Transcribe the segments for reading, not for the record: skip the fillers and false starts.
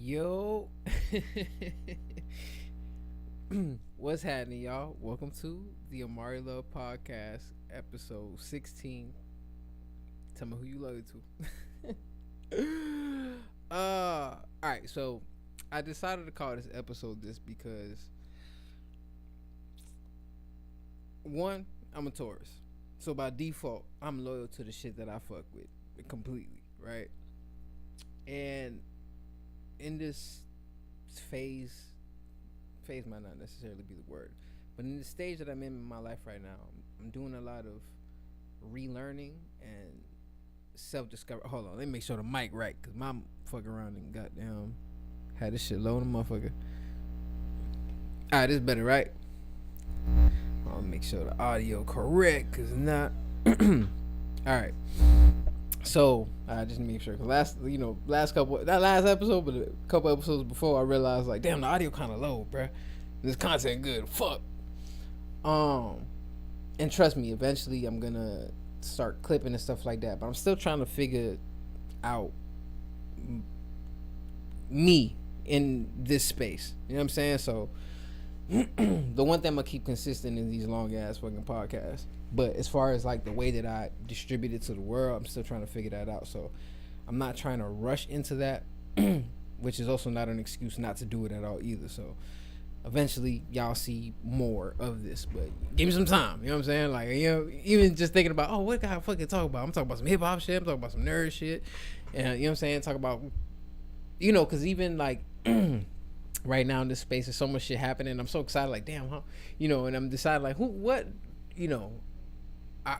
Yo, what's happening, y'all? Welcome to the Amaury Love Podcast, episode 16. Tell me who you love it to. All right, so I decided to call this episode this because one, I'm a Taurus, so by default, I'm loyal to the shit that I fuck with completely, right? And in this phase might not necessarily be the word, but in the stage that I'm in my life right now, I'm doing a lot of relearning and self-discovery. Hold on, let me make sure the mic right, cause my fucking around and goddamn had this shit low on the motherfucker. All right, this better, right? I'll make sure the audio correct, cause not. All right. So I just make sure, cause last couple, not last episode, but a couple episodes before, I realized like, damn, the audio kind of low, bruh. This content good, fuck. And trust me, eventually I'm gonna start clipping and stuff like that. But I'm still trying to figure out me in this space. You know what I'm saying? So the one thing I'm gonna keep consistent in these long ass fucking podcasts. But as far as like the way that I distribute it to the world, I'm still trying to figure that out. So I'm not trying to rush into that, which is also not an excuse not to do it at all either. So eventually y'all see more of this, but give me some time. You know what I'm saying? Like, even just thinking about, oh, what can I fucking talk about? I'm talking about some hip hop shit. I'm talking about some nerd shit. And you know what I'm saying? Talk about, cause even like right now in this space, there's so much shit happening. I'm so excited. Like, damn, huh? And I'm deciding like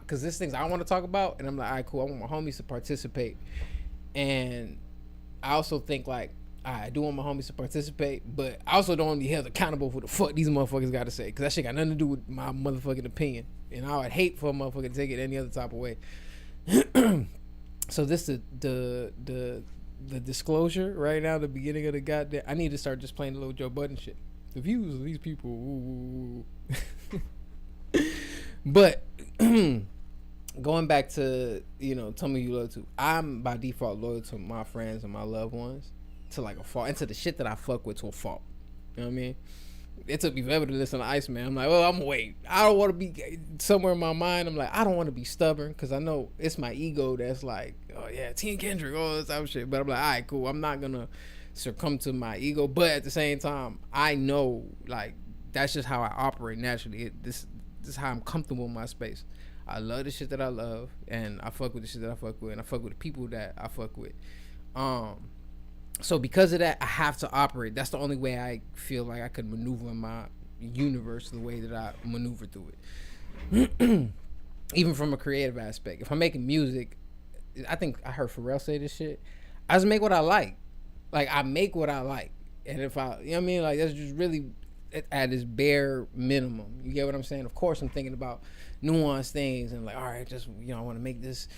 because there's things I want to talk about, and I'm like, all right, cool. I want my homies to participate, and I also think like, I do want my homies to participate, but I also don't want to be held accountable for the fuck these motherfuckers got to say, because that shit got nothing to do with my motherfucking opinion, and I would hate for a motherfucker to take it any other type of way. So this is the disclosure right now, the beginning of the goddamn. I need to start just playing the little Joe Budden shit. The views of these people, ooh. But going back to tell me you love to. I'm by default loyal to my friends and my loved ones to like a fault, and to the shit that I fuck with to a fault. You know what I mean? It took me forever to listen to Iceman. I'm like, well, I'm gonna wait. I don't want to be somewhere in my mind. I'm like, I don't want to be stubborn, because I know it's my ego that's like, oh yeah, T and Kendrick, all this type of shit. But I'm like, all right, cool. I'm not gonna succumb to my ego, but at the same time, I know like that's just how I operate naturally. This is how I'm comfortable in my space. I love the shit that I love, and I fuck with the shit that I fuck with, and I fuck with the people that I fuck with. So because of that, I have to operate. That's the only way I feel like I could maneuver in my universe the way that I maneuver through it. Even from a creative aspect. If I'm making music, I think I heard Pharrell say this shit. I just make what I like. Like, I make what I like. And if I, you know what I mean? Like, that's just really at its bare minimum. You get what I'm saying? Of course, I'm thinking about nuanced things and like, all right, just, I want to make this,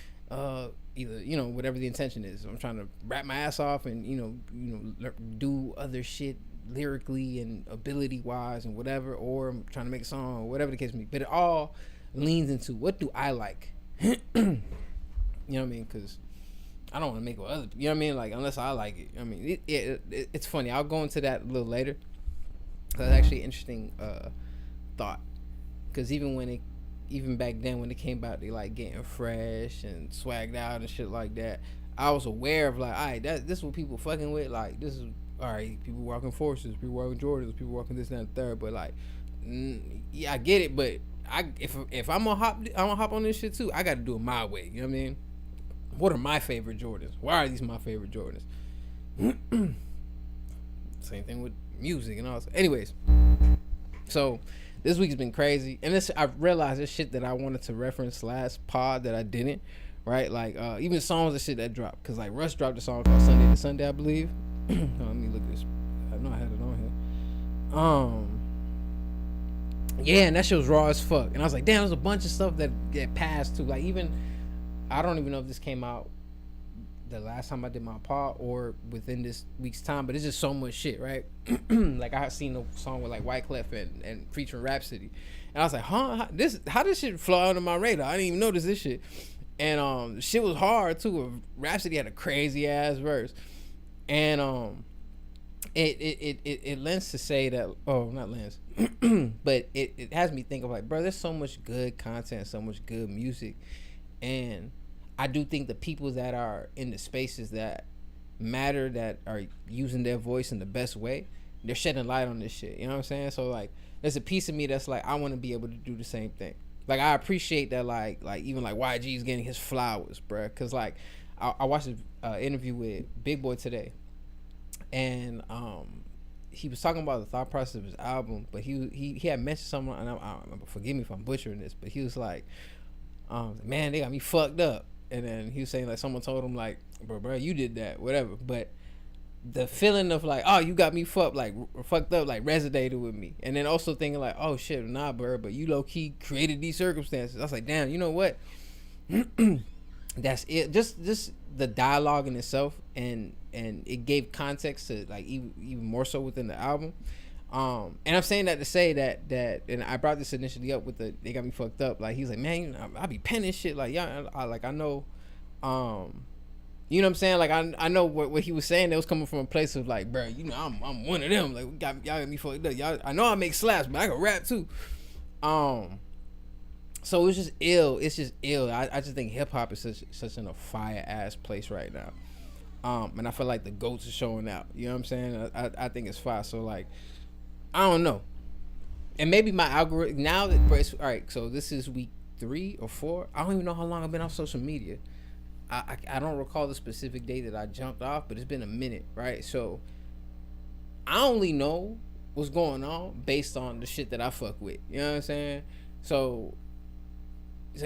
either, whatever the intention is. I'm trying to rap my ass off and, do other shit lyrically and ability wise and whatever, or I'm trying to make a song or whatever the case may be. But it all leans into, what do I like? You know what I mean? Because I don't want to make it with other people. You know what I mean? Like, unless I like it. I mean, it's funny. I'll go into that a little later. That's actually an interesting thought. Because even back then when it came about, they like getting fresh and swagged out and shit like that, I was aware of like, all right, this is what people fucking with. Like, this is, all right, people walking Forces, people walking Jordans, people walking this and that and third. But like, yeah, I get it. But if I'm gonna hop on this shit too, I got to do it my way. You know what I mean? What are my favorite Jordans? Why are these my favorite Jordans? Same thing with music and all. Anyways, so this week's been crazy, and I realized this shit that I wanted to reference last pod that I didn't. Right, like even songs and shit that dropped, cause like Russ dropped a song called Sunday to Sunday, I believe. Let me look at this. I know I had it on here. Yeah, and that shit was raw as fuck, and I was like, damn, there's a bunch of stuff that get passed too. Like, even I don't even know if this came out the last time I did my pod or within this week's time, but it's just so much shit, right? Like, I had seen a song with like Wyclef and featuring Rhapsody, and I was like, huh, how this shit fly under my radar? I didn't even notice this shit. And shit was hard too. Rhapsody had a crazy ass verse, and it lends to say that, oh, not lends, but it has me think of like, bro, there's so much good content, so much good music, and I do think the people that are in the spaces that matter, that are using their voice in the best way, they're shedding light on this shit. You know what I'm saying? So like, there's a piece of me that's like, I want to be able to do the same thing. Like, I appreciate that, like even like YG's getting his flowers, bro. Cause like, I watched an interview with Big Boy today, and he was talking about the thought process of his album, but he had mentioned something, and I don't remember. Forgive me if I'm butchering this, but he was like, man, they got me fucked up. And then he was saying like someone told him like, bro, you did that, whatever. But the feeling of like, oh, you got me fucked up, like resonated with me. And then also thinking like, oh shit, nah, bro, but you low key created these circumstances. I was like, damn, you know what? That's it. Just the dialogue in itself, and it gave context to like even more so within the album. And I'm saying that to say that, and I brought this initially up with the they got me fucked up. Like, he's like, man, you know, I be penning shit. Like, yeah, I know, you know what I'm saying? Like, I know what he was saying. It was coming from a place of like, bro, you know, I'm one of them. Like, y'all got me fucked up. Y'all, I know I make slaps, but I can rap too. So it's just ill. It's just ill. I just think hip hop is such in a fire ass place right now. And I feel like the goats are showing out. You know what I'm saying? I think it's fire. So like, I don't know. And maybe my algorithm now that, bro, all right. So this is week 3 or 4. I don't even know how long I've been off social media. I don't recall the specific day that I jumped off, but it's been a minute, right? So I only know what's going on based on the shit that I fuck with. You know what I'm saying? So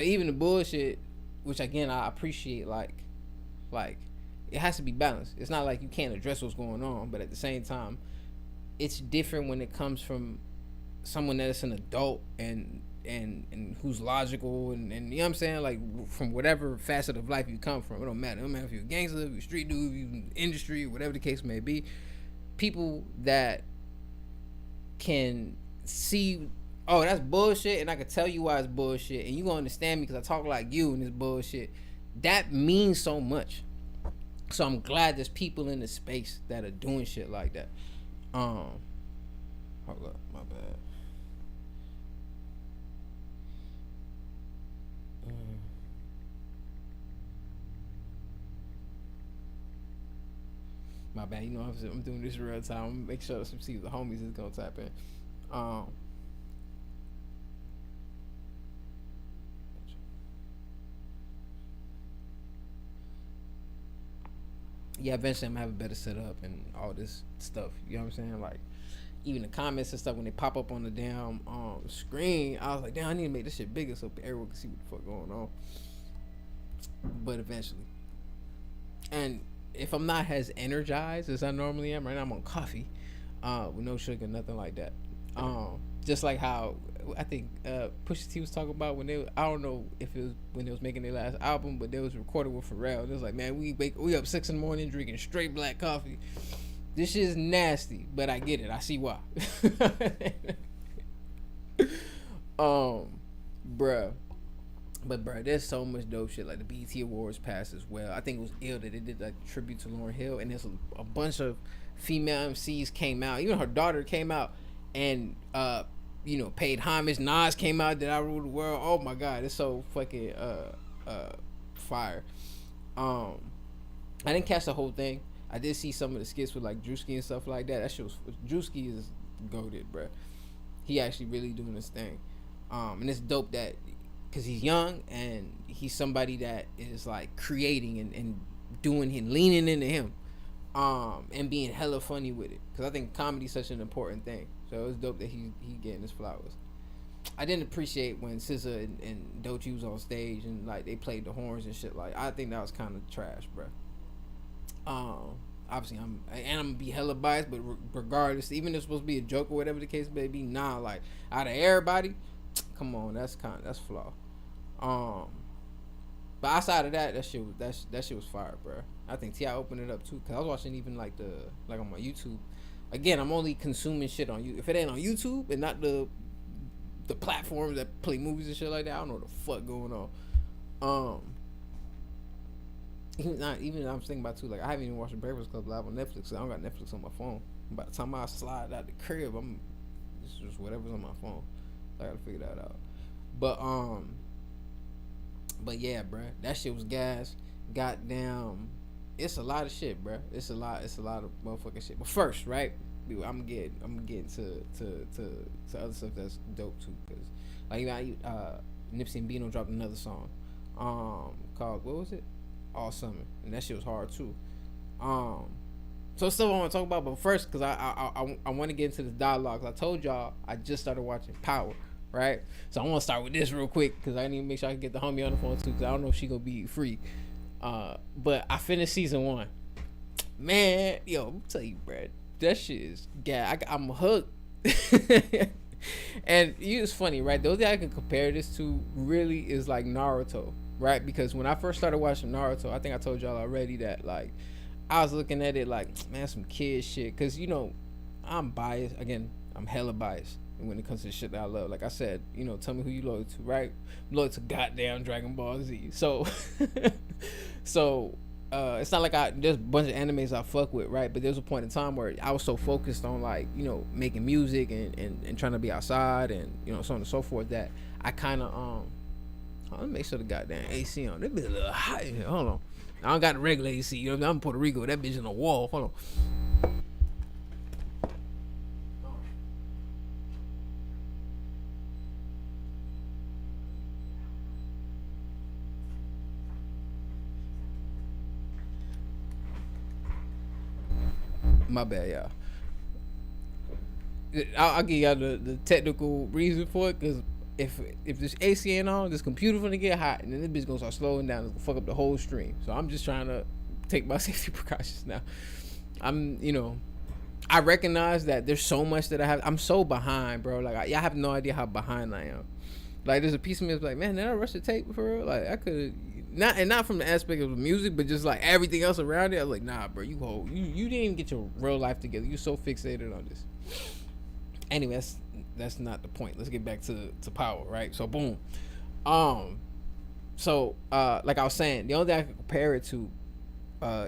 even the bullshit, which again I appreciate, like it has to be balanced. It's not like you can't address what's going on, but at the same time, it's different when it comes from someone that's an adult and who's logical and you know what I'm saying, like from whatever facet of life you come from. It don't matter. It don't matter if you're a gangster, if you're a street dude, if you're in industry, whatever the case may be. People that can see, oh, that's bullshit, and I can tell you why it's bullshit, and you gonna understand me because I talk like you and this bullshit. That means so much. So I'm glad there's people in the space that are doing shit like that. Hold up, my bad. My bad. You know, I'm doing this real time. I'm gonna make sure some see the homies is gonna tap in. Yeah, eventually I'm gonna have a better setup and all this stuff. You know what I'm saying? Like, even the comments and stuff when they pop up on the damn screen, I was like, damn, I need to make this shit bigger so everyone can see what the fuck going on. But eventually, and if I'm not as energized as I normally am right now, I'm on coffee, with no sugar, nothing like that. Just like how I think Pusha T was talking about when they, I don't know if it was when they was making their last album, but they was recorded with Pharrell. It was like, man, we up 6 in drinking straight black coffee. This shit is nasty, but I get it. I see why. Bruh. But bruh, there's so much dope shit. Like the BET Awards passed as well. I think it was ill that they did like a tribute to Lauryn Hill, and there's a bunch of female MCs came out. Even her daughter came out and you know, paid homage. Nas came out, Did I Rule the World? Oh my god, it's so fucking fire. I didn't catch the whole thing. I did see some of the skits with like Drewski and stuff like that. That shit was, Drewski is goated, bruh. He actually really doing his thing. And it's dope that because he's young and he's somebody that is like creating and doing and leaning into him, and being hella funny with it. Because I think comedy's such an important thing. So it was dope that he getting his flowers. I didn't appreciate when SZA and Doechii was on stage and like they played the horns and shit. Like, I think that was kind of trash, bro. Obviously I'm gonna be hella biased, but regardless, even if it's supposed to be a joke or whatever the case may be, nah, like out of everybody, come on, that's flawed. But outside of that, that shit was fire, bro. I think T.I. opened it up too, cause I was watching even like on my YouTube. Again, I'm only consuming shit on you. If it ain't on YouTube and not the platforms that play movies and shit like that, I don't know what the fuck going on. Even I'm thinking about too. Like I haven't even watched the Breakfast Club live on Netflix. So I don't got Netflix on my phone. By the time I slide out the crib, it's just whatever's on my phone. So I gotta figure that out. But but yeah, bruh, that shit was gas. Goddamn, it's a lot of shit, bruh. It's a lot of motherfucking shit. But first, right? I'm getting to other stuff that's dope too, cause like Nipsey and Bino dropped another song, called what was it? All Summer, and that shit was hard too. Um, so stuff I want to talk about, but first, cause I want to get into the dialogue. I told y'all I just started watching Power, right? So I want to start with this real quick, cause I need to make sure I can get the homie on the phone too, cause I don't know if she gonna be free. But I finished season 1. Man, yo, I'm tell you, Brad, that shit is I'm hooked. And it's funny, right? The only thing I can compare this to really is like Naruto, right? Because when I first started watching Naruto, I think I told y'all already that like I was looking at it like, man, some kid shit. Cause I'm biased. Again, I'm hella biased when it comes to the shit that I love. Like I said, tell me who you loyal to, right? I'm loyal to goddamn Dragon Ball Z. So, so it's not like there's a bunch of animes I fuck with, right? But there's a point in time where I was so focused on like, making music and trying to be outside and, so on and so forth that I kind of, let me make sure the goddamn AC on. That bitch a little hot in here. Hold on. I don't got the regular AC. I'm in Puerto Rico. That bitch in the wall. Hold on. My bad, y'all. I'll give y'all the technical reason for it, because if this AC ain't on, this computer gonna get hot, and then this bitch gonna start slowing down. It's gonna fuck up the whole stream. So I'm just trying to take my safety precautions now. I recognize that there's so much that I'm so behind, bro. Like y'all have no idea how behind I am. Like there's a piece of me that's like, man, did I rush the tape for real? Like I could not from the aspect of the music, but just like everything else around it. I was like, nah, bro, you didn't even get your real life together. You so fixated on this. Anyway, that's not the point. Let's get back to Power, right? So boom. Like I was saying, the only thing I can compare it to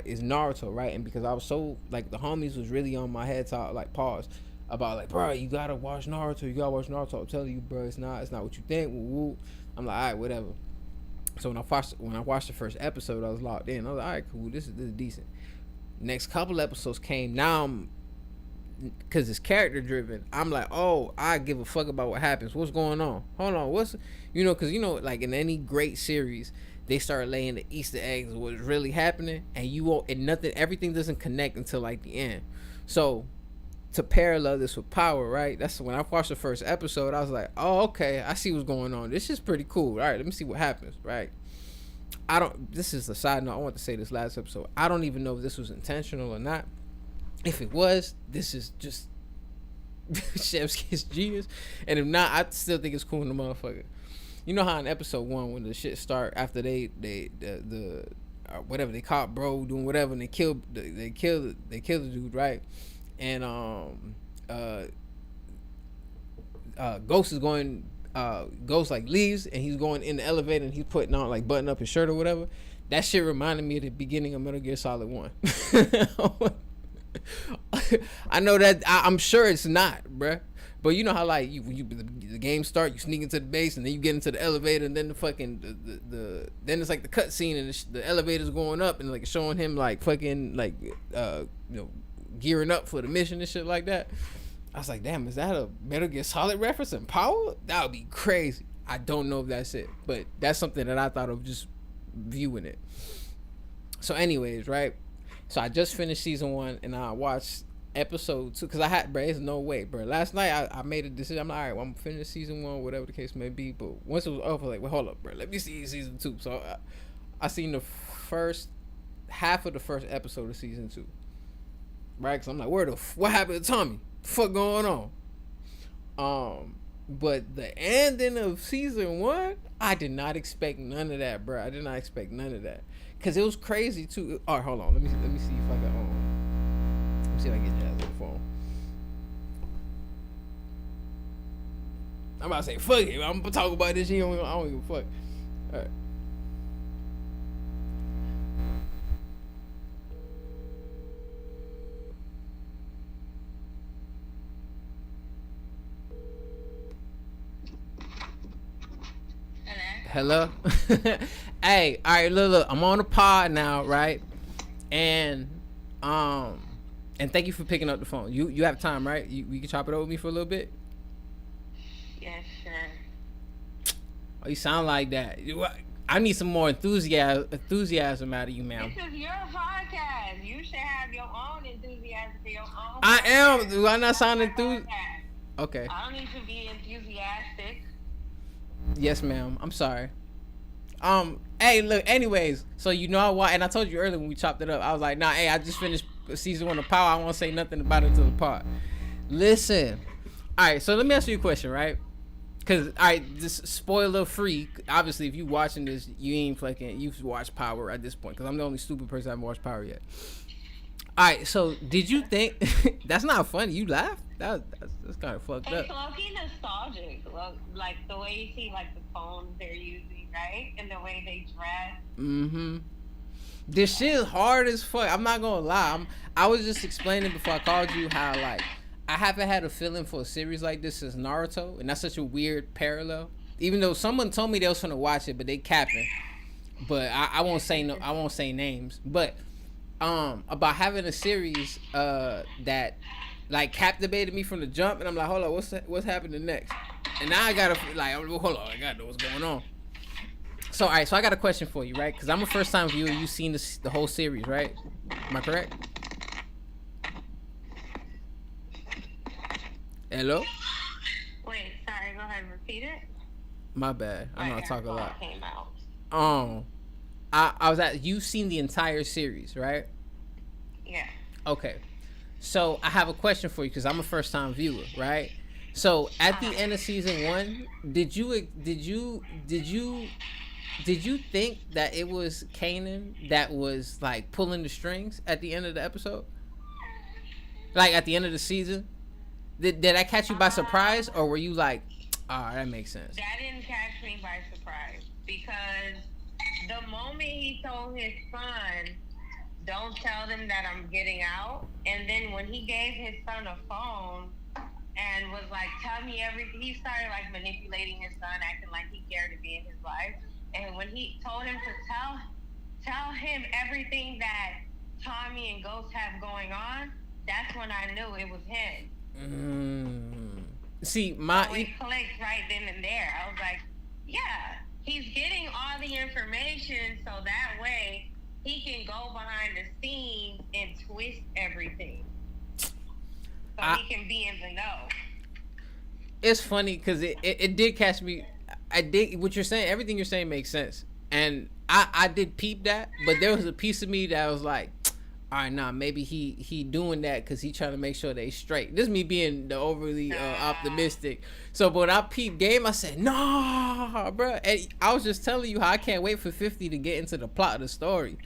is Naruto, right? And because I was so like the homies was really on my head to like pause about like, bro, you gotta watch Naruto. I'm telling you, bro, it's not what you think. Woo. I'm like, all right, whatever. So when I watched the first episode, I was locked in. I was like, all right, cool. This is decent. Next couple episodes came. Now I'm, because it's character driven, I'm like, oh, I give a fuck about what happens. What's going on? Hold on, because like in any great series, they start laying the Easter eggs of what's really happening, and everything doesn't connect until like the end. So to parallel this with Power, right? That's when I watched the first episode. I was like, oh, okay, I see what's going on. This is pretty cool. All right, let me see what happens, right? This is a side note. I want to say this last episode. I don't even know if this was intentional or not. If it was, this is just Chef's Kiss genius. And if not, I still think it's cool in the motherfucker. You know how in episode 1 when the shit start after the whatever they caught bro doing whatever and they kill the dude, right? And Ghost is going Ghost like leaves and he's going in the elevator and he's putting on like button up his shirt or whatever. That shit reminded me of the beginning of Metal Gear Solid 1. I know that I'm sure it's not, bruh. But you know how like the game start, you sneak into the base and then you get into the elevator and then the fucking then it's like the cut scene and the elevator's going up and like showing him like fucking like gearing up for the mission and shit like that. I was like, damn, is that a Metal Gear Solid reference in Power? That would be crazy. I don't know if that's it, but that's something that I thought of just viewing it. So anyways, right? So I just finished season 1 and I watched episode 2 because I had, bro, there's no way, bro. Last night I made a decision. I'm like, all right, well, I'm finish season 1, whatever the case may be. But once it was over, like, well, hold up, bro, let me see season 2. So I seen the first half of the first episode of season 2, right? Because I'm like, what happened to Tommy? The fuck going on? But the ending of season 1, I did not expect none of that, bro. I did not expect none of that. Cause it was crazy too. All right, hold on. Let me see if I can. Let me see if I can get Jazz on the phone. I'm about to say fuck it. I'm gonna talk about this. I don't give a fuck. All right. Hello. Hey, all right, look, I'm on the pod now, right? And um, and thank you for picking up the phone. You have time, right? You can chop it over with me for a little bit. Yes, sir. Oh, you sound like that. I need some more enthusiasm out of you, This ma'am. is your podcast. You should have your own enthusiasm for your own I am. podcast. Do I This is not not sound my enthused? podcast. Okay. I don't need to be enthusiastic. Yes, ma'am. I'm sorry. Hey, look. Anyways, so you know why? And I told you earlier when we chopped it up. I was like, nah. Hey, I just finished season 1 of Power. I won't say nothing about it until the part. Listen. All right. So let me ask you a question, right? Cause all right, just spoiler free. Obviously, if you watching this, you ain't fucking. You've watched Power at this point. Cause I'm the only stupid person that haven't watched Power yet. All right. So did you think that's not funny? You laughed. That's kind of fucked up. It's low-key nostalgic. Like the way you see like the phones they're using, right? And the way they dress. Mm-hmm. This shit is hard as fuck. I'm not gonna lie. I was just explaining before I called you how like I haven't had a feeling for a series like this since Naruto, and that's such a weird parallel. Even though someone told me they was gonna watch it, but they capping. But I won't say no. I won't say names. But about having a series that like captivated me from the jump, and I'm like, hold on, what's happening next? And now I gotta like, hold on, I gotta know what's going on. So all right, so I got a question for you, right? Because I'm a first time viewer. You've seen the whole series, right? Am I correct? Hello. Wait, sorry. Go ahead and repeat it. My bad. I know I My talk a AirPod lot. came out. Um, I was at. You've seen the entire series, right? Yeah. Okay. So I have a question for you because I'm a first time viewer, right? So at the end of season 1, did you think that it was Kanan that was like pulling the strings at the end of the episode? Like at the end of the season? Did I catch you by surprise, or were you like, ah, that makes sense? That didn't catch me by surprise because the moment he told his son, "Don't tell them that I'm getting out," and then when he gave his son a phone and was like, "Tell me everything," he started like manipulating his son, acting like he cared to be in his life. And when he told him to tell him everything that Tommy and Ghost have going on, that's when I knew it was him. See, So it clicked right then and there. I was like, yeah, he's getting all the information so that way he can go behind the scenes and twist everything. So he can be in the know. It's funny because it did catch me. I did what you're saying. Everything you're saying makes sense, and I did peep that. But there was a piece of me that was like, all right, nah, maybe he doing that because he trying to make sure they straight. This is me being the overly optimistic. So, but when I peeped game, I said, nah, bro. And I was just telling you how I can't wait for 50 to get into the plot of the story.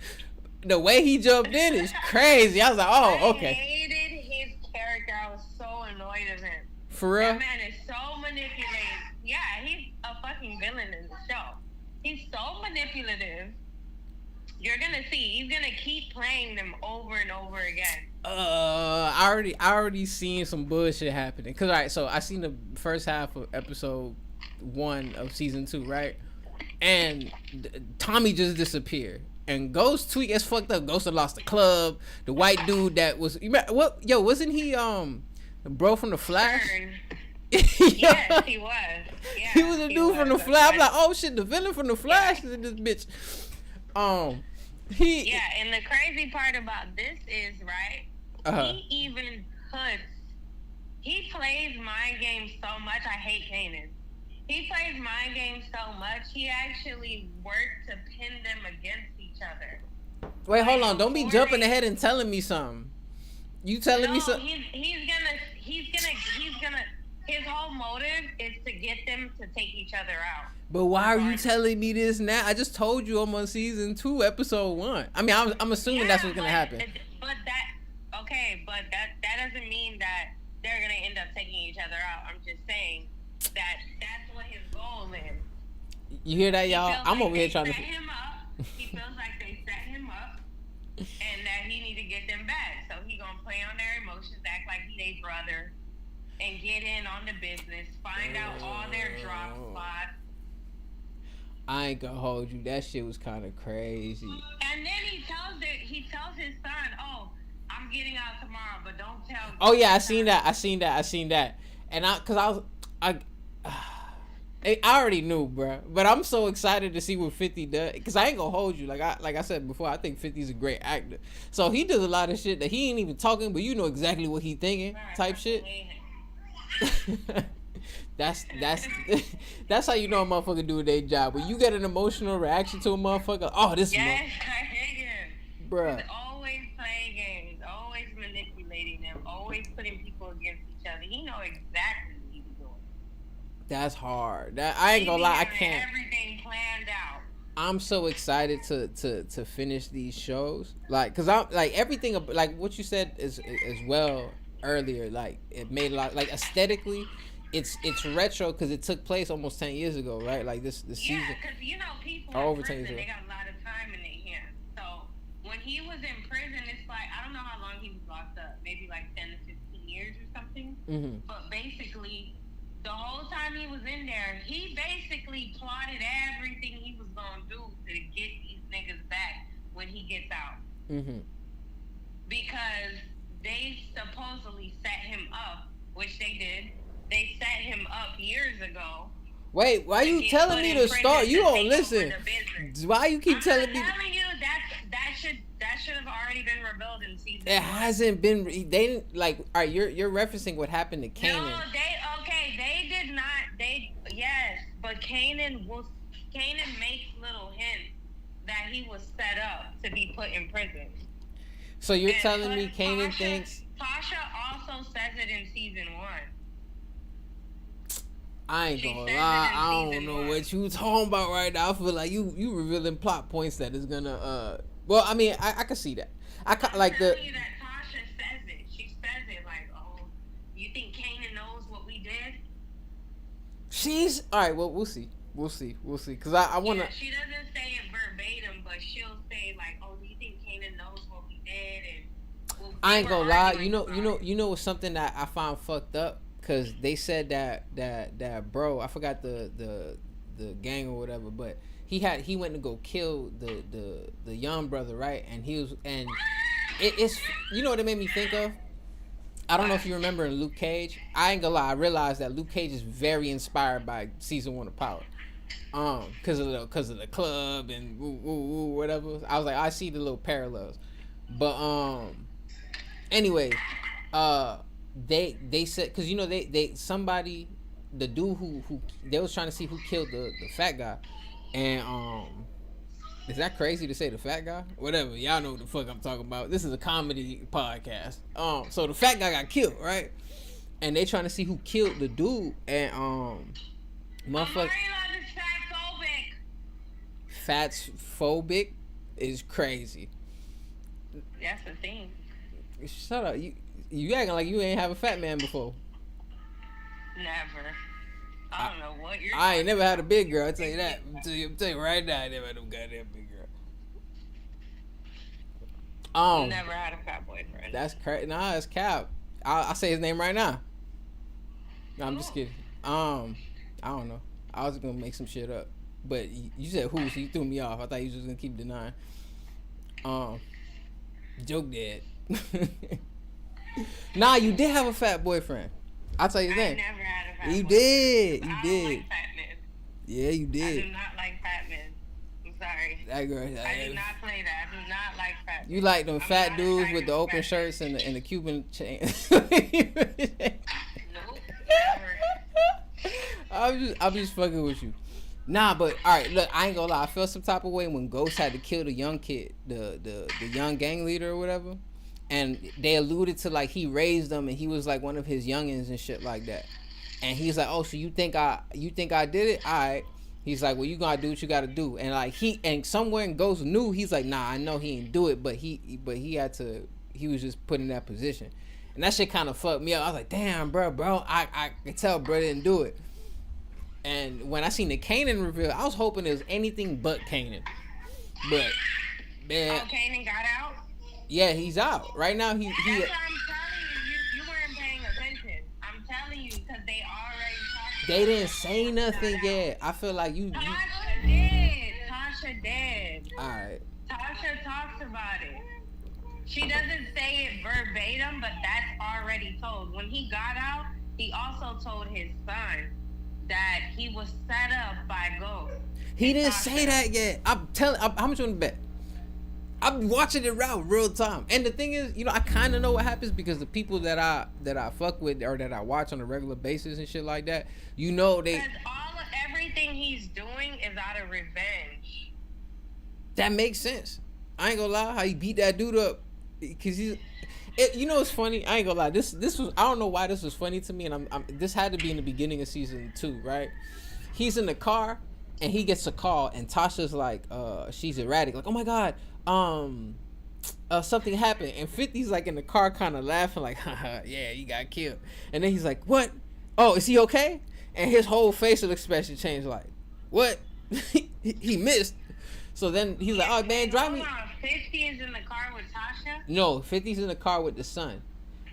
The way he jumped in is crazy. I was like, oh, okay. I hated his character. I was so annoyed of him. For real? That man is so manipulative. Yeah, he's a fucking villain in the show. He's so manipulative. You're gonna see. He's gonna keep playing them over and over again. I already seen some bullshit happening. Cause all right, so I seen the first half of episode 1 of season 2, right? And Tommy just disappeared. And Ghost tweak as fucked up. Ghost had lost the club. The white dude that was what? Yo, wasn't he the bro from the Flash? Yes, he was. Yeah, he was a dude from the Flash. I'm like, oh shit, the villain from the Flash is in this bitch. Yeah, and the crazy part about this is, right, he even he plays mind games so much. I hate Kanan. He plays mind games so much, he actually worked to pin them against each other. Wait, hold on. Don't be jumping ahead and telling me something. You telling me something? He's gonna, his whole motive is to get them to take each other out. But why are you telling me this now? I just told you I'm on season 2, episode 1. I mean, I'm assuming that's what's gonna happen. But that doesn't mean that they're gonna end up taking each other out. I'm just saying that that's what his goal is. You hear that, y'all? I'm over here trying to. Him up. He feels like they set him up, and that he need to get them back. So he gonna play on their emotions, act like he their brother, and get in on the business. Find out all their drop spots. I ain't gonna hold you. That shit was kind of crazy. And then he tells his son, "Oh, I'm getting out tomorrow, but don't tell." Oh yeah, I seen that. And I already knew, bro. But I'm so excited to see what 50 does. Because I ain't gonna hold you. Like I said before, I think 50's a great actor. So he does a lot of shit that he ain't even talking, but you know exactly what he thinking, type shit. that's that's how you know a motherfucker do their job. When you get an emotional reaction to a motherfucker, oh, this yes, I hate him. Bruh. He's always playing games, always manipulating them, always putting people against each other. He know exactly what he's doing. That's hard. That I ain't gonna lie, I can't. Everything planned out. I'm so excited to finish these shows, like, cause I'm like everything, like what you said is as well earlier. Like it made a lot, like aesthetically, it's retro because it took place almost 10 years ago, right? Like this season. Yeah, because you know people over prison, 10 years ago. They got a lot of time in their hands. So when he was in prison, it's like I don't know how long he was locked up, maybe like 10 to 15 years or something. Mm-hmm. But basically, the whole time he was in there, he basically plotted everything he was gonna do to get these niggas back when he gets out. Mm-hmm. Because they supposedly set him up, which they did. They set him up years ago. Wait, why you telling me to start? You don't listen. Why you keep telling me? I'm telling you that should have already been revealed in season. It hasn't been. They didn't like. All right, you're referencing what happened to Kanan. No, they did not. Yes, but Kanan makes little hints that he was set up to be put in prison. So you're telling me Kanan thinks? Tasha also says it in season 1. I ain't gonna lie, I don't know what you talking about right now. I feel like you revealing plot points that is gonna well, I mean, I can see that. I like the. You that Tasha says it. She says it like, "Oh, you think Kanan knows what we did?" She's all right. Well, we'll see. Cause I wanna. Yeah, she doesn't say it verbatim, but she'll say like, "Oh, do you think Kanan knows what we did?" And I ain't gonna lie. You know what's something that I found fucked up. Cause they said that bro, I forgot the gang or whatever, but he went to go kill the young brother, right? And it's you know what it made me think of? I don't know if you remember in Luke Cage. I ain't gonna lie, I realized that Luke Cage is very inspired by season 1 of Power. Cause of the club and whatever. I was like, I see the little parallels. But anyway, they said, because you know they somebody, the dude who they was trying to see who killed the fat guy, and is that crazy to say the fat guy? Whatever, y'all know what the fuck I'm talking about. This is a comedy podcast. So the fat guy got killed, right? And they trying to see who killed the dude, and motherfucker. Fat's phobic is crazy. That's the thing. Shut up, you acting like you ain't have a fat man before. Never. I don't know what you're. I ain't never had a big girl. I tell you that. I'm tell you right now, I never had no goddamn big girl. Never had a fat boyfriend. That's crazy. Nah, it's Cap. I'll say his name right now. No, I'm just kidding. I don't know. I was gonna make some shit up, but you said who, so you threw me off. I thought you was just gonna keep denying. Joke dead. Nah, you did have a fat boyfriend. I'll tell you his name. I never had a fat You boyfriend. did. You I did. don't like fat men. Yeah, you did. I do not like fat men. I'm sorry. That girl. I do not play that. I do not like fat men. You like them fat dudes with the open shirts and the Cuban chain. Nope, never. I'm just fucking with you. Nah, but all right, look, I ain't gonna lie. I felt some type of way when Ghost had to kill the young kid, the young gang leader or whatever, and they alluded to like he raised them and he was like one of his youngins and shit like that. And he's like, oh, so you think I did it? All right. He's like, well, you gotta do what you gotta do. And like somewhere in Ghost knew, he's like, nah, I know he didn't do it, but he was just put in that position. And that shit kind of fucked me up. I was like, damn, bro, I could tell bro didn't do it. And when I seen the Kanan reveal, I was hoping it was anything but Kanan. But man, Kanan got out? Yeah, he's out right now. He. That's what I'm telling you. You weren't paying attention. I'm telling you because they already talked. They didn't say nothing yet. I feel like you. Tasha did. She doesn't say it verbatim, but that's already told. When he got out, he also told his son that he was set up by Ghost. He didn't say that yet. I'm telling. How much you want to bet? I'm watching it out real time. And the thing is, I kind of know what happens because the people that I fuck with or that I watch on a regular basis and shit like that, they. Because everything he's doing is out of revenge. That makes sense. I ain't gonna lie, how he beat that dude up, because it's funny. I ain't gonna lie. This was, I don't know why this was funny to me, and this had to be in the beginning of season 2, right? He's in the car and he gets a call, and Tasha's like, she's erratic, like, oh my god, something happened, and 50's like in the car, kind of laughing, like, haha, yeah, you got killed, and then he's like, what? Oh, is he okay? And his whole facial expression changed, like, what? he missed. So then he's like, oh man, drive me. 50 is in the car with Tasha? No, 50's in the car with the son,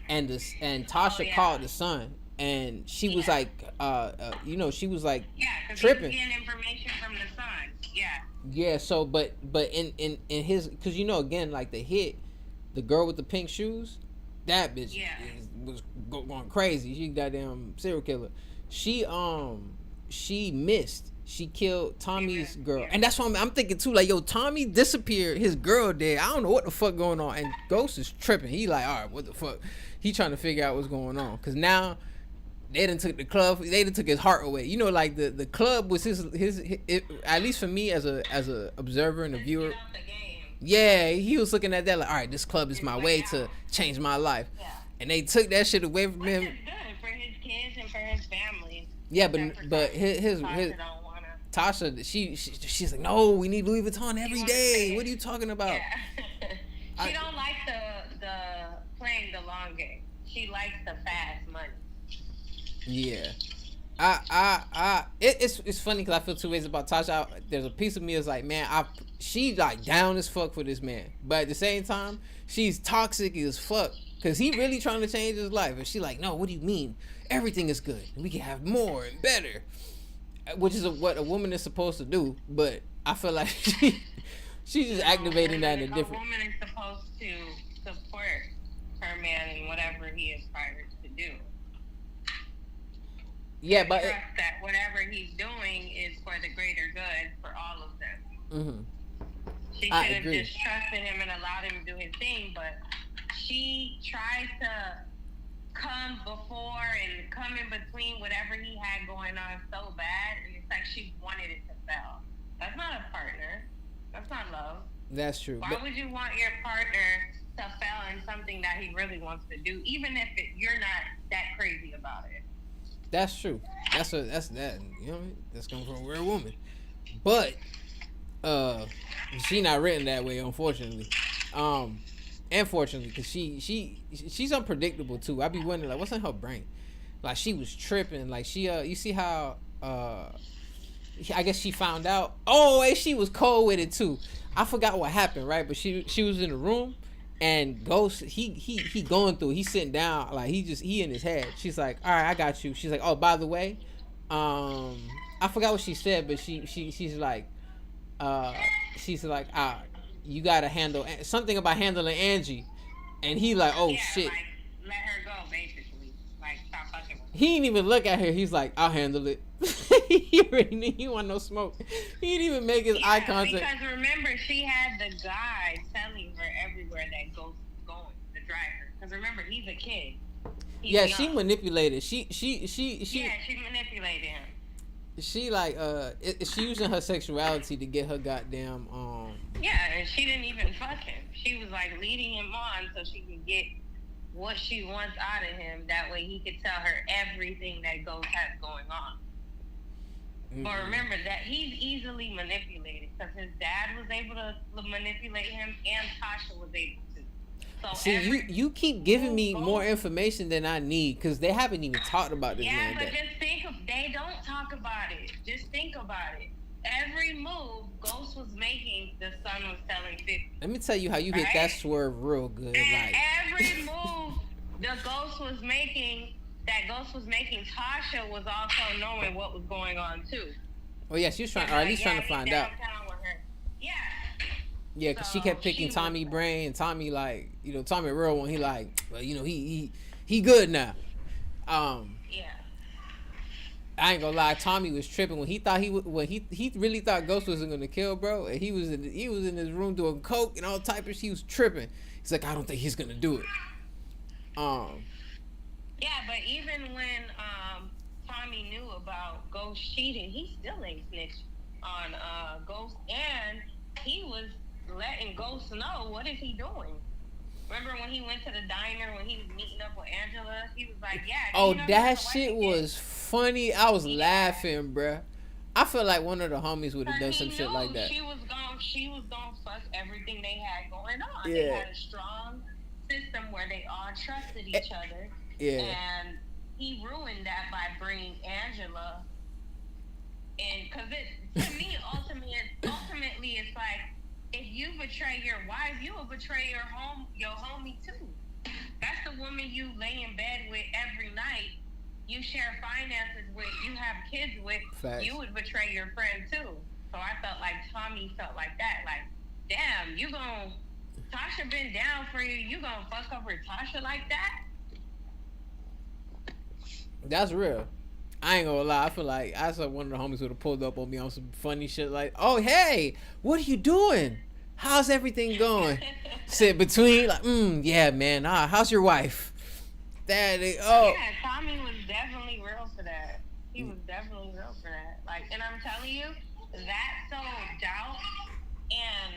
and Tasha called the son, and she was like, she was like, tripping. He was getting information from the son. Yeah. Yeah. So, but in his, because again, like the girl with the pink shoes, that bitch was going crazy. She goddamn serial killer. She missed. She killed Tommy's girl. And that's why I'm thinking too, like, yo, Tommy disappeared, his girl dead. I don't know what the fuck going on. And Ghost is tripping. He like, all right, what the fuck? He trying to figure out what's going on. Because now they done took the club, they done took his heart away. Like the club was his at least for me as a observer and a viewer. Yeah, he was looking at that like, all right, this club is my way to change my life. Yeah. And they took that shit away from him. Which is good for his kids and for his family. Yeah, but his Tasha, she's like, no, we need Louis Vuitton every day. What are you talking about? Yeah. She don't like the playing the long game. She likes the fast money. Yeah. It's funny because I feel two ways about Tasha. There's a piece of me that's like, man, she like down as fuck for this man, but at the same time, she's toxic as fuck because he really trying to change his life, and she like, no, what do you mean? Everything is good. We can have more and better. Which is what a woman is supposed to do, but I feel like she's just activating that in a different. A woman is supposed to support her man in whatever he aspires to do. Yeah, but trust that whatever he's doing is for the greater good for all of them. Mm-hmm. She could have just trusted him and allowed him to do his thing, but she tries to come before and come in between whatever he had going on so bad, and it's like she wanted it to fail. That's not a partner. That's not love. That's true. Why would you want your partner to fail in something that he really wants to do, even if you're not that crazy about it? That's true. That's that. You know what I mean? That's coming from a real woman. But she not written that way, unfortunately. Unfortunately, because she's unpredictable too. I be wondering, like, what's in her brain? Like, she was tripping. Like, she you see how I guess she found out. Oh, and she was cold with it too. I forgot what happened, right? But she was in the room, and Ghost he going through. He's sitting down, like he in his head. She's like, all right, I got you. She's like, oh, by the way, I forgot what she said, but she's like, you gotta handle something about handling Angie, and he like, oh shit, like, let her go, basically, like, stop fucking with her. He didn't even look at her. He's like, I'll handle it. He want no smoke. He didn't even make his eye contact. Because remember, she had the guy telling her everywhere that Ghost was going, the driver. Because remember, he's a kid. He's young. She manipulated. She manipulated him. She like she using her sexuality to get her goddamn Yeah, and she didn't even fuck him. She was like leading him on so she could get what she wants out of him. That way he could tell her everything that Ghost has going on. Mm-hmm. But remember that he's easily manipulated because his dad was able to manipulate him and Tasha was able to. So see, you keep giving me more information than I need because they haven't even talked about this. Yeah, but just think they don't talk about it. Just think about it. Every move Ghost was making, the son was telling 50. Let me tell you how you hit that swerve real good. And every move the Ghost was making, Tasha was also knowing what was going on too. Oh yeah, she was trying, or at least trying to find out. Yeah. Yeah, because she kept picking Tommy brain, and Tommy like, Tommy real one. He like, well, he good now. Yeah. I ain't gonna lie, Tommy was tripping when he thought he really thought Ghost wasn't gonna kill bro, and he was in his room doing coke and all type of shit. He was tripping. He's like, I don't think he's gonna do it. Yeah, but even when Tommy knew about Ghost cheating, he still ain't snitched on Ghost, and he was letting Ghost know what is he doing. Remember when he went to the diner when he was meeting up with Angela? He was like, "Yeah." Oh, that shit was funny. I was laughing, bruh. I feel like one of the homies would have done some shit like that. She was gonna fuck everything they had going on. Yeah. They had a strong system where they all trusted each other. Yeah. And he ruined that by bringing Angela in, because to me, ultimately, it's like, if you betray your wife, you will betray your homie too. That's the woman you lay in bed with every night. You share finances with. You have kids with. Facts. You would betray your friend too. So I felt like Tommy felt like that. Like, damn, Tasha been down for you. You gonna fuck over Tasha like that? That's real. I ain't gonna lie. I feel like I saw one of the homies would have pulled up on me on some funny shit like, "Oh hey, what are you doing? How's everything going?" Sit between like, yeah, man. How's your wife? Yeah, Tommy was definitely real for that. He was definitely real for that. Like, and I'm telling you, that sowed doubt, and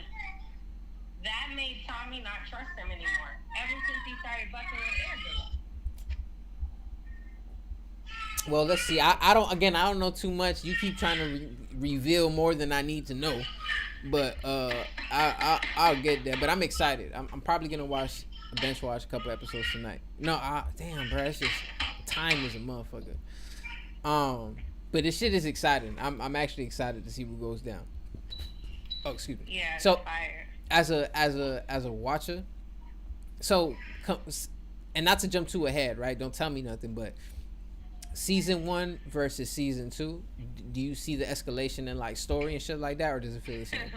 that made Tommy not trust him anymore. Ever since he started fucking with Angela. Well, let's see. I don't know too much. You keep trying to reveal more than I need to know, but I'll get there. But I'm excited. I'm probably gonna watch a couple episodes tonight. No, damn, bro, it's just time is a motherfucker. But this shit is exciting. I'm actually excited to see what goes down. Oh, excuse me. Yeah. So fire. as a watcher, and not to jump too ahead, right? Don't tell me nothing, but. Season 1 versus season 2, do you see the escalation in like story and shit like that, or does it feel the same?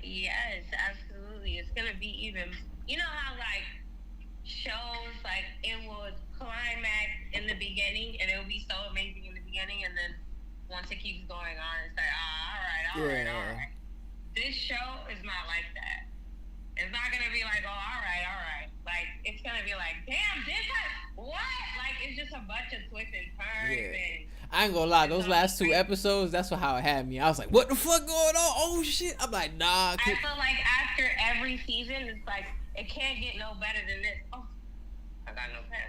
Yes, absolutely. It's gonna be even. You know how like shows like it will climax in the beginning and it will be so amazing in the beginning, and then once it keeps going on, it's like, all right. This show is not like that. It's not gonna be like, oh, all right. Like, it's gonna be like, damn, what? Like, it's just a bunch of twists and turns. Yeah. And I ain't gonna lie, those last 2 episodes, that's how it had me. I was like, what the fuck going on? Oh shit. I'm like, nah. I feel like after every season, it's like, it can't get no better than this. Oh, I got no pen.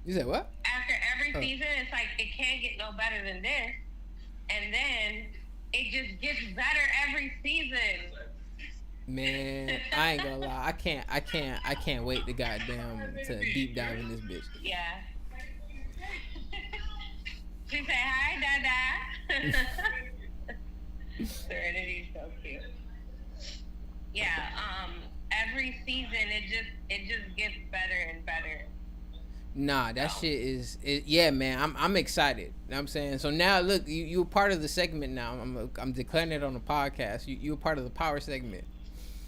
You said what? After every season, it's like, it can't get no better than this. And then it just gets better every season. Man, I ain't gonna lie. I can't wait to deep dive in this bitch. Yeah. She said, hi, Dada. Serenity's so cute. Yeah, every season it just gets better and better. Nah, that shit is yeah, man. I'm excited. You know what I'm saying? So now look, you're part of the segment now. I'm declaring it on the podcast. You're part of the power segment.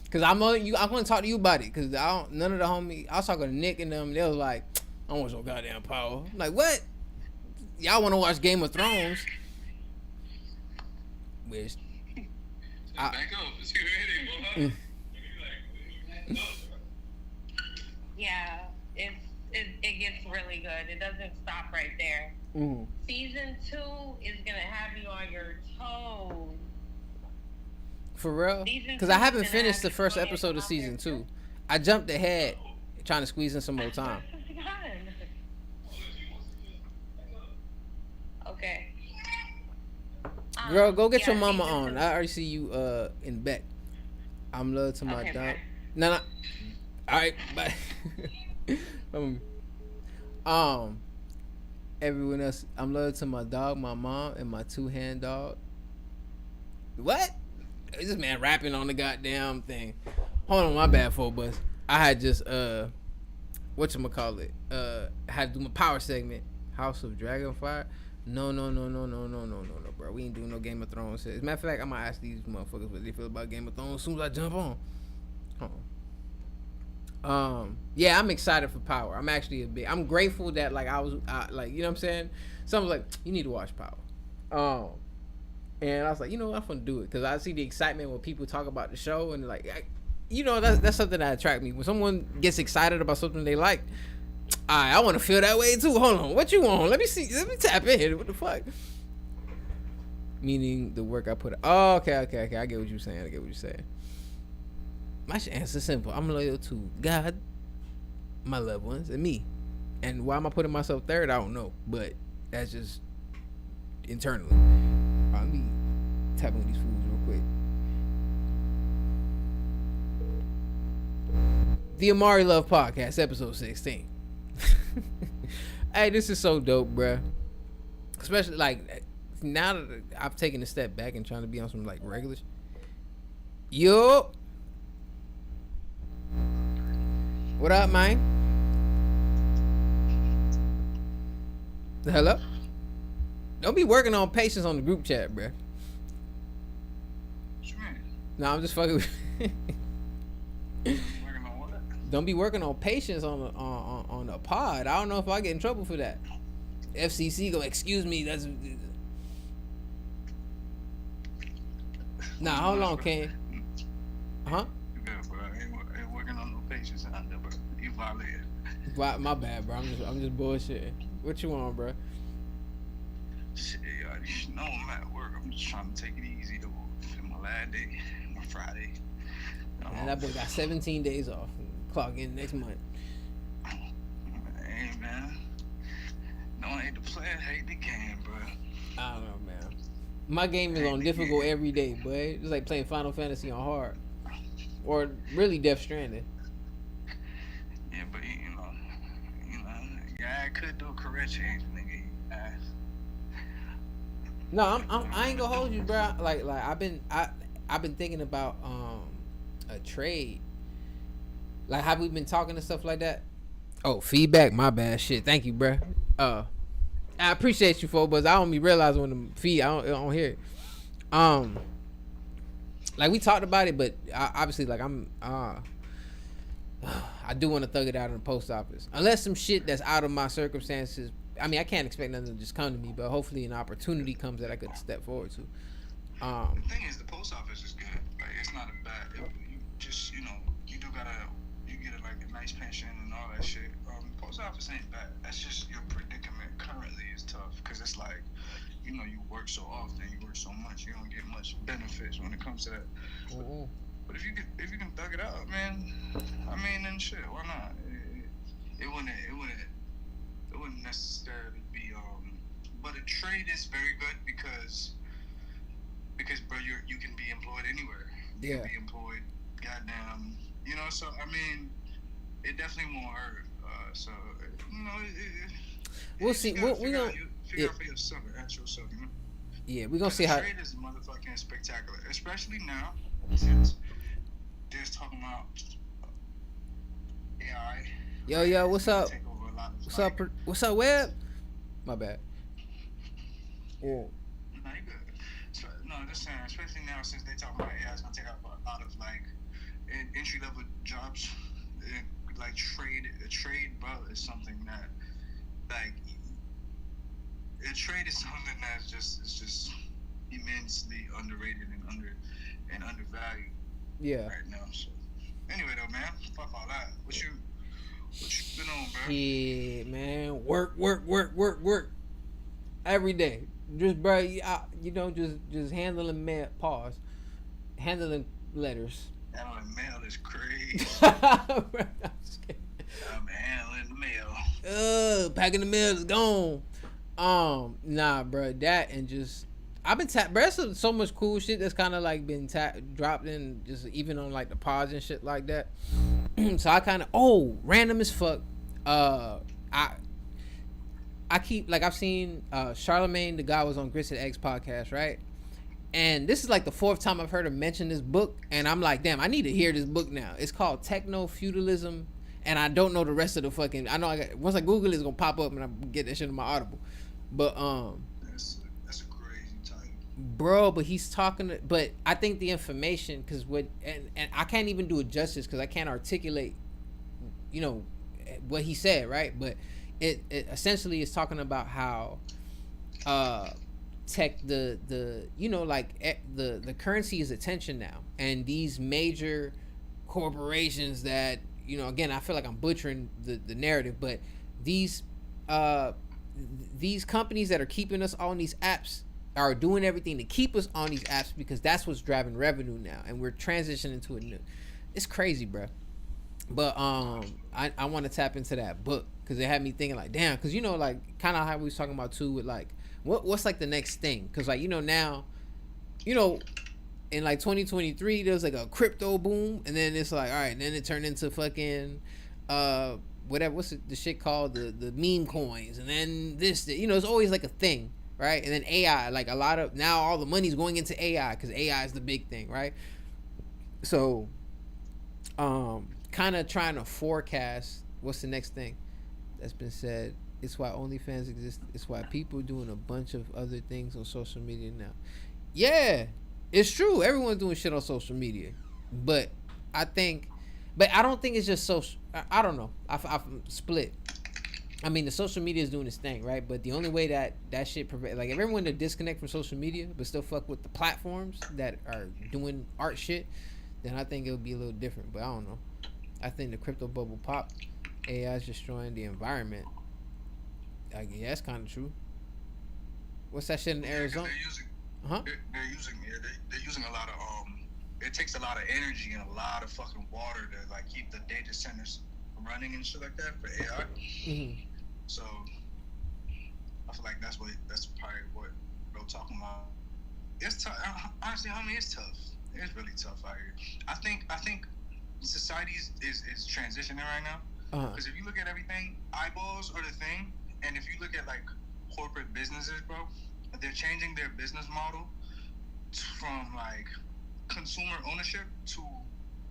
Cause I'm going to talk to you about it. Cause none of the homies. I was talking to Nick and them. They was like, I want your goddamn power. I'm like, what? Y'all want to watch Game of Thrones? Which back up. Is you ready? Yeah, it gets really good. It doesn't stop right there. Mm-hmm. Season 2 is gonna have you on your toes. For real? Because I haven't finished the first episode of season 2. I jumped ahead trying to squeeze in some more time. Okay. Girl, go get your mama on. I already see you in the back. I'm love to my dog. No. All right, bye. Everyone else, I'm love to my dog, my mom, and my 2-hand dog. What? This man rapping on the goddamn thing. Hold on, my bad, folks. I had just whatchamacallit, had to do my power segment. House of Dragonfire. No, bro. We ain't doing no Game of Thrones. As a matter of fact, I'm gonna ask these motherfuckers what they feel about Game of Thrones as soon as I jump on. Hold on. Yeah, I'm excited for Power. I'm actually I'm grateful that like like, you know what I'm saying. Someone's like, you need to watch Power. And I was like, you know what, I'm gonna do it because I see the excitement when people talk about the show and like, that's something that attracts me. When someone gets excited about something they like, I want to feel that way too. Hold on, what you want? Let me see. Let me tap in. What the fuck? Meaning the work I put. Oh, okay. I get what you're saying. My answer is simple. I'm loyal to God, my loved ones, and me. And why am I putting myself third? I don't know, but that's just internally. Let me tapping with these fools real quick. The Amaury Love Podcast, episode 16. Hey, this is so dope, bruh. Especially like now that I've taken a step back and trying to be on some like regular. Yo, what up, man? Hello. Don't be working on patience on the group chat, bruh. What you mean? No, I'm just fucking with Working on what? Don't be working on patience on a pod. I don't know if I get in trouble for that. FCC go, excuse me, that's nah, hold on, Ken. Huh? Yeah, bro. Ain't working on no patience out there, but you violated. My bad, bro. I'm just bullshitting. What you want, bro? Shit, you know I'm at work. I'm just trying to take it easy though. For my last day, my Friday. And that boy got 17 days off. Clock in next month. Hey, man. No one hate the player, hate the game, bro. I don't know, man. My game is on difficult every day, boy. It's like playing Final Fantasy on hard. Or really Death Stranding. Yeah, but yeah, I could do a career change, nigga. No, I ain't gonna hold you, bro. Like I've been thinking about a trade. Like, have we been talking and stuff like that? Oh, feedback, my bad. Shit, thank you, bro. I appreciate you, folks, but I don't be realizing when the feed I don't hear it. Like we talked about it, but obviously, like I do want to thug it out in the post office, unless some shit that's out of my circumstances. I mean, I can't expect nothing to just come to me, but hopefully an opportunity comes that I could step forward to. The thing is, the post office is good. Like, it's not a bad. You just, you do gotta, you get like a nice pension and all that shit. The post office ain't bad. That's just your predicament currently is tough because it's like, you work so often, you work so much, you don't get much benefits when it comes to that. But if you can thug it out, man, I mean, then shit, why not? It wouldn't necessarily be but a trade is very good because bro, you can be employed anywhere. You can be employed, goddamn, so I mean, it definitely won't hurt. So We'll see. We gonna figure out for yourself, ask yourself, Yeah, we're gonna see how. Trade is motherfucking spectacular, especially now since there's talking about AI. Yo, what's up? Take over a lot of, What's up? What's up, Web? My bad. Yeah. No, you good. So, no, just saying, especially now since they talk about AI is gonna take out a lot of like entry level jobs. Like a trade, bro, is something that like a trade is something that's just immensely underrated and undervalued. Yeah. Right now. So anyway, though, man, fuck all that. What you been on, bro? Yeah, man. Work. Every day. Just, bro, just handling mail. Pause. Handling letters. Handling mail is crazy. I'm handling the mail. Packing the mail is gone. Nah, bro. That and just I've been bro. There's so much cool shit that's kind of like been dropped in, just even on like the pods and shit like that. So I kind of random as fuck. I keep like I've seen Charlemagne the guy was on Grits and Eggs podcast, right? And this is like the fourth time I've heard him mention this book, and I'm like, damn, I need to hear this book now. It's called Techno Feudalism, and I don't know the rest of the fucking. I know once I Google it, it's gonna pop up and I get that shit in my Audible. But that's a crazy title, bro. But he's talking. But I think the information, because and I can't even do it justice because I can't articulate you know, what he said, right? But it essentially is talking about how uh tech the you know like the currency is attention now, and these major corporations that, you know, again, I feel like I'm butchering the narrative, but these uh these companies that are keeping us on these apps are doing everything to keep us on these apps because that's what's driving revenue now, and we're transitioning to a new. It's crazy, bro. But I want to tap into that book because it had me thinking like, damn, because you know, like kind of how we was talking about too with like what's like the next thing, because like, you know, now, you know, in like 2023 there was like a crypto boom, and then it's like, all right, and then it turned into fucking uh whatever, what's the shit called, the meme coins, and then you know, it's always like a thing, right? And then AI, like a lot of now all the money's going into AI because AI is the big thing, right? So kind of trying to forecast what's the next thing that's been said. It's why OnlyFans exists. It's why people doing a bunch of other things on social media now. Yeah, it's true. Everyone's doing shit on social media, but I think, but I don't think it's just social. I don't know. I'm split. I mean, the social media is doing its thing, right? But the only way that shit prevent, like, if everyone to disconnect from social media but still fuck with the platforms that are doing art shit, then I think it'll be a little different. But I don't know. I think the crypto bubble popped. AI is destroying the environment. Like, yeah, that's kind of true. What's that shit in Arizona? Huh? They're using a lot of it takes a lot of energy and a lot of fucking water to like keep the data centers running and shit like that for AI. Mm-hmm. So I feel like that's probably what we're talking about. It's tough. Honestly, I mean, it's tough. It's really tough out here. I think society is transitioning right now. Because if you look at everything, eyeballs are the thing, and if you look at like corporate businesses, bro, they're changing their business model from like consumer ownership to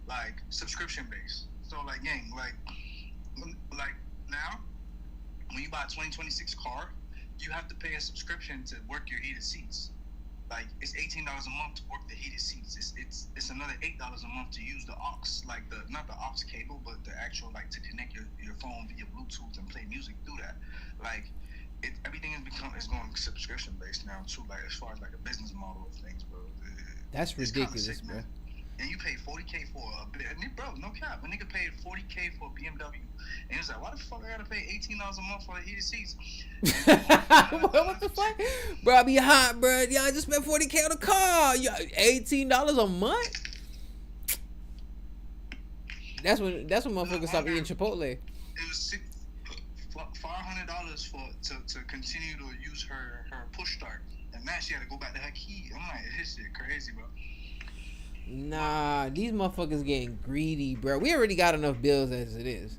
like subscription based. So like, gang, like now, when you buy a 2026 car, you have to pay a subscription to work your heated seats. Like, it's $18 a month to work the heated seats. It's another $8 a month to use the aux, like the not the aux cable, but the actual, like, to connect your phone via Bluetooth and play music through that. Like, everything is going subscription based now too. Like, as far as like a business model of things, bro. That's ridiculous, sick, bro. And you pay $40K for bro, no cap. A nigga paid $40K for a BMW, and he's like, why the fuck I gotta pay $18 a month for the heated seats? What the fuck, bro? I be hot, bro. Y'all just spent $40K on the car. $18 a month. That's when motherfuckers stop eating Chipotle. It was $500 to continue to use her push start, and now she had to go back to her key. I'm like, this shit crazy, bro. Nah, these motherfuckers getting greedy, bro. We already got enough bills as it is.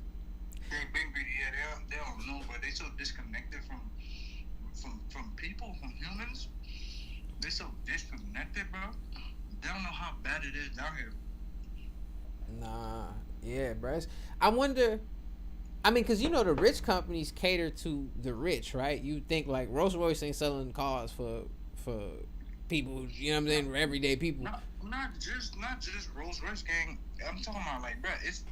They're big greedy, yeah. They don't know, but they so disconnected from people, from humans. They so disconnected, bro. They don't know how bad it is down here. Nah, yeah, bro. I wonder. I mean, cause you know the rich companies cater to the rich, right? You think like Rolls Royce ain't selling cars for people, you know what I'm saying, everyday people. Not just Rolls Royce, gang. I'm talking about like, bro, it's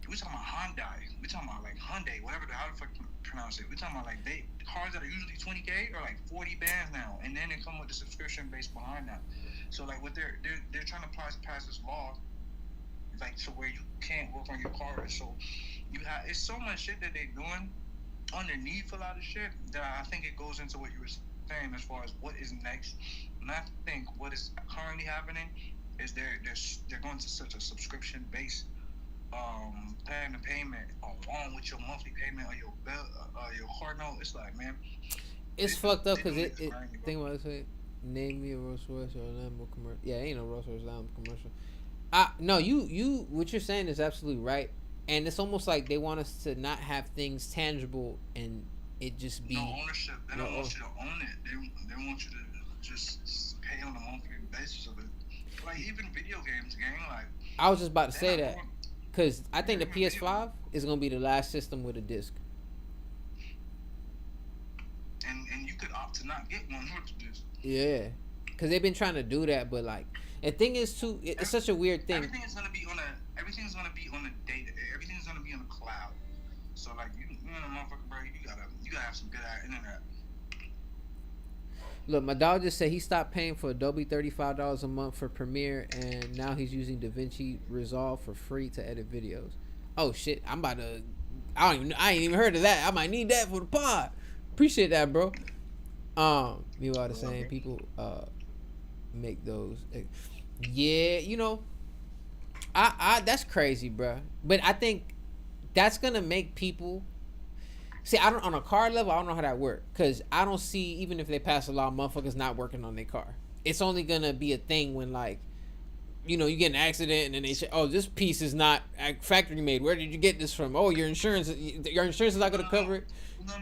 we talking about Hyundai. We talking about like Hyundai, whatever how the fuck you pronounce it. We talking about like cars that are usually 20K are like 40 bands now, and then they come with the subscription base behind that. So like what they're trying to pass this law, like to where you can't work on your car. So it's so much shit that they're doing underneath a lot of shit that I think it goes into what you were saying as far as what is next. And I think what is currently happening is they're going to such a subscription based plan of payment along with your monthly payment or your bill, your car note. It's like, man, it's fucked up because it think about it. Name me a Rolls Royce or a Lambo commercial. Yeah, ain't no Rolls Royce Lambo commercial. No, you what you're saying is absolutely right, and it's almost like they want us to not have things tangible and it just be no ownership. They don't want you to own it. They want you to just pay on a monthly basis of it. Like even video games, gang. Like I was just about to say that because I think the PS5 is gonna be the last system with a disc. And you could opt to not get one with the disc. Yeah, because they've been trying to do that, but like the thing is too, it's such a weird thing. Everything's gonna be on a data. Everything's So like you know, motherfucker, bro, you gotta have some good internet. Look, my dog just said he stopped paying for Adobe $35 a month for Premiere, and now he's using DaVinci Resolve for free to edit videos. Oh shit, I'm about to. I ain't even heard of that. I might need that for the pod. Appreciate that, bro. Meanwhile, the same people make those. Yeah, you know, I that's crazy, bro. But I think that's gonna make people see. I don't on a car level. I don't know how that works because I don't see even if they pass a law, motherfuckers not working on their car. It's only gonna be a thing when like, you know, you get an accident and then they say, "Oh, this piece is not factory made. Where did you get this from? Oh, your insurance is not gonna cover it." No.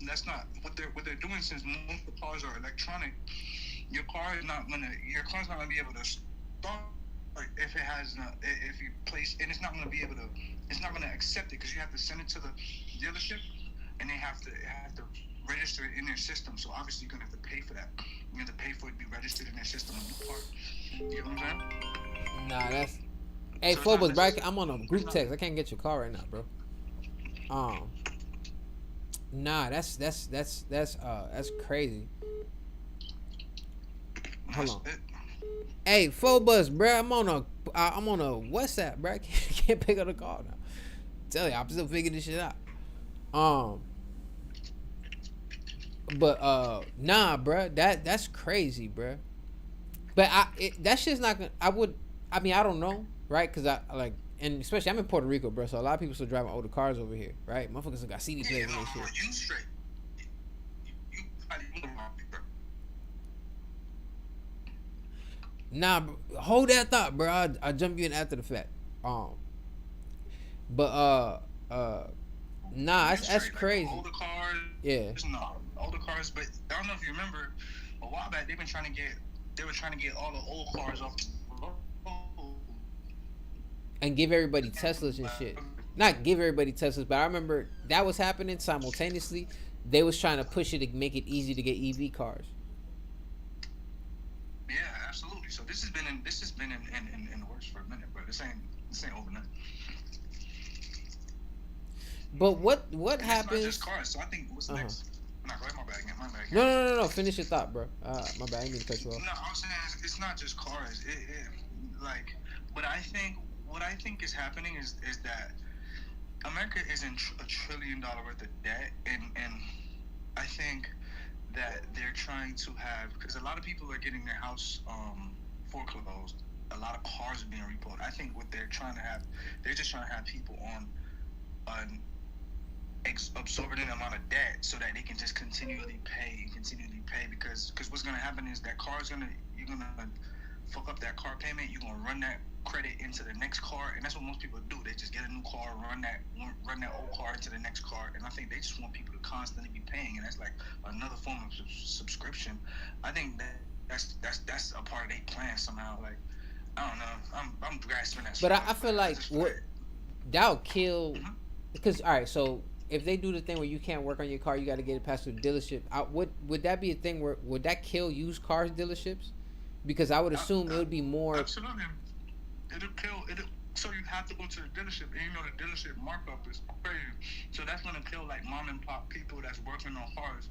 That's not what they're doing. Since most of the cars are electronic, your car's not gonna be able to start if it has if you place, and it's not gonna accept it because you have to send it to the dealership, and they have to register it in their system. So obviously you're gonna have to pay for that. You have to pay for it to be registered in their system. A new part. You know what I'm saying? Nah, that's. Hey, so Phobos, bro, I'm on a group text. I can't get your car right now, bro. Nah, that's crazy. Hold on. Hey, Phobos, bro, I'm on a WhatsApp, bro. I can't pick up the call now. Tell you, I'm still figuring this shit out. But nah, bro, that's crazy, bro. But that shit's not gonna. I mean, I don't know, right? Because I like, and especially I'm in Puerto Rico, bro. So a lot of people still driving older cars over here, right? Motherfuckers still got CD players and shit. You straight. Nah, bro, hold that thought, bro. I'll jump you in after the fact. But nah, that's crazy. Like older cars, yeah. No, older cars. But I don't know if you remember, a while back they were trying to get all the old cars off the road and give everybody Teslas and shit. Not give everybody Teslas, but I remember that was happening simultaneously. They was trying to push it to make it easy to get EV cars. Yeah, absolutely. So this has been in the works for a minute, but this ain't overnight. But what happens? It's not just cars. So I think what's next? Nah, go ahead, my bad. No. Finish your thought, bro. My bad. I didn't mean to cut you off. No, I was saying it's not just cars. But what I think is happening is that America is in $1 trillion worth of debt, and I think that they're trying to have, because a lot of people are getting their house foreclosed. A lot of cars are being repoed. I think what they're just trying to have people on an exorbitant amount of debt so that they can just continually pay because what's going to happen is that you're going to fuck up that car payment. You're going to run that credit into the next car, and that's what most people do. They just get a new car, run that old car into the next car, and I think they just want people to constantly be paying, and that's like another form of subscription. I think that's a part of their plan somehow. Like, I don't know. I'm grasping that. But I feel like that'll kill. Mm-hmm. Because all right, so if they do the thing where you can't work on your car, you got to get it past the dealership. Would that be a thing where would that kill used cars dealerships? Because I would assume it would be more. Absolutely, it'll kill. So you have to go to the dealership, and you know the dealership markup is crazy. So that's gonna kill like mom and pop people that's working on cars.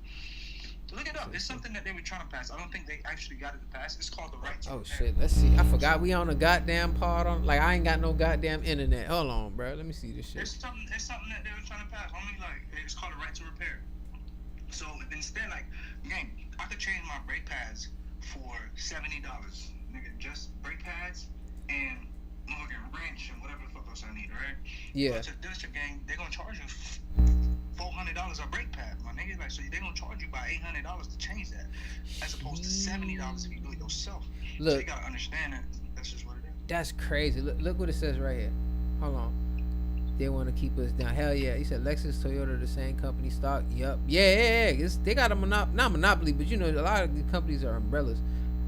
Look it up. It's something that they were trying to pass. I don't think they actually got it to pass. It's called the right to repair. Shit, let's see. I forgot we on a goddamn pod on. Like I ain't got no goddamn internet. Hold on, bro. Let me see this shit. It's something that they were trying to pass. It's called the right to repair. So instead, like, gang, I could change my brake pads for $70, nigga. Just brake pads and fucking wrench and whatever the fuck else I need, right? Yeah. But to the dealership gang, they're gonna charge you $400 a brake pad, my nigga. Like, so they're gonna charge you about $800 to change that, as opposed to $70 if you do it yourself. Look, so you gotta understand that. That's just what it is. That's crazy. Look what it says right here. Hold on. They want to keep us down. Hell yeah. He said Lexus, Toyota, the same company stock. Yup. Yeah. They got a not monopoly, but you know, a lot of these companies are umbrellas.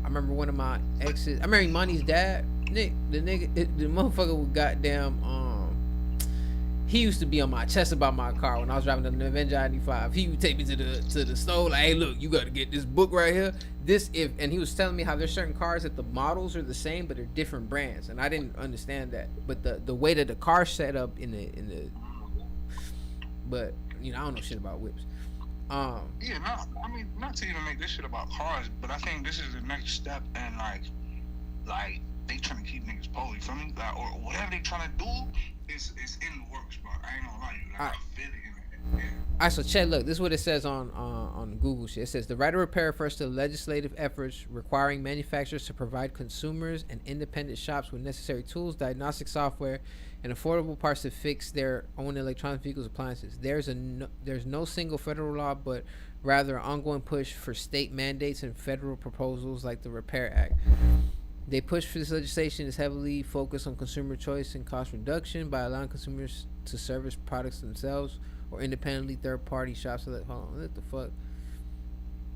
I remember one of my exes. I remember Money's dad. The motherfucker was goddamn. He used to be on my chest about my car when I was driving the Avenger 95. He would take me to the store like, hey, look, you got to get this book right here. And he was telling me how there's certain cars that the models are the same, but they're different brands, and I didn't understand that. But the way that the car's set up but I don't know shit about whips. Yeah, no, I mean, not to even make this shit about cars, but I think this is the next step, and like they trying to keep niggas poly. You feel me? Like, or whatever they trying to do is in the works, bro. I ain't gonna lie to you. Like, I feel it in it. Yeah. All right, so Chet, look, this is what it says on Google shit. It says the right to repair refers to legislative efforts requiring manufacturers to provide consumers and independent shops with necessary tools, diagnostic software, and affordable parts to fix their own electronic vehicles appliances. There's no single federal law, but rather an ongoing push for state mandates and federal proposals like the Repair Act. They push for this legislation is heavily focused on consumer choice and cost reduction by allowing consumers to service products themselves or independently third-party shops. Hold on, what the fuck?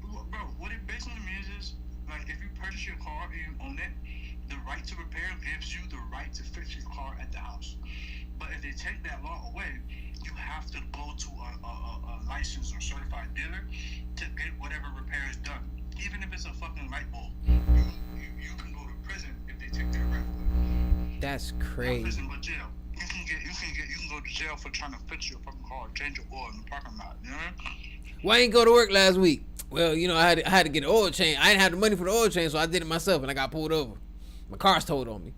Bro, what it basically means is, like, if you purchase your car and you own it, the right to repair gives you the right to fix your car at the house. But if they take that law away, you have to go to a licensed or certified dealer to get whatever repair is done. Even if it's a fucking light bulb, you can go to prison if they take that right away. That's Not crazy. prison, but jail. You can go to jail for trying to fix your fucking car, change your oil in the parking lot. You know what I mean? Why I ain't go to work last week? Well, I had to get an oil change. I didn't have the money for the oil change, so I did it myself, and I got pulled over. My car's towed on me.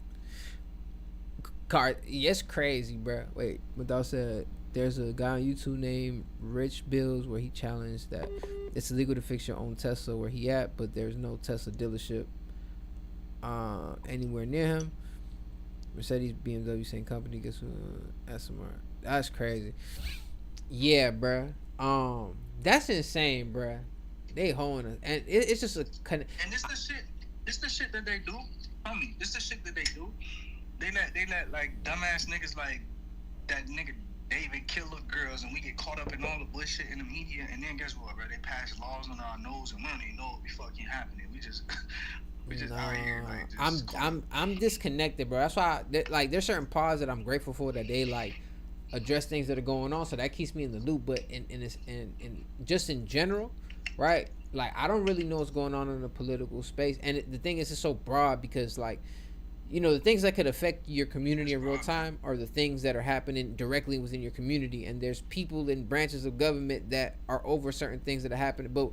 Yes, crazy, bro. Wait, Madal said there's a guy on YouTube named Rich Bills where he challenged that it's illegal to fix your own Tesla where he at, but there's no Tesla dealership anywhere near him. Mercedes, BMW, same company. Guess SMR. That's crazy. Yeah, bruh. That's insane, bruh. They holding us, and it's just a And this the shit. This the shit that they do, homie. This the shit that they do. They let like dumbass niggas like that nigga David kill little girls, and we get caught up in all the bullshit in the media, and then guess what, bro? They pass laws on our nose, and we don't even know what be fucking happening. We just out here like just I'm disconnected, bro. That's why there's certain parts that I'm grateful for that they like address things that are going on, so that keeps me in the loop. But in just in general, right? Like I don't really know what's going on in the political space, and the thing is, it's so broad because like the things that could affect your community in real time are the things that are happening directly within your community, and there's people in branches of government that are over certain things that are happening. But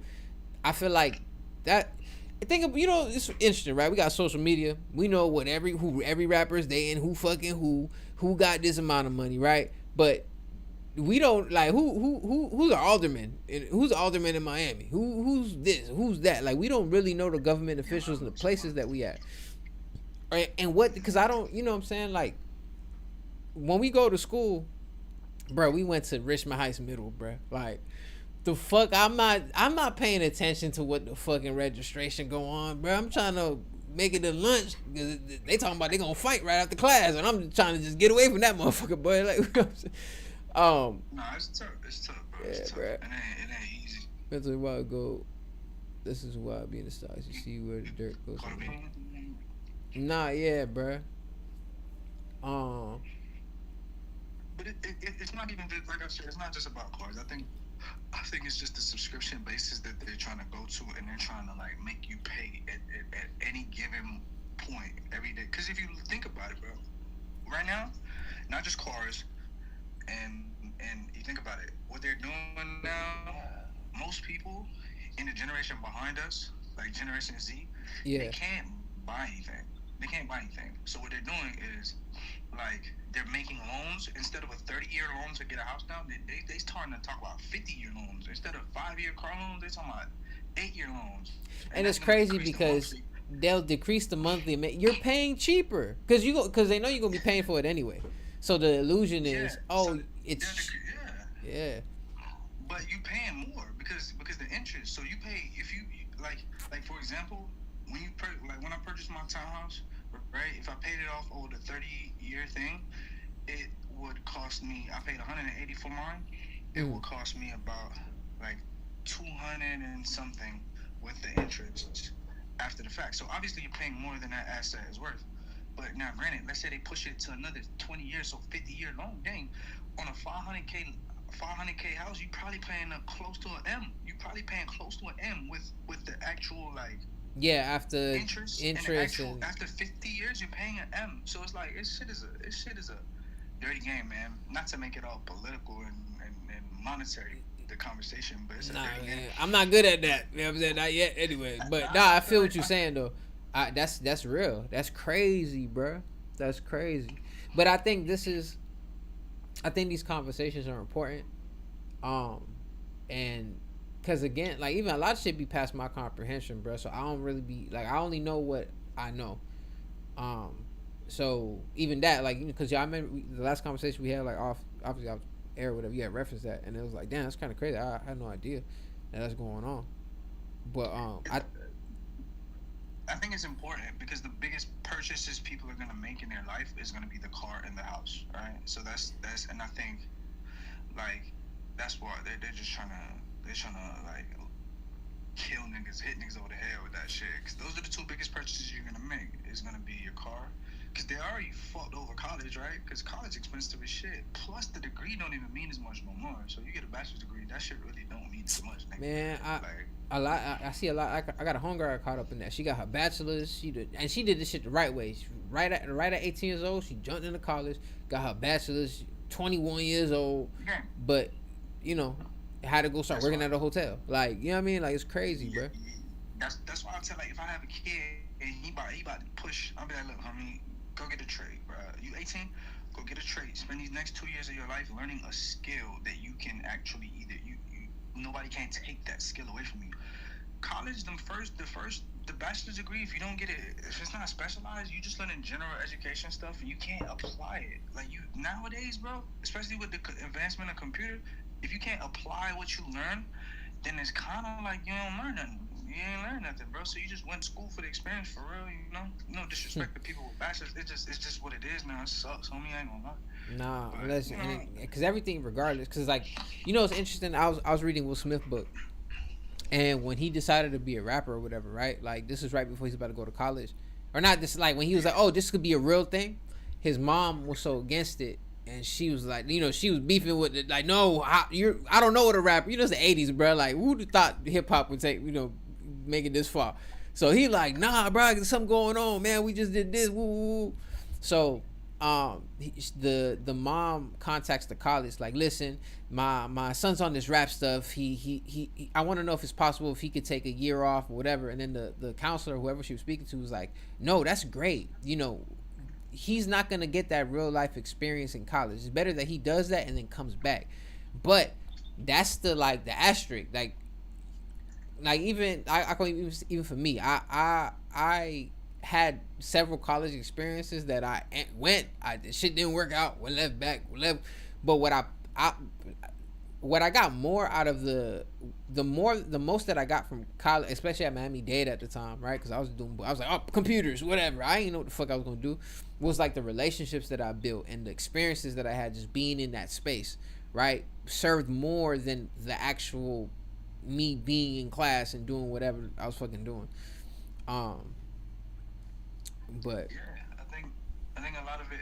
I feel like that. It's interesting, right? We got social media. We know what every rapper is they in, who got this amount of money, right? But we don't like who's our alderman, who's the alderman in Miami, who's this, who's that. Like we don't really know the government officials and the places that we at, right? And because I don't, what I'm saying, like when we go to school, bro, we went to Richmond Heights Middle, bro, like. The fuck, I'm not paying attention to what the fucking registration go on, bro. I'm trying to make it to lunch because they talking about they gonna fight right after class, and I'm trying to just get away from that motherfucker, boy. Like, nah, it's tough, bro. It's tough. Bro. It ain't easy. That's a while ago. This is why I be in the stars. You see where the dirt goes. Nah, yeah, bro. But it's not even just, like I said, it's not just about cars. I think it's just the subscription basis that they're trying to go to, and they're trying to like make you pay at any given point every day. Because if you think about it, bro, right now, not just cars, and you think about it, what they're doing now, most people in the generation behind us, like Generation Z, they can't buy anything. They can't buy anything. So what they're doing is like they're making loans instead of a 30-year loan to get a house down. They starting to talk about 50-year loans instead of 5-year car loans. They talking about 8-year loans. And it's crazy because they'll decrease the monthly. You're paying cheaper because they know you're gonna be paying for it anyway. So the illusion is, yeah. But you paying more because the interest. So you pay if you like for example, when I purchased my townhouse. Right, if I paid it off over the 30-year thing, it would cost me. I paid $180 for mine. It would cost me about like $200 and something with the interest after the fact. So obviously you're paying more than that asset is worth. But now, granted, let's say they push it to another 20 years, so 50-year loan. Dang, on a 500K house, you probably paying close to an M. You probably paying close to an M with the actual like Yeah, after interest and the interest actual and after 50 years you're paying an M. So it's like this shit is a dirty game, man. Not to make it all political and monetary the conversation, but it's a nah, dirty game. man, I'm not good at that. You know what I'm saying? Not yet, anyway. But nah, I I feel feel like what you're saying though. That's real. That's crazy, bro. That's crazy. But I think I think these conversations are important. Um, and because again, like even a lot of shit be past my comprehension, bro. So I don't really be like I only know what I know. Um, so even that, like, because y'all remember the last conversation we had, like off obviously off air, or whatever. You had referenced that, and it was like, damn, that's kind of crazy. I had no idea that that's going on. But I think it's important because the biggest purchases people are gonna make in their life is gonna be the car and the house, right? So that's and I think like that's why they're just trying to like kill niggas, hit niggas over the head with that shit. Cause those are the two biggest purchases you're gonna make. Is gonna be your car, cause they already fucked over college, right? Cause college expensive as shit. Plus the degree don't even mean as much no more. So you get a bachelor's degree, that shit really don't mean as much, nigga. man, Like a lot. I see a lot. I got a homegirl caught up in that. She got her bachelor's. She did this shit the right way. Right at 18 years old, she jumped into college, got her bachelor's. 21 years old, yeah, but you know, had to go start that's working why. at a hotel. Like, you know what I mean? Like, it's crazy, Yeah, bro. that's why I tell like if I have a kid and he about to push, I'll be like, look, homie, go get a trade, bro. You 18, go get a trade. Spend these next 2 years of your life learning a skill that you can actually either you nobody can take that skill away from you. College, the bachelor's degree, if you don't get it, if it's not specialized, you just learning general education stuff and you can't apply it. Like you nowadays, bro, especially with the advancement of computer, if you can't apply what you learn, then it's kind of like you don't learn nothing. You ain't learn nothing, bro. So you just went to school for the experience, for real. No disrespect to people with bachelors. It's just what it is now. It sucks, homie. I ain't gonna lie. Nah, But unless because everything, regardless, because like it's interesting. I was reading Will Smith book, and when he decided to be a rapper or whatever, right? Like this is right before he's about to go to college, or not. This like when he was like, oh, this could be a real thing. His mom was so against it, and she was like, she was beefing with it, like, no, I don't know what a rapper. It's the '80s, bro. Like, who thought hip hop would take, make it this far? So he like, nah, bro, there's something going on, man. We just did this, woo, woo, woo. So, the mom contacts the college, like, listen, my son's on this rap stuff. He I want to know if it's possible if he could take a year off or whatever. And then the counselor, whoever she was speaking to, was like, no, that's great. He's not gonna get that real life experience in college. It's better that he does that and then comes back. But that's the asterisk. Like even I can even for me, I had several college experiences that I went. Shit didn't work out. We left back. But what I got more out of the most that I got from college, especially at Miami Dade at the time, right? Because I was like, oh, computers, whatever. I didn't know what the fuck I was gonna do. Was like the relationships that I built and the experiences that I had just being in that space, right? Served more than the actual me being in class and doing whatever I was fucking doing. Um, but Yeah, I think a lot of it,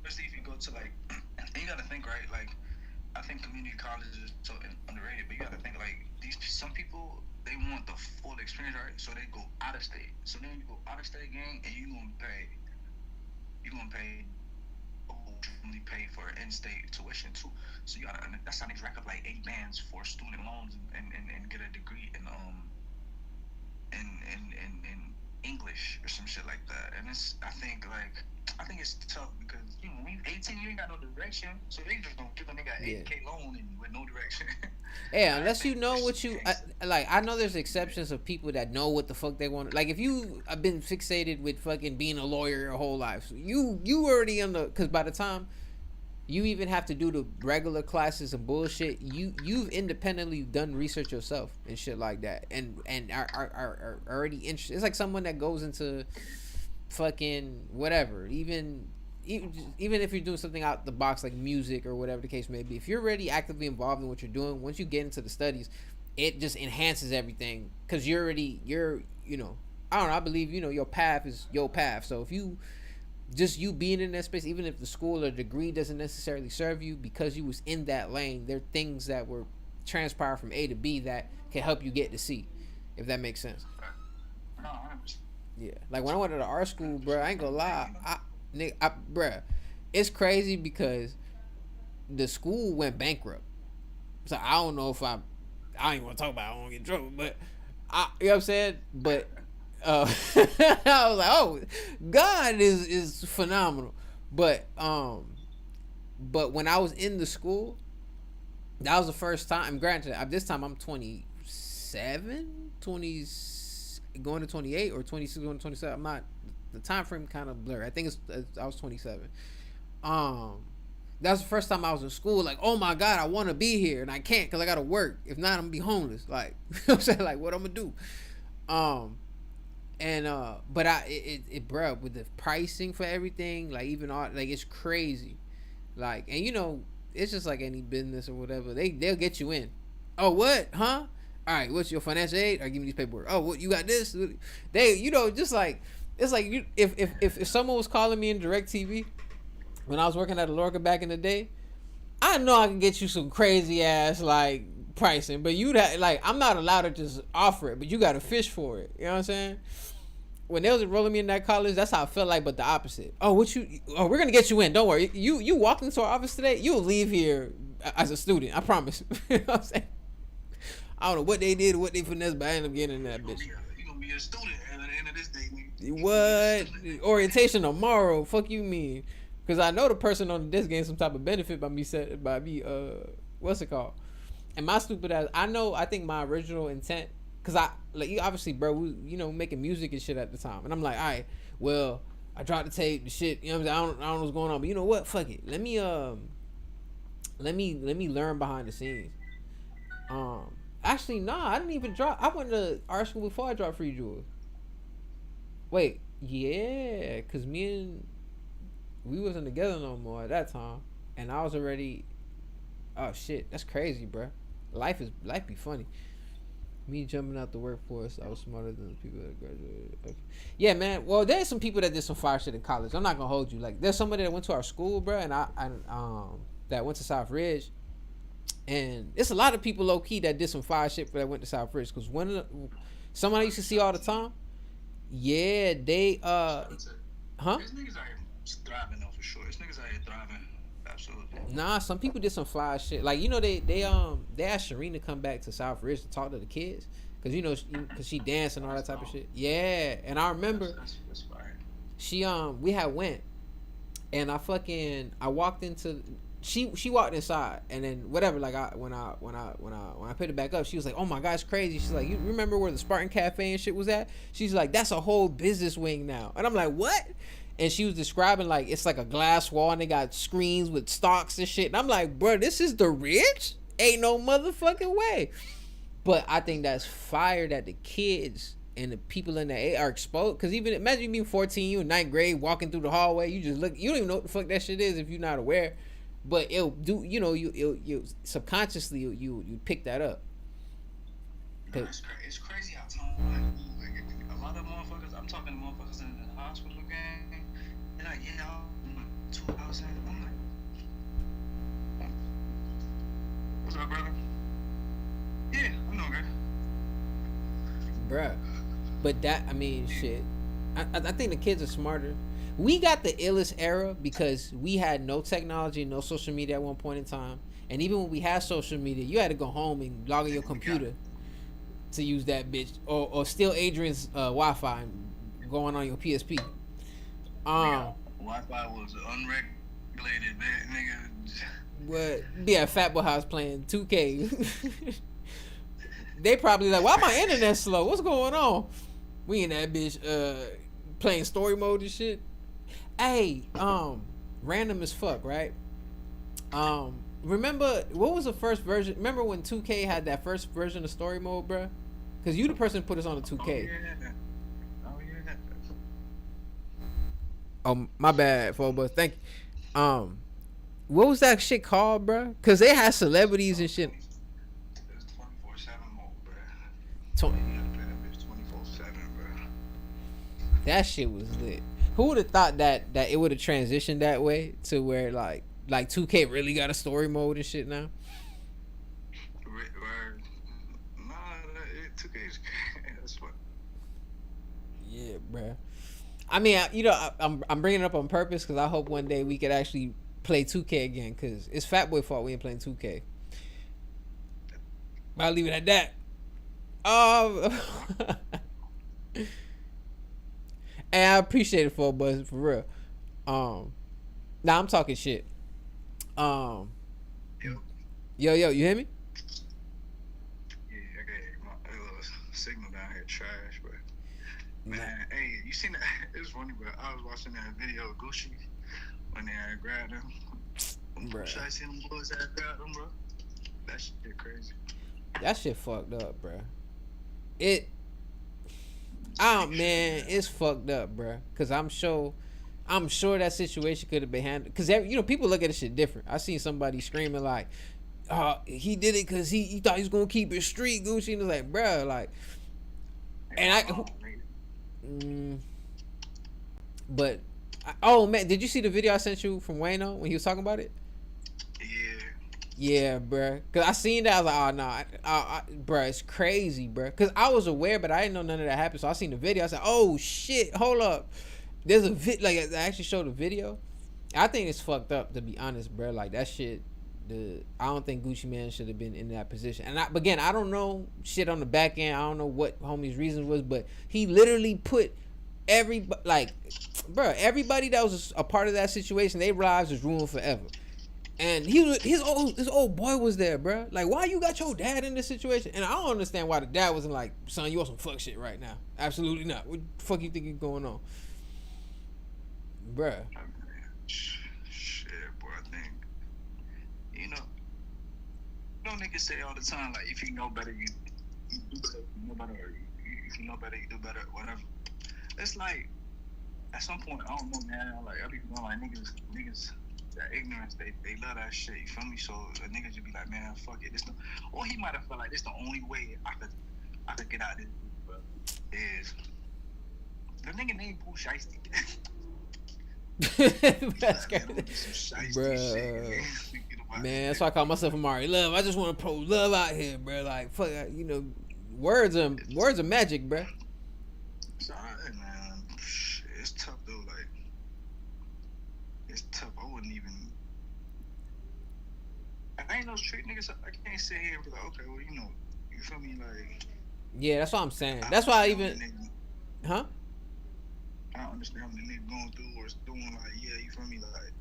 especially if you go to like, and you gotta think right, like, I think community college is so underrated, but you gotta think like some people they want the full experience, right? So they go out of state. So then you go out of state gang, and you gonna pay only pay for in-state tuition too. So you gotta that's how they rack up like 8 bands for student loans and get a degree in English or some shit like that. And I think it's tough because when you 18 you ain't got no direction, so they just gonna give a nigga an yeah, 8K loan and with no direction. yeah. I Unless you think know it's what I know there's exceptions of people that know what the fuck they want. Like if you have been fixated with fucking being a lawyer your whole life, so you already on the because by the time you even have to do the regular classes and bullshit. You've independently done research yourself and shit like that, and are already interested. It's like someone that goes into fucking whatever, even if you're doing something out the box like music or whatever the case may be. If you're already actively involved in what you're doing, once you get into the studies, it just enhances everything because you're I don't know. I believe your path is your path. So if you just you being in that space, even if the school or degree doesn't necessarily serve you, because you was in that lane, there are things that were transpired from A to B that can help you get to C, if that makes sense. No, 100%. Yeah, like when I went to the art school, bro, I ain't gonna lie, bruh, it's crazy because the school went bankrupt. So I don't know if I don't even want to talk about it, I don't get in trouble, but you know what I'm saying? But I was like, oh, God is phenomenal. But when I was in the school, that was the first time. Granted, at this time I'm 27, 20, going to 28 or 26 going to 27. I'm not. The time frame kind of blurry. I think I was 27. That was the first time I was in school. Like, oh my God, I want to be here and I can't because I gotta work. If not, I'm gonna be homeless. Like, you know what I'm saying? Like, what I'm gonna do? But bro, with the pricing for everything, like even all, like it's crazy. Like, and you know, it's just like any business or whatever. They'll get you in. Oh, what? Huh? All right, what's your financial aid? Or give me these paperwork. Oh, what, you got this? They, you know, just like it's like you, if someone was calling me in DirecTV when I was working at Lorca back in the day, I know I can get you some crazy ass like pricing, but you like I'm not allowed to just offer it, but you got to fish for it. You know what I'm saying? When they was enrolling me in that college, that's how I felt like, but the opposite. Oh, we're gonna get you in. Don't worry. You walk into our office today, you'll leave here as a student. I promise. You know what I'm saying? I don't know what they did, what they finessed, but I ended up getting in that bitch. You gonna be a student at the end of this day, nigga. What? Orientation tomorrow. Fuck you mean? Because I know the person on the desk getting some type of benefit by me what's it called? And my stupid ass, I think my original intent, because I, like, you obviously, bro, we, you know, making music and shit at the time. And I'm like, all right, well, I dropped the tape, the shit, you know what I'm saying? I don't know what's going on, but you know what? Fuck it. Let me learn behind the scenes. Actually, nah, I didn't even drop. I went to art school before I dropped Free Jewels. Wait, yeah, because we wasn't together no more at that time. And I was already, oh shit, that's crazy, bro. Life be funny. Me jumping out the workforce, I was smarter than the people that graduated. Okay. Yeah, man. Well, there's some people that did some fire shit in college. I'm not gonna hold you. Like, there's somebody that went to our school, bro, and I that went to South Ridge, and it's a lot of people low key that did some fire shit that went to South Ridge. Cause someone I used to see all the time. Yeah, they huh? These niggas out here thriving though, for sure. These niggas out here thriving. Absolutely. Nah, some people did some fly shit. Like, you know, they asked Shireen to come back to South Ridge to talk to the kids, cause you know, cause she danced and all that type of shit. Yeah, and I remember that's fire. She we had went, and I walked into. She walked inside, and then whatever. Like when I put it back up, she was like, "Oh my God, it's crazy." She's like, "You remember where the Spartan Cafe and shit was at?" She's like, "That's a whole business wing now." And I'm like, "What?" And she was describing like it's like a glass wall and they got screens with stocks and shit. And I'm like, "Bro, this is the Ridge? Ain't no motherfucking way." But I think that's fire that the kids and the people in the A are exposed. Cause even imagine you being 14, you in 9th grade, walking through the hallway, you just look, you don't even know what the fuck that shit is if you're not aware. But it'll do, you know, you subconsciously you pick that up. No, it's crazy how time, like a lot of motherfuckers. I'm talking to motherfuckers in the hospital gang. They're like, yeah, I'm 2000. I'm like, what's up, brother? Yeah, I'm doing good. Bruh. But that, I mean, shit. I think the kids are smarter. We got the illest era because we had no technology, no social media at one point in time. And even when we had social media, you had to go home and log in your computer to use that bitch. Or steal Adrian's Wi-Fi and going on your PSP. Wi-Fi was unregulated, man, nigga. What? Yeah, Fat Boy House playing 2K. They probably like, why my internet slow? What's going on? We in that bitch playing story mode and shit. Hey, random as fuck, right? Remember what was the first version? Remember when 2K had that first version of story mode, bruh? Cause you the person who put us on the 2K. Oh yeah. Oh my bad, but thank you. What was that shit called, bruh? Cause they had celebrities and shit. It was 24/7 mode, bruh. 20. You gotta play that bitch 24/7, bruh. That shit was lit. Who would have thought that it would have transitioned that way to where like 2K really got a story mode and shit now? Nah, it took age. That's what. Yeah, bruh. I mean, I'm bringing it up on purpose because I hope one day we could actually play 2K again because it's Fat Boy fault we ain't playing 2K. But I'll leave it at that. And I appreciate it for Buzz for real. Now I'm talking shit. Um, yo, you hear me? Yeah, okay. My little signal down here trash, but man, hey, you seen that? It was funny, but I was watching that video of Gucci when they had grabbed him. Bruh. I seen them boys that grabbed him, bro. That shit crazy. That shit fucked up, bruh. Man, it's fucked up, bruh. Cause I'm sure that situation could have been handled. Cause people look at this shit different. I seen somebody screaming like, he did it cause he thought he was gonna keep it street Gucci, and it's like, bruh, like, and but oh man, did you see the video I sent you from Wayno when he was talking about it? Yeah, bruh. Cause I seen that, I was like, oh no, bruh, it's crazy, bruh. Cause I was aware, but I didn't know none of that happened. So I seen the video. I said, oh shit, hold up. There's a like I actually showed the video. I think it's fucked up, to be honest, bruh. Like that shit. I don't think Gucci Mane should have been in that position. And again, I don't know shit on the back end. I don't know what homie's reason was, but he literally put everybody that was a part of that situation, their lives was ruined forever. And his old boy was there, bro. Like, why you got your dad in this situation? And I don't understand why the dad wasn't like, son, you on some fuck shit right now. Absolutely not. What the fuck you think is going on, bruh? Shit, boy. I think niggas say all the time, like, if you know better, you do better. You know better, or if you know better, you do better. Whatever. It's like at some point, I don't know, man. Like I be going like niggas. That ignorance, they love that shit. You feel me? So a nigga should be like, man, fuck it. Or he might have felt like this the only way I could get out of this. But is the nigga named Pooh Shiesty. That's crazy, bruh. Man, that's why I call myself Amaury Love. I just want to pro love out here, bro. Like fuck, words are magic, bro. So, man, it's tough though. Like. It's tough. I wouldn't even. I ain't no street niggas. I can't sit here and be like, okay, well, you feel me? Like. Yeah, that's what I'm saying. That's why I even. Huh? I don't understand what the nigga going through or doing. Like, yeah, you feel me? Like,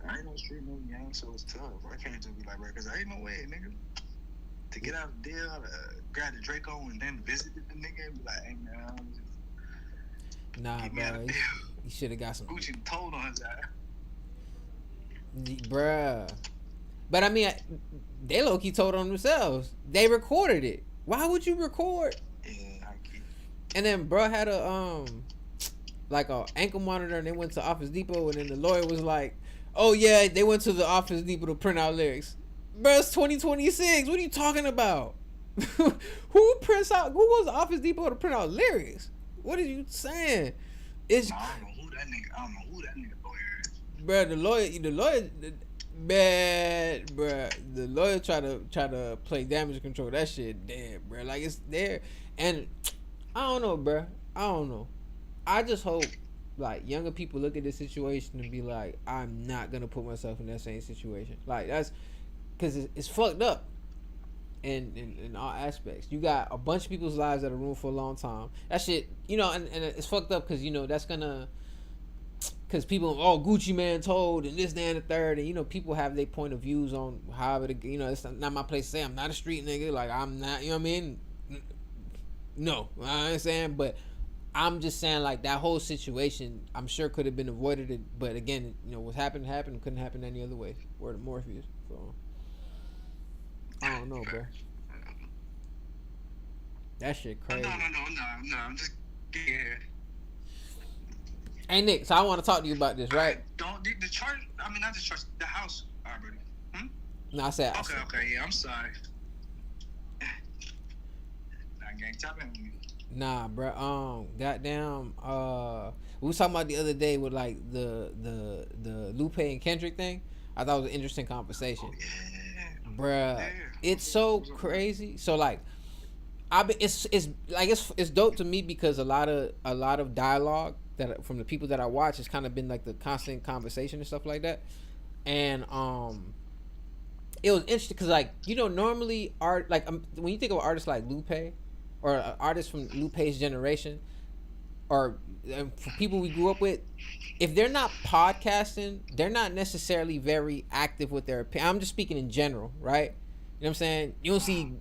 I ain't no street nigga, gang, so it's tough. I can't just be like, bro, because I ain't no way, nigga. To get out of the deal, grab the Draco and then visit the nigga and be like, hey, man. Nah, bro. You should have got some. Gucci told on his ass. Bruh. But I mean, they low-key told on themselves. They recorded it. Why would you record? Yeah, I keep. And then bruh had a ankle monitor, and they went to Office Depot, and then the lawyer was like, oh yeah, they went to the Office Depot to print out lyrics. Bruh, it's 2026. What are you talking about? Who goes to Office Depot to print out lyrics? What are you saying? I don't know who that nigga lawyer is. Bruh, the lawyer, bad, bruh. The lawyer try to play damage control. That shit dead, bruh. Like, it's there. And I don't know, bruh. I don't know. I just hope, like, younger people look at this situation and be like, I'm not going to put myself in that same situation. Like, that's, because it's fucked up in all aspects. You got a bunch of people's lives that are ruined for a long time. That shit, and it's fucked up because, that's going to, because people, Gucci Mane told, and this, that, and the third, and, people have their point of views on however, it's not my place to say I'm not a street nigga. Like, I'm not, you know what I mean? No, I understand, but I'm just saying, like, that whole situation, I'm sure could have been avoided, but again, what happened, couldn't happen any other way. Word of Morpheus. So, I don't know, bro. That shit crazy. No, I'm just scared. Hey, Nick, so I want to talk to you about this, right? The charge, not the charge, the house already. No, I said. Okay, yeah, I'm sorry. Nah, gang, tap in with me. Nah, bro. Goddamn. We was talking about the other day with like the Lupe and Kendrick thing. I thought it was an interesting Oh conversation, yeah, bruh. yeah. It's What so was up with that? crazy. So like, it's like it's dope to me because a lot of dialogue that from the people that I watch has kind of been like the constant conversation and stuff like that. And it was interesting because like normally art like when you think of an artist like Lupe or an artist from Lupe's generation or for people we grew up with, if they're not podcasting, they're not necessarily very active with their opinion. I'm just speaking in general, right? You know what I'm saying? You don't see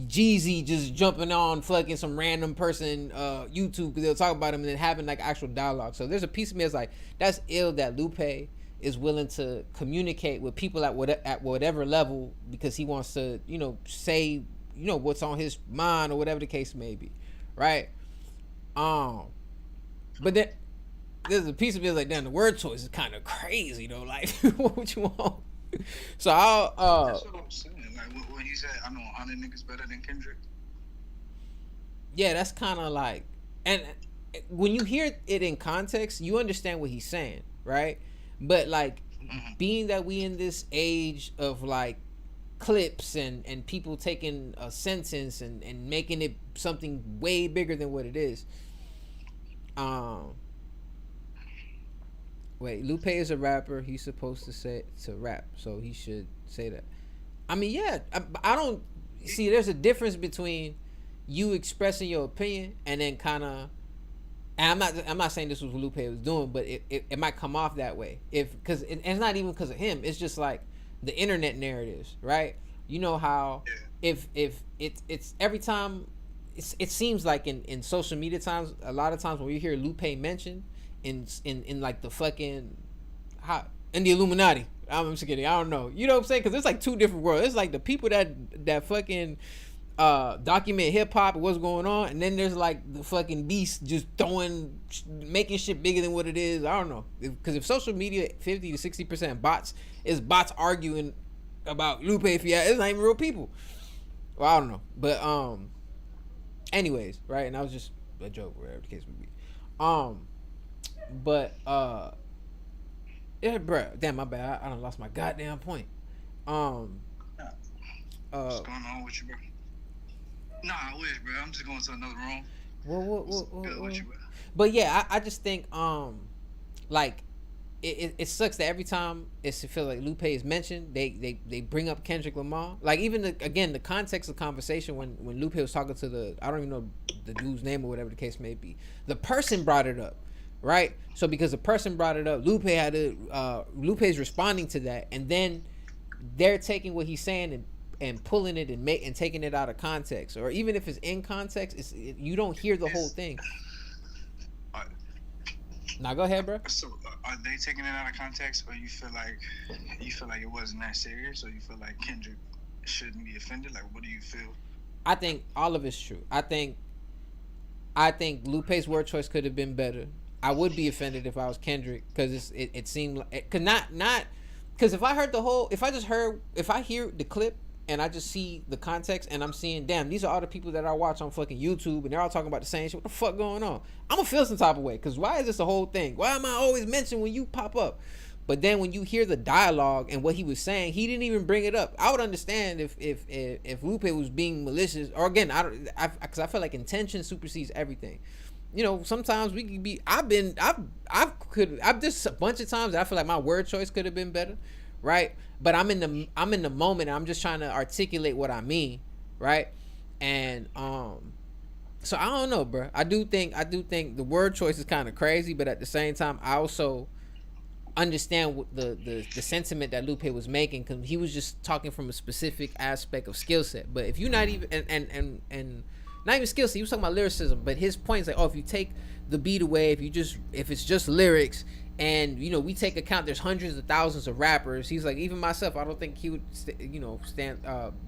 Jeezy just jumping on fucking some random person YouTube because they'll talk about him and then having like actual dialogue. So there's a piece of me that's like, that's ill that Lupe is willing to communicate with people at whatever level because he wants to, say, what's on his mind or whatever the case may be, right? Um, but then there's a piece of me that's like, damn, the word choice is kind of crazy though. Like, what would you want? So I'll That's what I'm saying. Like when he said, "I know 100 niggas better than Kendrick." yeah, that's kind of like, and when you hear it in context, you understand what he's saying, right? But like, Mm-hmm. being that we in this age of like clips and people taking a sentence and making it something way bigger than what it is. Um, Wait, Lupe is a rapper. He's supposed to rap, so he should say that. I mean, yeah, I don't see. There's a difference between you expressing your opinion and then kind of. And I'm not saying this was what Lupe was doing, but it might come off that way if because it's not even because of him. It's just like the internet narratives, right? You know how Yeah. if it's every time it seems like in social media times a lot of times when you hear Lupe mentioned in like the fucking how in the Illuminati. I'm just kidding. I don't know. You know what I'm saying? Because it's like two different worlds. It's like the people that fucking document hip hop and what's going on, and then there's like the fucking beast just making shit bigger than what it is. I don't know because if social media 50 to 60% bots is bots arguing about Lupe Fiat, it's not even real people. Well, I don't know, but anyways, right? And that was just a joke, whatever the case would be. Um, but yeah, bro, damn, my bad. I done lost my goddamn point. Um, Nah, what's uh, going on with you, bro? Nah, I wish, bro. I'm just going to another room. what, What's good with you, bro? but yeah, I just think like it sucks that every time it's feel like Lupe is mentioned, they bring up Kendrick Lamar. Like even the context of the conversation when Lupe was talking to I don't even know the dude's name or whatever the case may be. The person brought it up, right? So because the person brought it up, Lupe's responding to that, and then they're taking what he's saying and pulling it and taking it out of context, or even if it's in context, you don't hear the whole It's, thing. uh, Now go ahead, bro. so are they taking it out of context, or you feel like it wasn't that serious, or you feel like Kendrick shouldn't be offended? Like, what do you feel? I think all of it's true. I think Lupe's word choice could have been better. I would be offended if I was Kendrick because it seemed like cause not because if I hear the clip and I just see the context and I'm seeing damn these are all the people that I watch on fucking YouTube and they're all talking about the same shit. What the fuck going on? I'm gonna feel some type of way because why is this a whole thing? Why am I always mentioned when you pop up? But then when you hear the dialogue and what he was saying, he didn't even bring it up. I would understand if Lupe was being malicious, or again, because I feel like intention supersedes everything. Sometimes we could be. I've just a bunch of times that I feel like my word choice could have been better, right? But I'm in the moment. And I'm just trying to articulate what I mean, right? And so I don't know, bro. I do think the word choice is kind of crazy, but at the same time, I also understand what the sentiment that Lupe was making because he was just talking from a specific aspect of skill set. But if you're not even and not even skill set, he was talking about lyricism. But his point is like, oh, if you take the beat away, if it's just lyrics, and we take account, there's hundreds of thousands of rappers. He's like, even myself, I don't think he would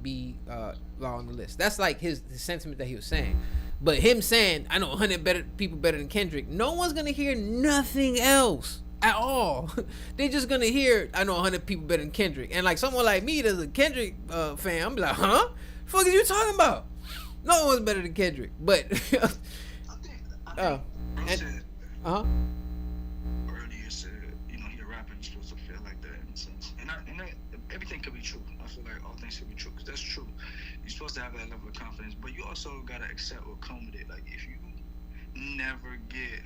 be low on the list. That's like his sentiment that he was saying. But him saying, I know 100 people better than Kendrick, no one's gonna hear nothing else at all. They just gonna hear I know 100 people better than Kendrick, and like someone like me that's a Kendrick fan, I'm like, huh? The fuck is you talking about? No one's better than Kendrick. But Oh, Bro and said uh huh. earlier said, he a rapper and supposed to feel like that in a sense. Everything could be true. I feel like all things could be true because that's true. You're supposed to have that level of confidence, but you also gotta accept what comes with it. Like if you never get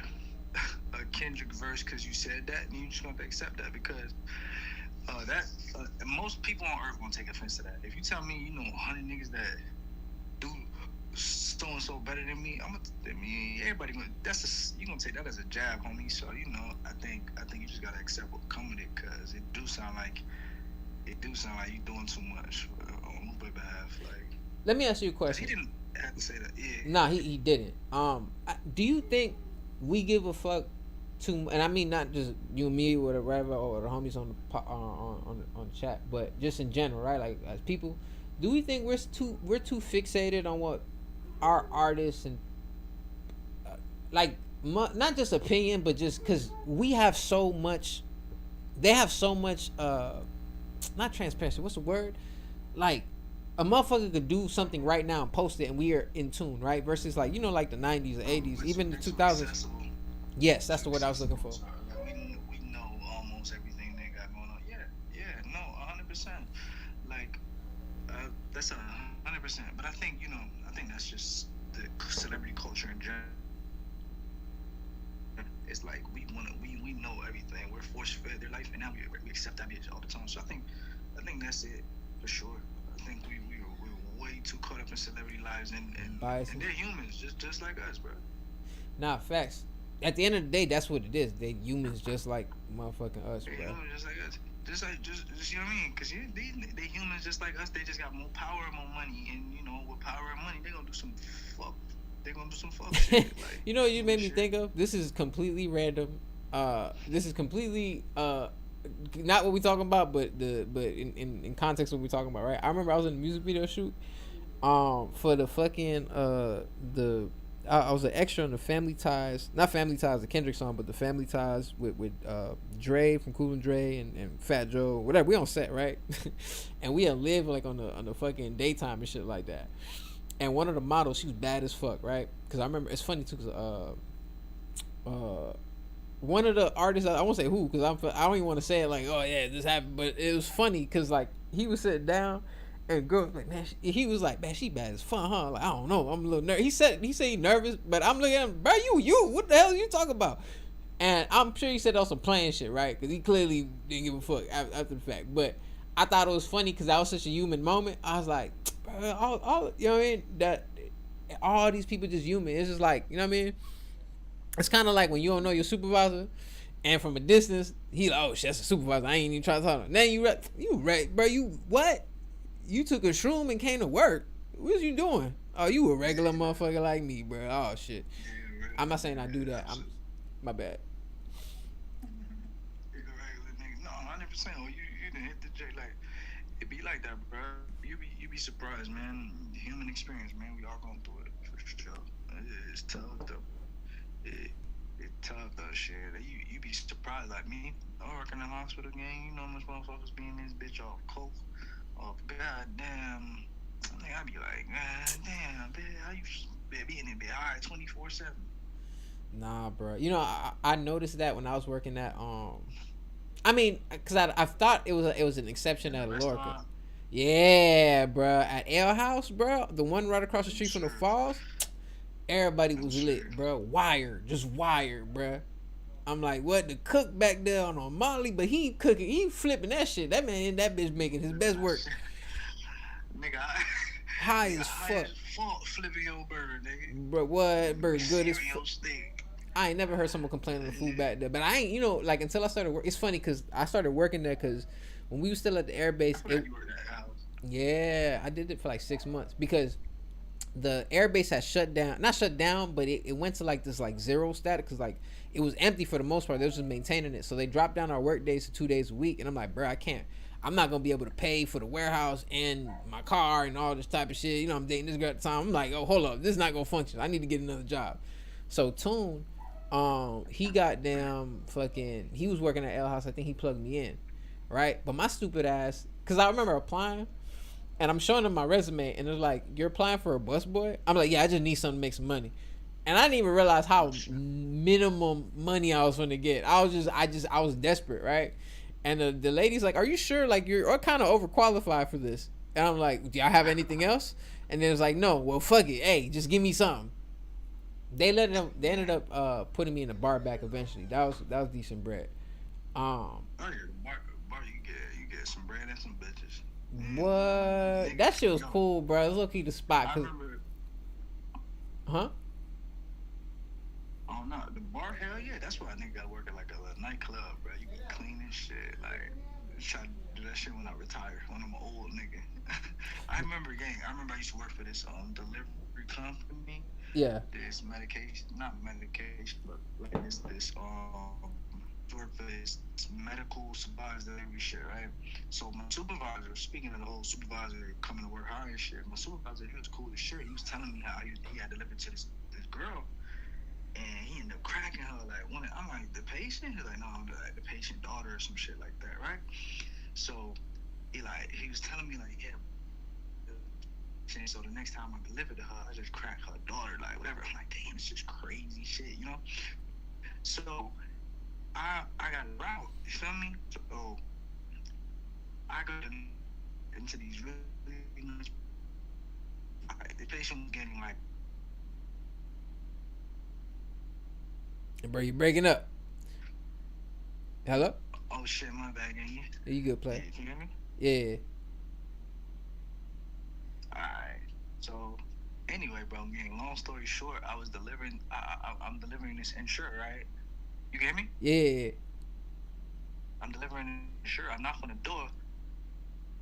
a Kendrick verse because you said that, and you just gonna have to accept that because that most people on earth gonna take offense to that. If you tell me you know 100 niggas that do so and so better than me, everybody gonna you gonna take that as a jab, homie. So I think you just gotta accept what come with it because it do sound like you doing too much on Uber behalf, like. Let me ask you a 'Cause he question. didn't have to say that. Yeah. Nah, he didn't. Do you think we give a fuck too? And I mean not just you and me or whatever or the homies on the on the chat, but just in general, right? Like as people, do we think we're too fixated on what our artists and like not just opinion, but just because we have so much, they have so much not transparency. What's the word? Like a motherfucker could do something right now and post it, and we are in tune, right? Versus like like the '90s, the '80s, even the It's 2000s. accessible. Yes, that's Too the word I was looking accessible. for. So like, we know almost everything they got going on. Yeah, yeah, no, 100%. Like that's 100%. But I think that's just the celebrity culture in general. It's like we know everything. We're force fed their life, and now we accept that bitch all the time. So I think that's it for sure. I think we're way too caught up in celebrity lives, Biases. and they're humans just like us, bro. Nah, facts. At the end of the day, that's what it is. They humans just like motherfucking us, They're bro. humans just like us. Just you know what I mean? Because they humans just like us. They just got more power, more money, and with power and money, they gonna do some fuck. They gonna do some fuck shit. Like You know what you made me shit. think of? This is completely random. This is completely not what we talking about, but in context of what we talking about, right? I remember I was in a music video shoot for the fucking I was an extra on the Family Ties, not Family Ties, the Kendrick song, but the Family Ties with Dre from Cool and Dre and Fat Joe, whatever. We on set, right? And we had lived like on the fucking daytime and shit like that. And one of the models, she was bad as fuck, right? Because I remember it's funny too, because one of the artists, I won't say who, because I don't even want to say it like, oh yeah, this happened, but it was funny because like he was sitting down. And girl was like, man, he was like, man, she bad as fun, huh? Like, I don't know, I'm a little nervous. He said he nervous, but I'm looking at him, bro, what the hell are you talking about? And I'm sure he said that was some playing shit, right? Because he clearly didn't give a fuck after the fact. But I thought it was funny because that was such a human moment. I was like, bro, all you know what I mean? That all these people just human. It's just like, you know what I mean? It's kind of like when you don't know your supervisor, and from a distance, he like, oh shit, that's a supervisor. I ain't even trying to talk to him. Then you right, bro. You what? You took a shroom and came to work. What you doing? Oh, you a regular motherfucker like me, bro. Oh shit. Yeah, I'm not saying I do that. I'm my bad. You're a regular nigga. No, 100%. You done hit the J. Like it be like that, bro. You be surprised, man. Human experience, man. We all going through it for sure. It's tough though. It's tough though, shit. You be surprised, like me. I work in the hospital gang. You know how much motherfuckers be in this bitch off coke, off goddamn. I be like, God damn, bitch, how you be in it, bitch? All right, 24/7. Nah, bro. You know, I noticed that when I was working at I mean, cause I thought it was an exception at Lorca. Yeah, bro. At Ale House, bro, the one right across the street from the falls. Everybody was lit, bro. Just wired, bro. I'm like, what? The cook back there on Molly, but he cooking, he flipping that shit. That man, that bitch making his best work. Nigga, High as fuck. Flipping your burger, nigga. Bro, what? Burger good as Cereal fuck. steak. I ain't never heard someone complain on the food back there, but I ain't, like until I started work. It's funny because I started working there because when we were still at the air base, I you worked at that house. yeah, I did it for like 6 months because the air base had shut down, not shut down, but it went to like this like zero static because like it was empty for the most part. They was just maintaining it, so they dropped down our work days to 2 days a week, and I'm like, bro, I'm not gonna be able to pay for the warehouse and my car and all this type of shit. I'm dating this girl at the time. I'm like, oh, hold up, this is not gonna function. I need to get another job. So Tune, he got damn fucking. He was working at L House. I think he plugged me in, right? But my stupid ass, cause I remember applying, and I'm showing him my resume, and it's like, you're applying for a busboy. I'm like, yeah, I just need something to make some money. and I didn't even realize how minimum money I was going to get. I was desperate, right? And the lady's like, "Are you sure? Like you're kind of overqualified for this?" And I'm like, "Do y'all have anything else?" And then it's like, "No." Well, fuck it. Hey, just give me something. They ended up putting me in a bar back eventually. That was decent bread. Um, Oh yeah, bar you get some bread and some bitches. what? That shit was cool, bro. It was low-key the spot, I cause, remember. huh? Oh no, the bar, hell yeah, that's why I nigga gotta work at like a nightclub, bro. You be clean and shit. Like, try to do that shit when I retire, when I'm an old nigga. I remember, I used to work for this delivery company. Yeah. This medication, not medication, but like this work for this medical supplies delivery shit, right? So my supervisor, speaking of the whole supervisor coming to work hard and shit, my supervisor, he was cool as shit. He was telling me how he had delivered to this girl. And he ended up cracking her like I'm like the patient. He's like, no, I'm like the patient daughter or some shit like that, right? So he was telling me like, yeah. So the next time I delivered to her, I just cracked her daughter, like whatever. I'm like, damn, it's just crazy shit, you know. So I got a route. You feel me? So I got into these really nice. The patient was getting like. Bro, you breaking up. Hello? Oh shit, my bad, gang. Yeah, you good play. Yeah, can you hear me? Yeah. Alright. So anyway, bro, getting long story short, I was delivering. I'm delivering this insure, right? You get me? Yeah. I'm delivering insure. I knock on the door.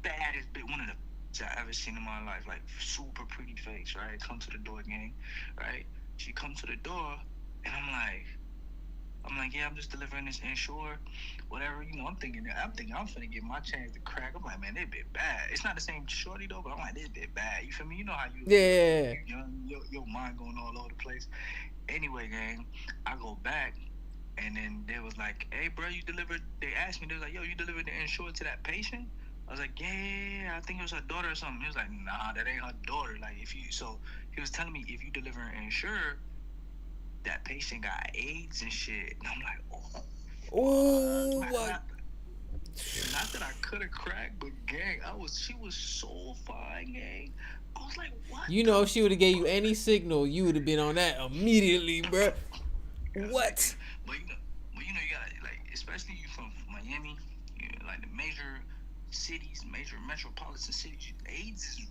Baddest bitch, one of the I ever seen in my life, like super pretty face, right? Come to the door, gang, right? She come to the door, and I'm like, yeah, I'm just delivering this insure, whatever. You know, I'm thinking I'm finna get my chance to crack. I'm like, man, they bit bad. It's not the same shorty though, but I'm like, they bit bad. You feel me? You know how you your mind going all over the place. Anyway, gang, I go back, and then they was like, hey, bro, you delivered. They asked me, they was like, yo, you delivered the insure to that patient? I was like, yeah, I think it was her daughter or something. He was like, nah, that ain't her daughter. Like, so he was telling me if you deliver an insure, that patient got AIDS and shit. And I'm like, Oh, what? Not that I could have cracked, but gang, she was so fine, gang. I was like, what? You know, if she would have gave you any signal, you would have been on that immediately, bro. What? But you know, you got like, especially you from Miami, like the major cities, major metropolitan cities. AIDS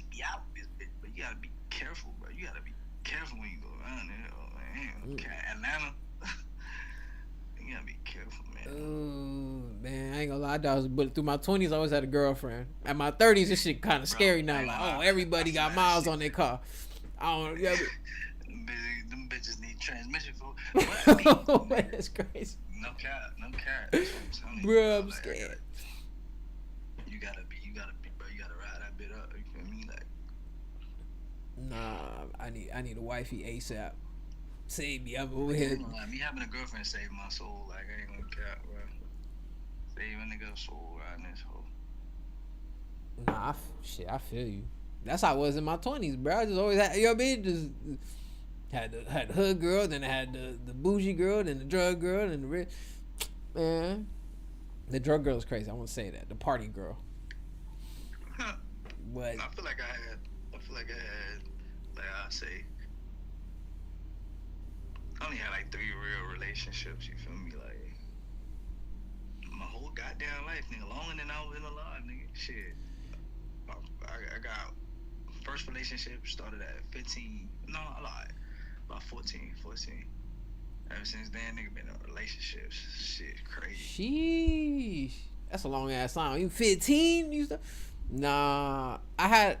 be out this bitch, but you gotta be careful, bro. You gotta be careful when you go around there. Atlanta. You gotta be careful, man. Oh man, I ain't gonna lie, but through my 20s, I always had a girlfriend. At my 30s, this shit kind of scary now. Like, everybody got miles on their car. I don't. Yeah, them bitches need transmission for. That's crazy. No cap. That's what I'm bro, I'm scared. You gotta be, bro. You gotta ride that bit up. You feel me? Like, nah, I need a wifey ASAP. Save me. I'm over here. Me having a girlfriend saved my soul. Like, I ain't gonna cap, bro. Save a nigga's soul riding this hoe. Nah, I feel you. That's how I was in my 20s, bro. I just always had, you know what I mean? Just had the hood girl, then I had the bougie girl, then the drug girl, then the rich. Man, the drug girl is crazy. I won't say that. The party girl. But I feel like I had, like I say, I only had like 3 real relationships. You feel me? Like, my whole goddamn life, nigga, longer than I was in alive, nigga. Shit. I got first relationship started at 15. No, I lied. About 14. Ever since then, nigga been in relationships. Shit, crazy. Sheesh. That's a long ass time. You 15? You still? Nah. My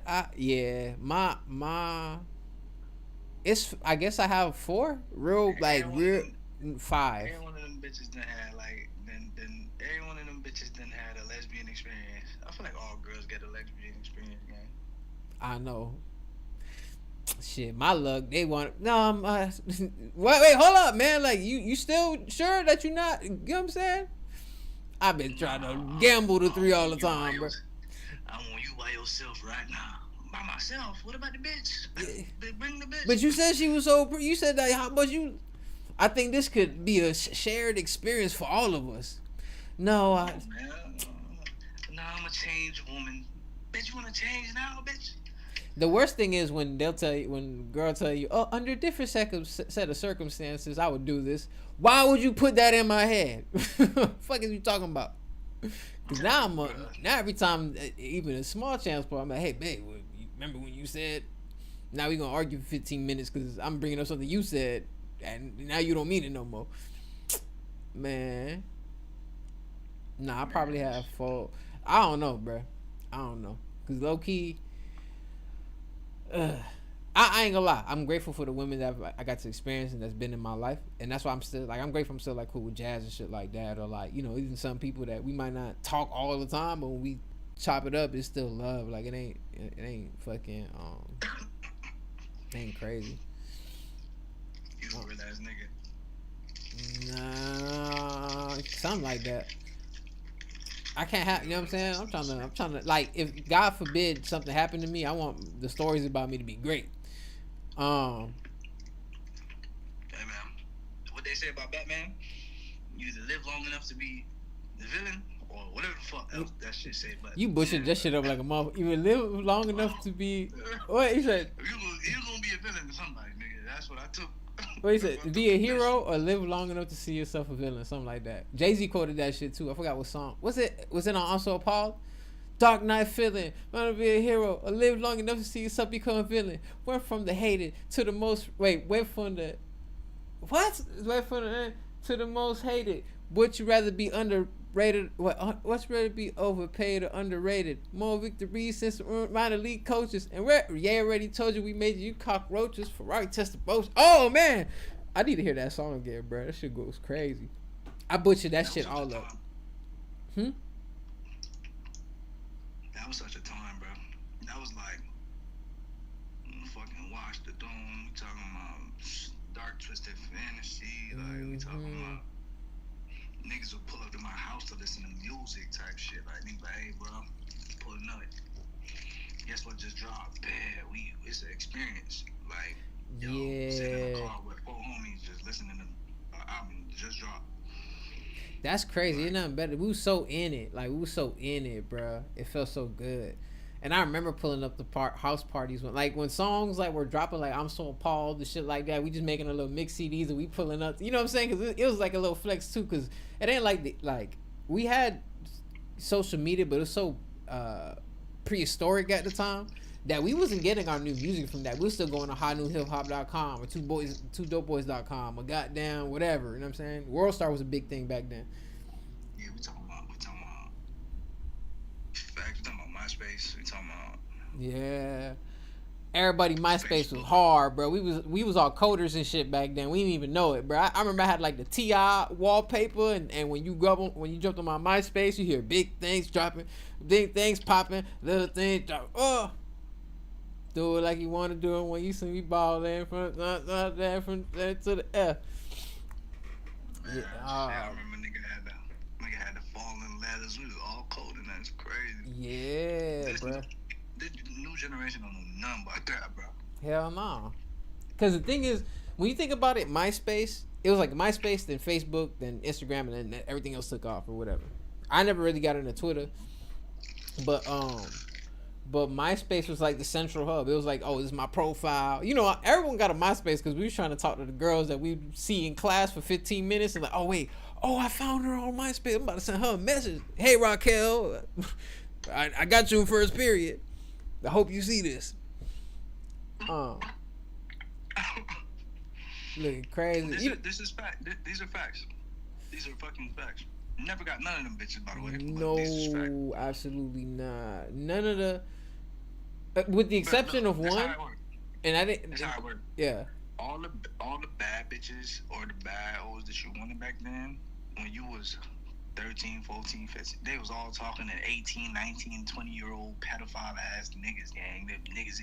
I guess I have 4 real 5. Every one of them bitches done had every one of them bitches done had a lesbian experience. I feel like all girls get a lesbian experience, man. I know. Shit, my luck. They want wait, hold up, man. Like you still sure that you not? You know what I'm saying? I've been trying to gamble the 3 all the time, bro. I want you by yourself right now. by myself. What about the bitch? They bring the bitch. But you said she was so. You said that how much you. I think this could be a shared experience for all of us. No, I. Man, nah, I'm a changed woman. Bitch, you wanna change now, bitch? The worst thing is when they'll tell you, when girl tell you, oh, under different set of circumstances, I would do this. Why would you put that in my head? Fuck is you talking about? Because now now every time, even a small chance part, I'm like, hey, babe, remember when you said? Now we gonna argue for 15 minutes because I'm bringing up something you said, and now you don't mean it no more. Man, nah, I probably have full. I don't know, bro. I don't know, cause low key. I ain't gonna lie. I'm grateful for the women that I got to experience and that's been in my life, and that's why I'm still like I'm grateful. I'm still like cool with jazz and shit like that, or like even some people that we might not talk all the time, but when we chop it up, it's still love. Like it ain't fucking it ain't crazy. You a real ass nigga. Nah, something like that. I can't have, you know what I'm saying? I'm trying to, like, if God forbid something happened to me, I want the stories about me to be great. Hey man, what they say about Batman? You either live long enough to be the villain or whatever the fuck else that shit say. But you butchered that shit up like a motherfucker. You would live long enough to be, what you said? You're gonna be a villain to somebody, nigga. That's what I took. What you said? Be a hero or live long enough to see yourself a villain, something like that. Jay-Z quoted that shit too. I forgot what song. Was it on Also Appalled? Dark Knight feeling. Want to be a hero or live long enough to see yourself become a villain. Went from the hated to the most. Went from the. What? Went from the to the most hated. Would you rather be underrated? What's rather be overpaid or underrated? More victories since minor league coaches. And yeah, already told you we made you cockroaches. Ferrari tested boats. Oh man, I need to hear that song again, bro. That shit goes crazy. I butchered that shit all up. That was such a time, bro. That was like fucking Watch the Dome. We talking about dark twisted fantasy. Like we talking about. Niggas would pull up to my house to listen to music type shit. Like, niggas like, hey, bro, pulling up. Guess what just dropped? Bad. It's an experience. Like, sitting in the car with 4 homies just listening to album just dropped. That's crazy. It's nothing better. We was so in it. Like, we was so in it, bro. It felt so good. And I remember pulling up the house parties when songs like were dropping, like I'm So Appalled, the shit like that. We just making a little mix CDs and we pulling up. You know what I'm saying? Because it was like a little flex too. Because it ain't like we had social media, but it was so prehistoric at the time that we wasn't getting our new music from that. We was still going to hotnewhiphop.com or 2dopeboys.com or goddamn whatever. You know what I'm saying? World Star was a big thing back then. Yeah, we talking about facts. We talking about MySpace. We talking about everybody MySpace was hard, bro. We was all coders and shit back then. We didn't even know it, bro. I remember I had like the TI wallpaper, and when you jumped on my MySpace, you hear big things dropping, big things popping, little things dropping. Oh, do it like you want to do it when you see me ball there from there to the F. Man, I remember nigga had the falling ladders. We was all coding. That's crazy. Yeah, bro. The new generation don't know nothing about that, bro. Hell no. Because the thing is, when you think about it, MySpace, it was like MySpace, then Facebook, then Instagram, and then everything else took off or whatever. I never really got into Twitter, but MySpace was like the central hub. It was like, oh, this is my profile. You know, everyone got a MySpace because we was trying to talk to the girls that we see in class for 15 minutes and like, oh wait, I found her on MySpace. I'm about to send her a message. Hey Raquel, I got you in first period. I hope you see this. Looking crazy. This is fact. These are facts. These are fucking facts. Never got none of them bitches, by the way. No, absolutely not. None of the, with the exception of one. And I didn't. That's how it worked. Yeah. All the bad bitches or the bad hoes that you wanted back then, when you was 13, 14, 15, they was all talking to 18, 19, 20-year-old pedophile ass niggas gang. They niggas.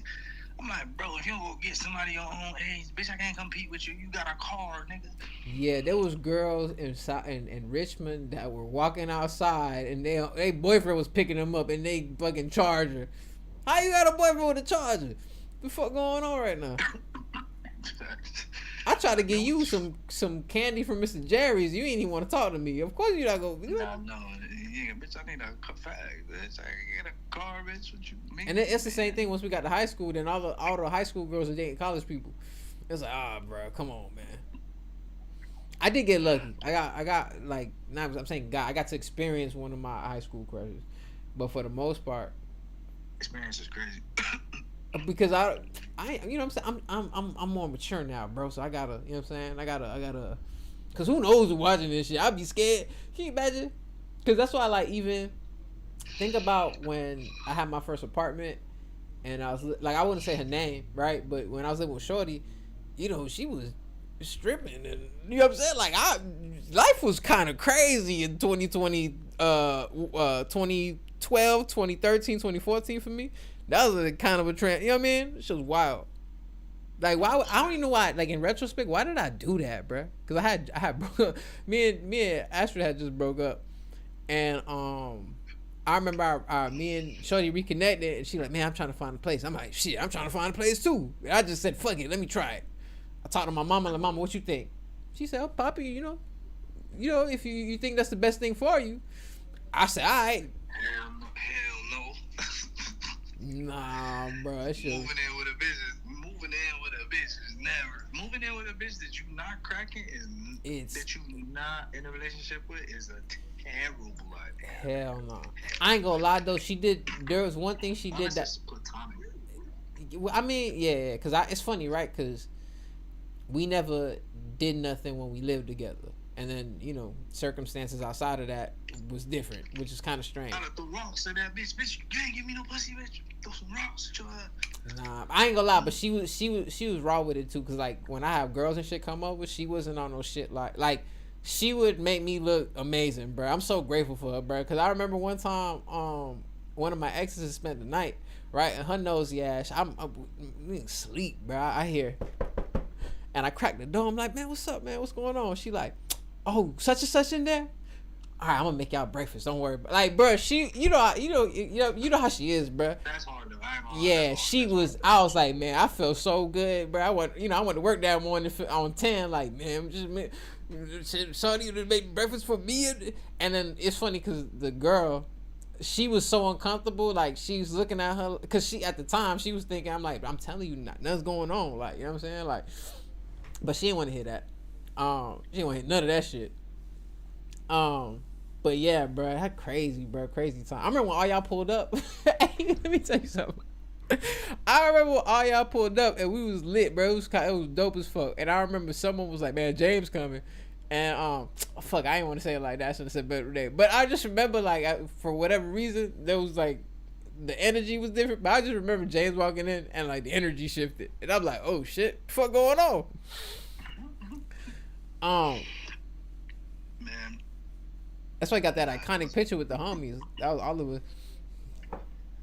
I'm like, bro, if you don't go get somebody your own age, bitch, I can't compete with you. You got a car, nigga. Yeah, there was girls in Richmond that were walking outside, and they boyfriend was picking them up, and they fucking Charger. How you got a boyfriend with a charger? The fuck going on right now? I tried to get you some candy from Mr. Jerry's. You ain't even want to talk to me. Of course you not gonna. No, yeah, bitch. I need a fag, bitch. I can get a car, bitch. What you mean? And it's the same thing. Once we got to high school, then all the high school girls are dating college people. It's like, bro, come on, man. I did get lucky. I got like, I'm saying, I got to experience one of my high school crushes, but for the most part, experience is crazy. Because I, you know what I'm saying, I'm more mature now, bro. So I gotta, you know what I'm saying, I gotta, cause who knows who's watching this shit? I'd be scared. Can you imagine? Cause that's why, like, even think about when I had my first apartment, and I was like, I wouldn't say her name, right? But when I was living with Shorty, you know, she was stripping, and you know what I'm saying, like, life was kind of crazy in 2020, 2012, 2013, 2014 for me. That was a kind of a trend, you know what I mean? Shit was wild. Like, why? I don't even know why. Like, in retrospect, why did I do that, bro? Because I had broke up. Me and Astrid had just broke up, and I remember me and Shorty reconnected, and she like, man, I'm trying to find a place. I'm like, shit, I'm trying to find a place too. And I just said, fuck it, let me try it. I talked to my mama, like, mama, what you think? She said, oh, Poppy, you know, if you think that's the best thing for you. I said, all right. Hell no. Nah, bro, that shit. Moving in with a bitch is never. Moving in with a bitch that you not cracking that you not in a relationship with is a terrible idea. Hell no. I ain't gonna lie though. There was one thing she did that. Platonic. I mean, yeah, cause it's funny, right? Cause we never did nothing when we lived together, and then, you know, circumstances outside of that was different, which is kind of strange. I throw rocks at that bitch. Bitch, you ain't give me no pussy, bitch. Throw some rocks at your ass. Nah, I ain't gonna lie, but she was raw with it too. Cause like when I have girls and shit come over, she wasn't on no shit like she would make me look amazing, bro. I'm so grateful for her, bro. Cause I remember one time, one of my exes spent the night, right, and her nosy ass. I'm sleep, bro. I hear, and I cracked the door. I'm like, man, what's up, man? What's going on? She like, oh, such and such in there. All right, I'm gonna make y'all breakfast. Don't worry. Like, bro, she, you know how she is, bro. That's hard though. Yeah, she was. I was like, man, I felt so good, bro. I went to work that morning on 10. Like, man, Shorty to make breakfast for me. And then it's funny because the girl, she was so uncomfortable. Like, she was looking at her because she at the time she was thinking, I'm telling you, nothing's going on. Like, you know what I'm saying? Like, but she didn't want to hear that. She didn't want to hear none of that shit. But yeah, bro, that crazy time. I remember when all y'all pulled up. Hey, let me tell you something. I remember when all y'all pulled up and we was lit, bro. It was dope as fuck. And I remember someone was like, man, James coming. And fuck, I didn't want to say it like that. I should have said better today. But I just remember, like, for whatever reason, there was like the energy was different. But I just remember James walking in and like the energy shifted. And I'm like, oh shit, what the fuck going on? Man. That's why I got that iconic picture with the homies. That was all of us.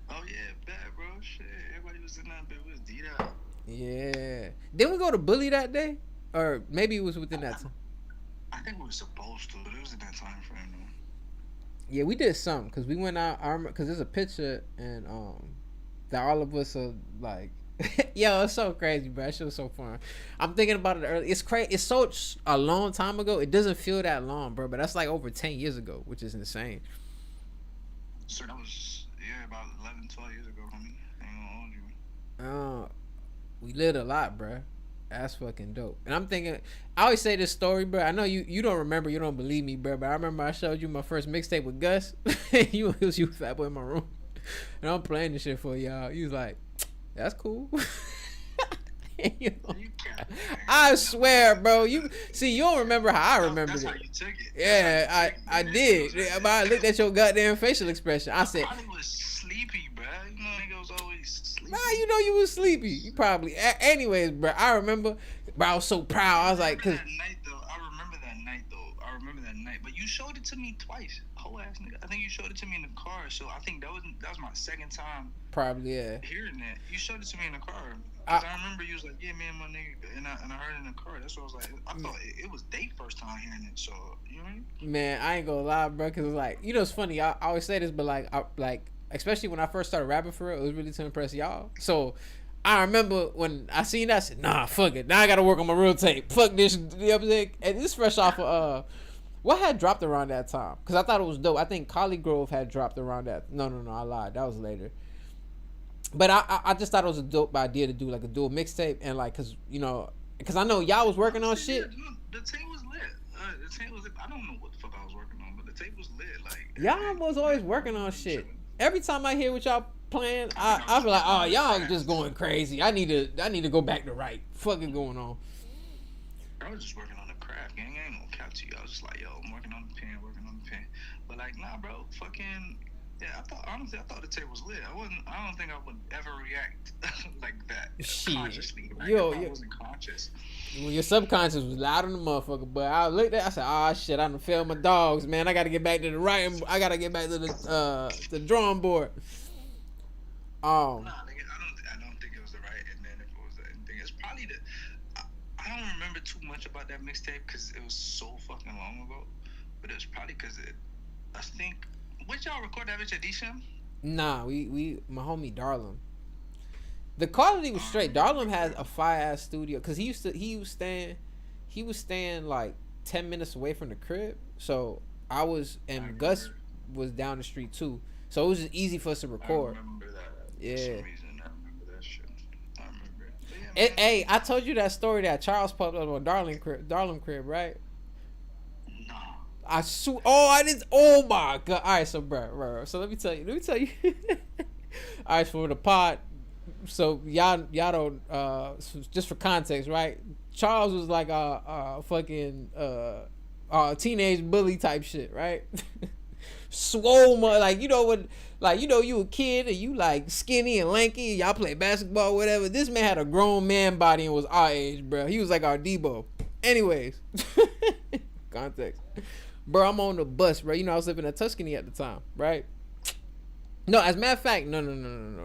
Oh yeah, bad bro. Shit, everybody was in that bed. We was D-Dot. Yeah. Didn't we go to Bully that day? Or maybe it was within that time. I think we were supposed to, but it was in that time frame though. Yeah, we did something because we went out. I remember because there's a picture and that all of us are like, yo, it's so crazy, bro. That shit was so fun. I'm thinking about it early. It's crazy. It's so a long time ago. It doesn't feel that long, bro. But that's like over 10 years ago, which is insane. So that was about 11, 12 years ago. Homie. I ain't gonna hold you. We lived a lot, bro. That's fucking dope. And I'm thinking, I always say this story, bro. I know you don't remember, you don't believe me, bro. But I remember I showed you my first mixtape with Gus. you was Fat Boy in my room, and I'm playing this shit for y'all. You was like, that's cool. You know, I swear, bro. You don't remember how I remember it. That's how you took it. Yeah, I did. But I looked at your goddamn facial expression. I said, I was sleepy, bro. You know, nigga was always sleepy. Nah, you know you was sleepy. You probably. Anyways, bro. I remember, bro. I was so proud. I was like, cause. I remember that night. But you showed it to me twice. Whole ass nigga. I think you showed it to me in the car. So I think that was my second time. Probably, yeah. Hearing that, you showed it to me in the car. Cause I remember you was like, yeah, man, my nigga, and I heard it in the car. That's what I was like. I thought it was their first time hearing it. So you know what I mean? Man, I ain't gonna lie, bro. Cause like, you know, it's funny. I always say this, but like especially when I first started rapping for real, it was really to impress y'all. So I remember when I seen that, I said, nah, fuck it. Now I gotta work on my real tape. Fuck this. You know what I'm saying? And this is fresh off of what had dropped around that time? Because I thought it was dope. I think Collie Grove had dropped around that. No, I lied. That was later. But I just thought it was a dope idea to do like a dual mixtape and like, cause you know, cause I know y'all was working on shit. The tape was lit. The tape was lit. I don't know what the fuck I was working on, but the tape was lit. Like y'all was always working on shit. Every time I hear what y'all playing, I feel like, oh, y'all just going crazy. I need to go back to right. Fucking going on. I was just working on the craft, gang. I ain't gonna cap to you. I was just like, yo, I'm working on the pen. But like, nah, bro, fucking. Yeah, honestly, I thought the tape was lit. I don't think I would ever react like that consciously. Like, I wasn't conscious. Well, your subconscious was loud on the motherfucker, but I looked at it, I said, oh shit, I done failed my dogs, man. I gotta get back to the writing. I gotta get back to the drawing board. Nah, nigga, I don't think it was the right. And then if it was the thing, it's probably I don't remember too much about that mixtape because it was so fucking long ago. But it was probably because I think. Would y'all record that bitch at D-Sham? Nah, we my homie Darlem. The quality was straight. Darlem has a fire ass studio because he was staying like 10 minutes away from the crib. So I was and Gus was down the street too. So it was just easy for us to record. I remember that. Yeah. For some reason, I remember that shit. I remember it. Yeah, Hey, I told you that story that Charles popped up on Darlem crib, right? I didn't. Oh my god! All right, so bro. So let me tell you. All right, for the pod. So y'all don't. Just for context, right? Charles was like a fucking teenage bully type shit, right? Swole, like you know what? Like you know you a kid and you like skinny and lanky. And y'all play basketball, whatever. This man had a grown man body and was our age, bro. He was like our Debo. Anyways, context. Bro, I'm on the bus, bro. You know I was living in Tuscany at the time, right? No, as a matter of fact, no.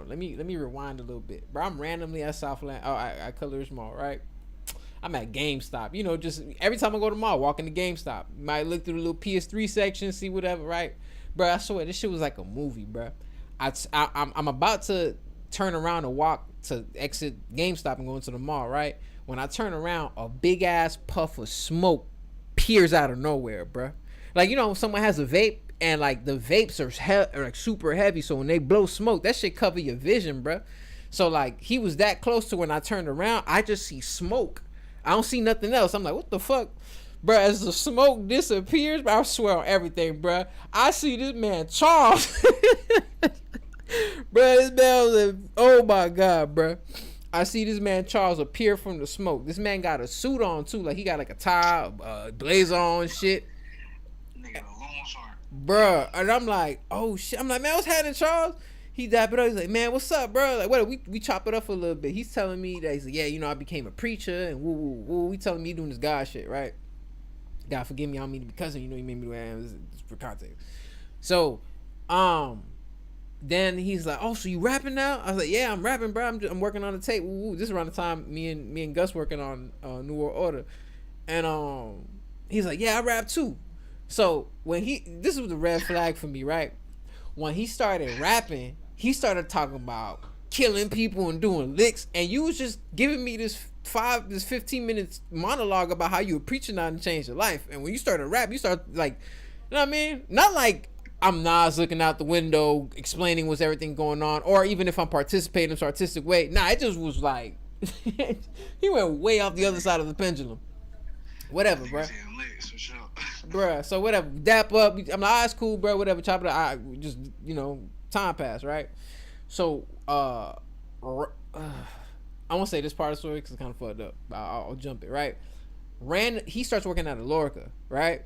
Let me rewind a little bit, bro. I'm randomly at Southland. Oh, I Colors Mall, right? I'm at GameStop. You know, just every time I go to the mall, walk into GameStop. Might look through the little PS3 section, see whatever, right? Bro, I swear this shit was like a movie, bro. I'm about to turn around and walk to exit GameStop and go into the mall, right? When I turn around, a big ass puff of smoke peers out of nowhere, bro. Like, you know, when someone has a vape and like the vapes are like super heavy, so when they blow smoke, that shit cover your vision, bro. So like he was that close to when I turned around, I just see smoke. I don't see nothing else. I'm like, what the fuck, bro? As the smoke disappears, bro, I swear on everything, bro. I see this man Charles, bro. This man was like, oh my god, bro. I see this man Charles appear from the smoke. This man got a suit on too, like he got like a tie, blazer on and shit. Bruh, and I'm like, oh shit. I'm like, man, what's happening, Charles? He dapped it up. He's like, man, what's up, bro? Like, what? We chop it up for a little bit. He's telling me that he's like, yeah, you know, I became a preacher and woo woo woo. We telling me doing this God shit, right? God forgive me, I don't mean to be cousin. You know, you made me the way I am. This is for context. So, then he's like, oh, so you rapping now? I was like, yeah, I'm rapping, bro. I'm working on the tape. Woo woo. This is around the time me and Gus working on New World Order, and he's like, yeah, I rap too. So when this was the red flag for me, right? When he started rapping, he started talking about killing people and doing licks, and you was just giving me this 15 minutes monologue about how you were preaching out and changed your life. And when you started rap, you start like, you know what I mean? Not like I'm Nas looking out the window explaining what's everything going on, or even if I'm participating in some artistic way. Nah, it just was like he went way off the other side of the pendulum. Whatever, bro. Bruh, so whatever, dap up. I'm like, it's cool, bro. Whatever, chop it up. I just, you know, time passed, right? So, I won't say this part of the story because it's kind of fucked up. I'll jump it, right? He starts working at a Lorica, right?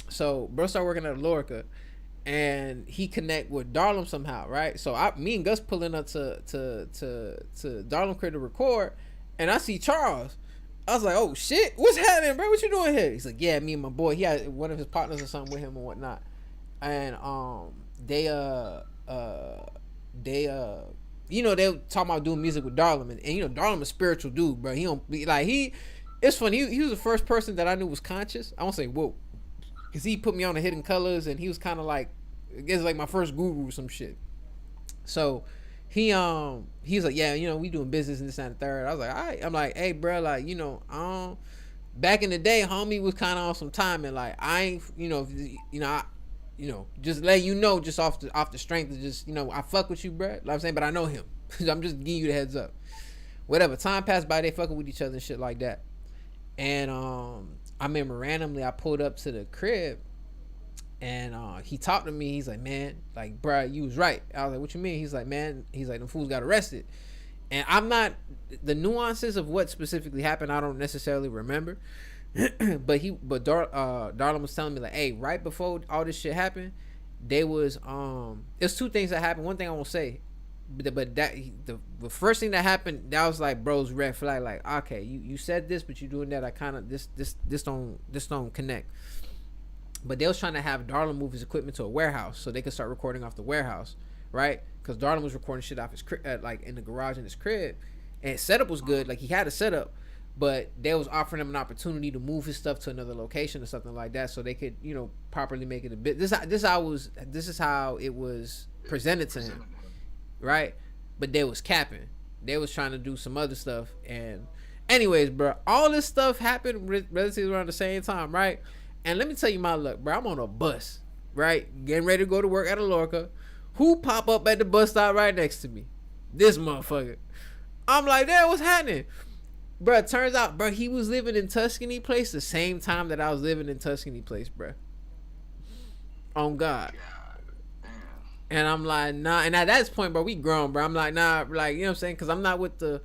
So, bro started working at a Lorica, and he connect with Darlem somehow, right? So, me and Gus pulling up to Darlem crib to record, and I see Charles. I was like, oh shit, what's happening, bro? What you doing here? He's like, yeah, me and my boy. He had one of his partners or something with him and whatnot. And they you know, they talking about doing music with Darlem, and you know, Darlem a spiritual dude, bro. He don't be like it's funny. He was the first person that I knew was conscious. I won't say whoa, because he put me on the Hidden Colors, and he was kind of like, I guess like my first guru or some shit. So he's like, yeah, we doing business and this and the third. I was like, all right. I'm like, hey, bro, like, back in the day, homie was kind of on some time, and like I ain't, just let just off the strength of just, I fuck with you, bro. Like I'm saying, but I know him. I'm just giving you the heads up. Whatever. Time passed by, they fucking with each other and shit like that. And I remember randomly I pulled up to the crib, and he talked to me. He's like, man, like, bro, you was right. I was like, what you mean? He's like, man, them fools got arrested. And I'm not, the nuances of what specifically happened, I don't necessarily remember. but Darlin was telling me like, hey, right before all this shit happened, they was there's two things that happened. One thing I won't say, but that the first thing that happened, that was like bro's red flag. Like, okay, you said this, but you doing that. I kind of this don't connect. But they was trying to have Darlin move his equipment to a warehouse so they could start recording off the warehouse, right? Because Darlin was recording shit off his like in the garage in his crib, and his setup was good. Like he had a setup, but they was offering him an opportunity to move his stuff to another location or something like that, so they could properly make it a bit. This is how it was presented to him, right? But they was capping. They was trying to do some other stuff, and anyways, bro, all this stuff happened relatively around the same time, right? And let me tell you my luck, bro. I'm on a bus, right? Getting ready to go to work at a Lorca. Who pop up at the bus stop right next to me? This motherfucker. I'm like, damn, what's happening? Bro, it turns out, bro, he was living in Tuscany Place the same time that I was living in Tuscany Place, bro. On God. And I'm like, nah. And at that point, bro, we grown, bro. I'm like, nah, like, you know what I'm saying? Because I'm not with the,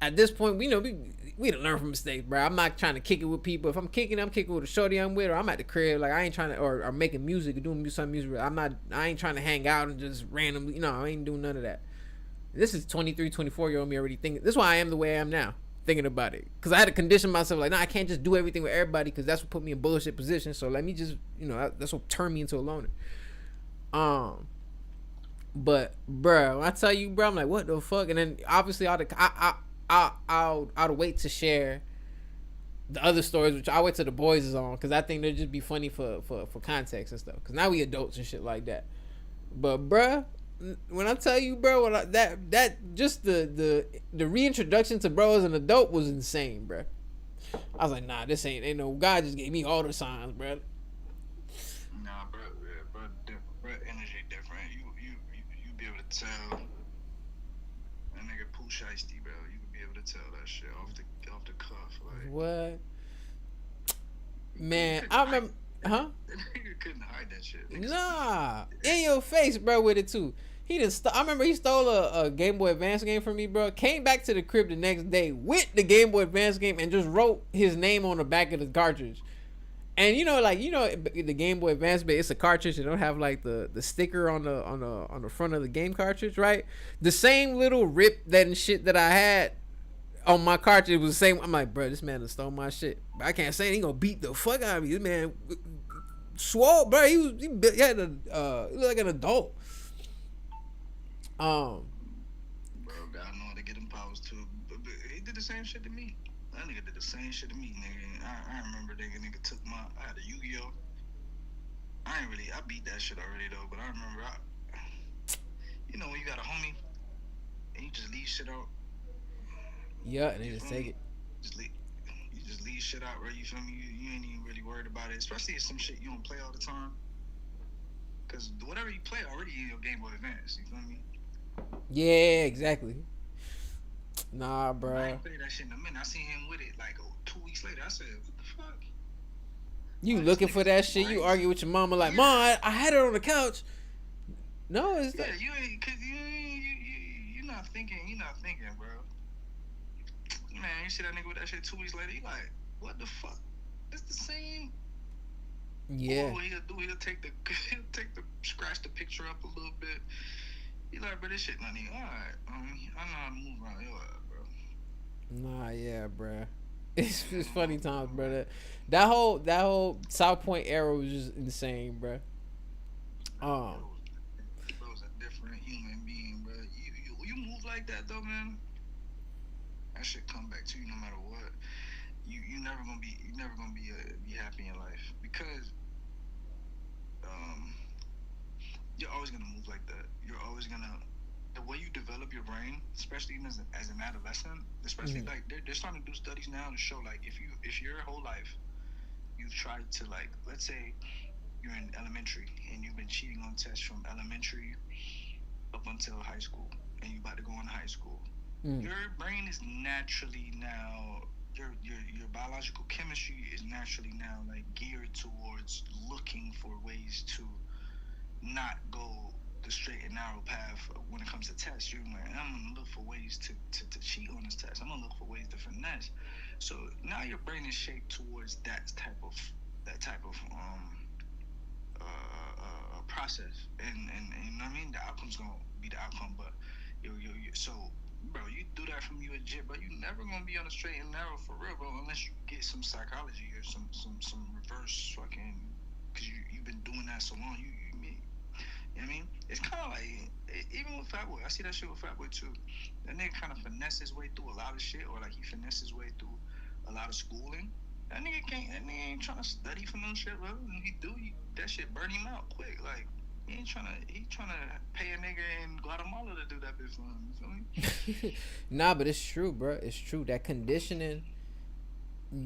at this point, we done learn from mistakes, bro. I'm not trying to kick it with people. If I'm kicking with a shorty I'm with, or I'm at the crib, like I ain't trying to, or making music, or doing some music. I ain't trying to hang out and just randomly, I ain't doing none of that. This is 23, 24-year-old me already thinking. This is why I am the way I am now, thinking about it. Because I had to condition myself, like, nah, I can't just do everything with everybody, because that's what put me in bullshit position. So let me just, that's what turned me into a loner. But, bro, when I tell you, bro, I'm like, what the fuck? And then obviously I'll wait to share the other stories, which I'll wait till the boys is on, because I think they'll just be funny for context and stuff. Because now we adults and shit like that. But, bruh, when I tell you, bro, that just the reintroduction to bro as an adult was insane, bro. I was like, nah, this ain't no, God just gave me all the signs, bro. Nah, bro, energy different. You be able to tell that nigga Pooh Shiesty, bro. You could be able to tell that shit off the cuff, like. What? Man, I remember, huh? That nigga couldn't hide that shit. Nah, in your face, bro, with it too. I remember he stole a Game Boy Advance game from me, bro. Came back to the crib the next day with the Game Boy Advance game and just wrote his name on the back of the cartridge. And the Game Boy Advance, it's a cartridge. It don't have like the sticker on the front of the game cartridge, right? The same little rip that and shit that I had on my cartridge was the same. I'm like, bro, this man has stole my shit. But I can't say it. He gonna beat the fuck out of me. This man swole, bro. He looked like an adult. Bro, God know how to get them powers too. But he did the same shit to me. That nigga did the same shit to me, nigga. I remember nigga took I had a Yu-Gi-Oh. I beat that shit already though, but I remember when you got a homie and you just leave shit out. Yeah, and they just take it. You just leave shit out, right? You feel me? You ain't even really worried about it, especially if some shit you don't play all the time. Cause whatever you play already in your Game Boy Advance, you feel me? Yeah, exactly. Nah, bro. I ain't played that shit in a minute. I seen him with it like 2 weeks later. I said, what the fuck? You looking for that shit? You argue with your mama like, Mom, I had it on the couch. No, it's yeah, you ain't, cause you're not thinking, bro. Man, you see that nigga with that shit 2 weeks later, you like, what the fuck? It's the same. Yeah. Oh, he'll take the scratch the picture up a little bit. You like, bro, this shit not even alright. I know how to move around your ass, bro. Nah, yeah, bro. It's funny times, bro. That whole South Point era was just insane, bro. Bro's a different human being, bro. You move like that though, man. That shit come back to you no matter what. You never gonna be happy in life because you're always gonna move like that. You're always gonna the way you develop your brain, especially even as an adolescent, especially Mm-hmm. like they're starting to do studies now to show like if your whole life you've tried to like let's say you're in elementary and you've been cheating on tests from elementary up until high school and you're about to go into high school, Mm-hmm. your brain is naturally now your biological chemistry is naturally now like geared towards looking for ways to not go the straight and narrow path when it comes to tests. You're like, I'm gonna look for ways to cheat on this test. I'm gonna look for ways to finesse. So now your brain is shaped towards that type of process, and you know what I mean. The outcome's gonna be the outcome, but so bro, you do that from you a jit, bro. You never gonna be on the straight and narrow for real, bro, unless you get some psychology or some reverse fucking, cause you've been doing that so long. You know what I mean? It's kind of like even with Fatboy, I see that shit with Fatboy too. That nigga kind of finesse his way through a lot of shit, or like he finesse his way through a lot of schooling. That nigga can't. That nigga ain't trying to study for no shit, bro. And that shit burn him out quick. Like he ain't trying to. He trying to pay a nigga in Guatemala to do that bitch for him. You feel me? Nah, but it's true, bro. It's true. That conditioning.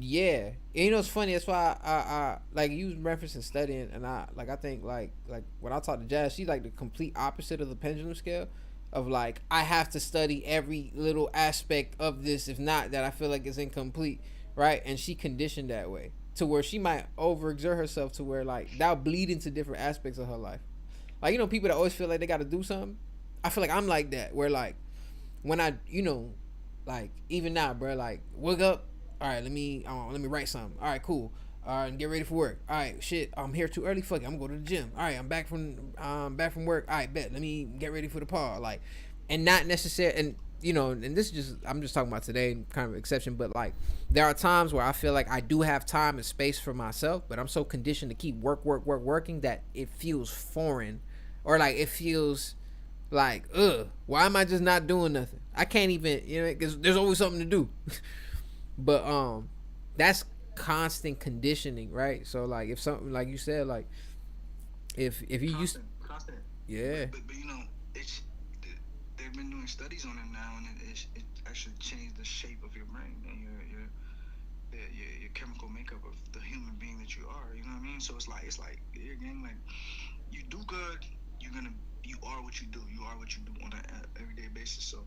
Yeah, and you know it's funny. That's why I like you was referencing studying, and I think like when I talk to Jazz, she's like the complete opposite of the pendulum scale, of like I have to study every little aspect of this. If not, that I feel like it's incomplete, right? And she conditioned that way to where she might overexert herself to where like that'll bleed into different aspects of her life. Like people that always feel like they got to do something. I feel like I'm like that, where like when I like even now, bro, like wake up. All right, let me write something. All right, cool. All right, and get ready for work. All right, shit, I'm here too early. Fuck it, I'm gonna go to the gym. All right, I'm back from work. All right, bet. Let me get ready for the pod. Like, and not necessarily, and and this is just I'm just talking about today, kind of exception. But like, there are times where I feel like I do have time and space for myself, but I'm so conditioned to keep working that it feels foreign, or like it feels like, why am I just not doing nothing? I can't even, because there's always something to do. But that's constant conditioning, right? So like if something like you said, like if you used, Constant. yeah, But it's they've been doing studies on it now, and it actually changed the shape of your brain and your chemical makeup of the human being that you are. You know what I mean? So it's like again like you do good, you are what you do. You are what you do on an everyday basis. So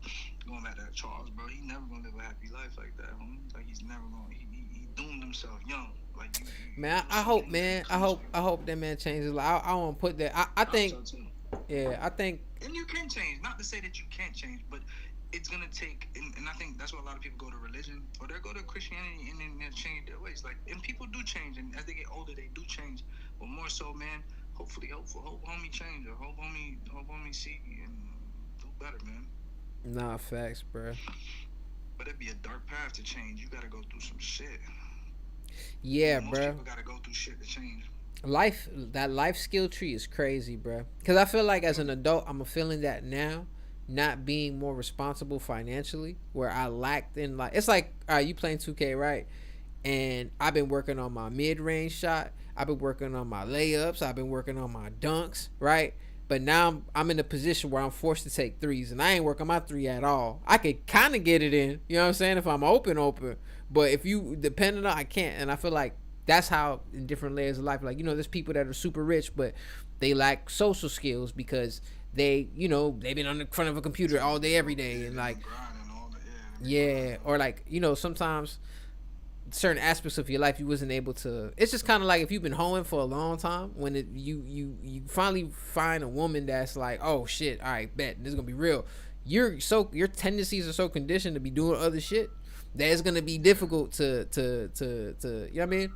going back to Charles, bro, he never gonna live a happy life like that. Homie. Like he's never gonna. He doomed himself young. Like man, you I so hope, young that man, it I comes hope to you. I hope that man changes. Like I want to put that. I I hope think, so too. yeah, I think, And you can change. Not to say that you can't change, but it's gonna take. And I think that's why a lot of people go to religion or they go to Christianity and then they change their ways. Like and people do change, and as they get older, they do change. But more so, man. Hopefully, hope homie change or hope homie see and do better, man. nah, facts, bro. But it'd be a dark path to change. You gotta go through some shit. Yeah, Most bro. people gotta go through shit to change. That life skill tree is crazy, bro. Because I feel like as an adult, I'm feeling that now, not being more responsible financially, where I lacked in like it's like, all right, you playing 2K, right? And I've been working on my mid range shot. I've been working on my layups. I've been working on my dunks, right? But now I'm in a position where I'm forced to take threes, and I ain't working my three at all. I could kind of get it in, you know what I'm saying, if I'm open. But if you depending on, I can't. And I feel like that's how in different layers of life, like there's people that are super rich, but they lack social skills because they've been on the front of a computer all day, every day, Yeah, and they've like been grinding all the they've been yeah, grinding. or like sometimes certain aspects of your life you wasn't able to. It's just kind of like if you've been hoeing for a long time, when you finally find a woman that's like, oh shit, all right, bet this is gonna be real. Your tendencies are so conditioned to be doing other shit that it's gonna be difficult to you know what I mean?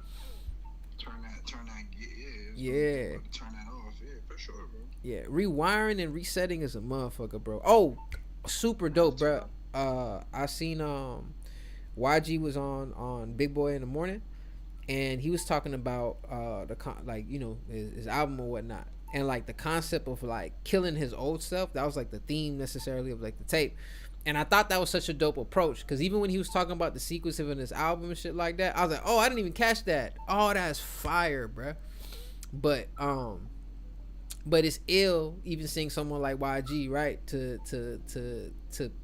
Turn that, yeah, it's gonna be Yeah, difficult to turn that off, yeah, for sure, bro. yeah. Rewiring and resetting is a motherfucker, bro. Oh, super dope, That's bro. I seen YG was on Big Boy in the morning, and he was talking about like his album or whatnot, and like the concept of like killing his old self. That was like the theme necessarily of like the tape, and I thought that was such a dope approach because even when he was talking about the sequence of his album and shit like that, I was like, oh, I didn't even catch that. Oh, that's fire, bruh. But But it's ill even seeing someone like YG, right? To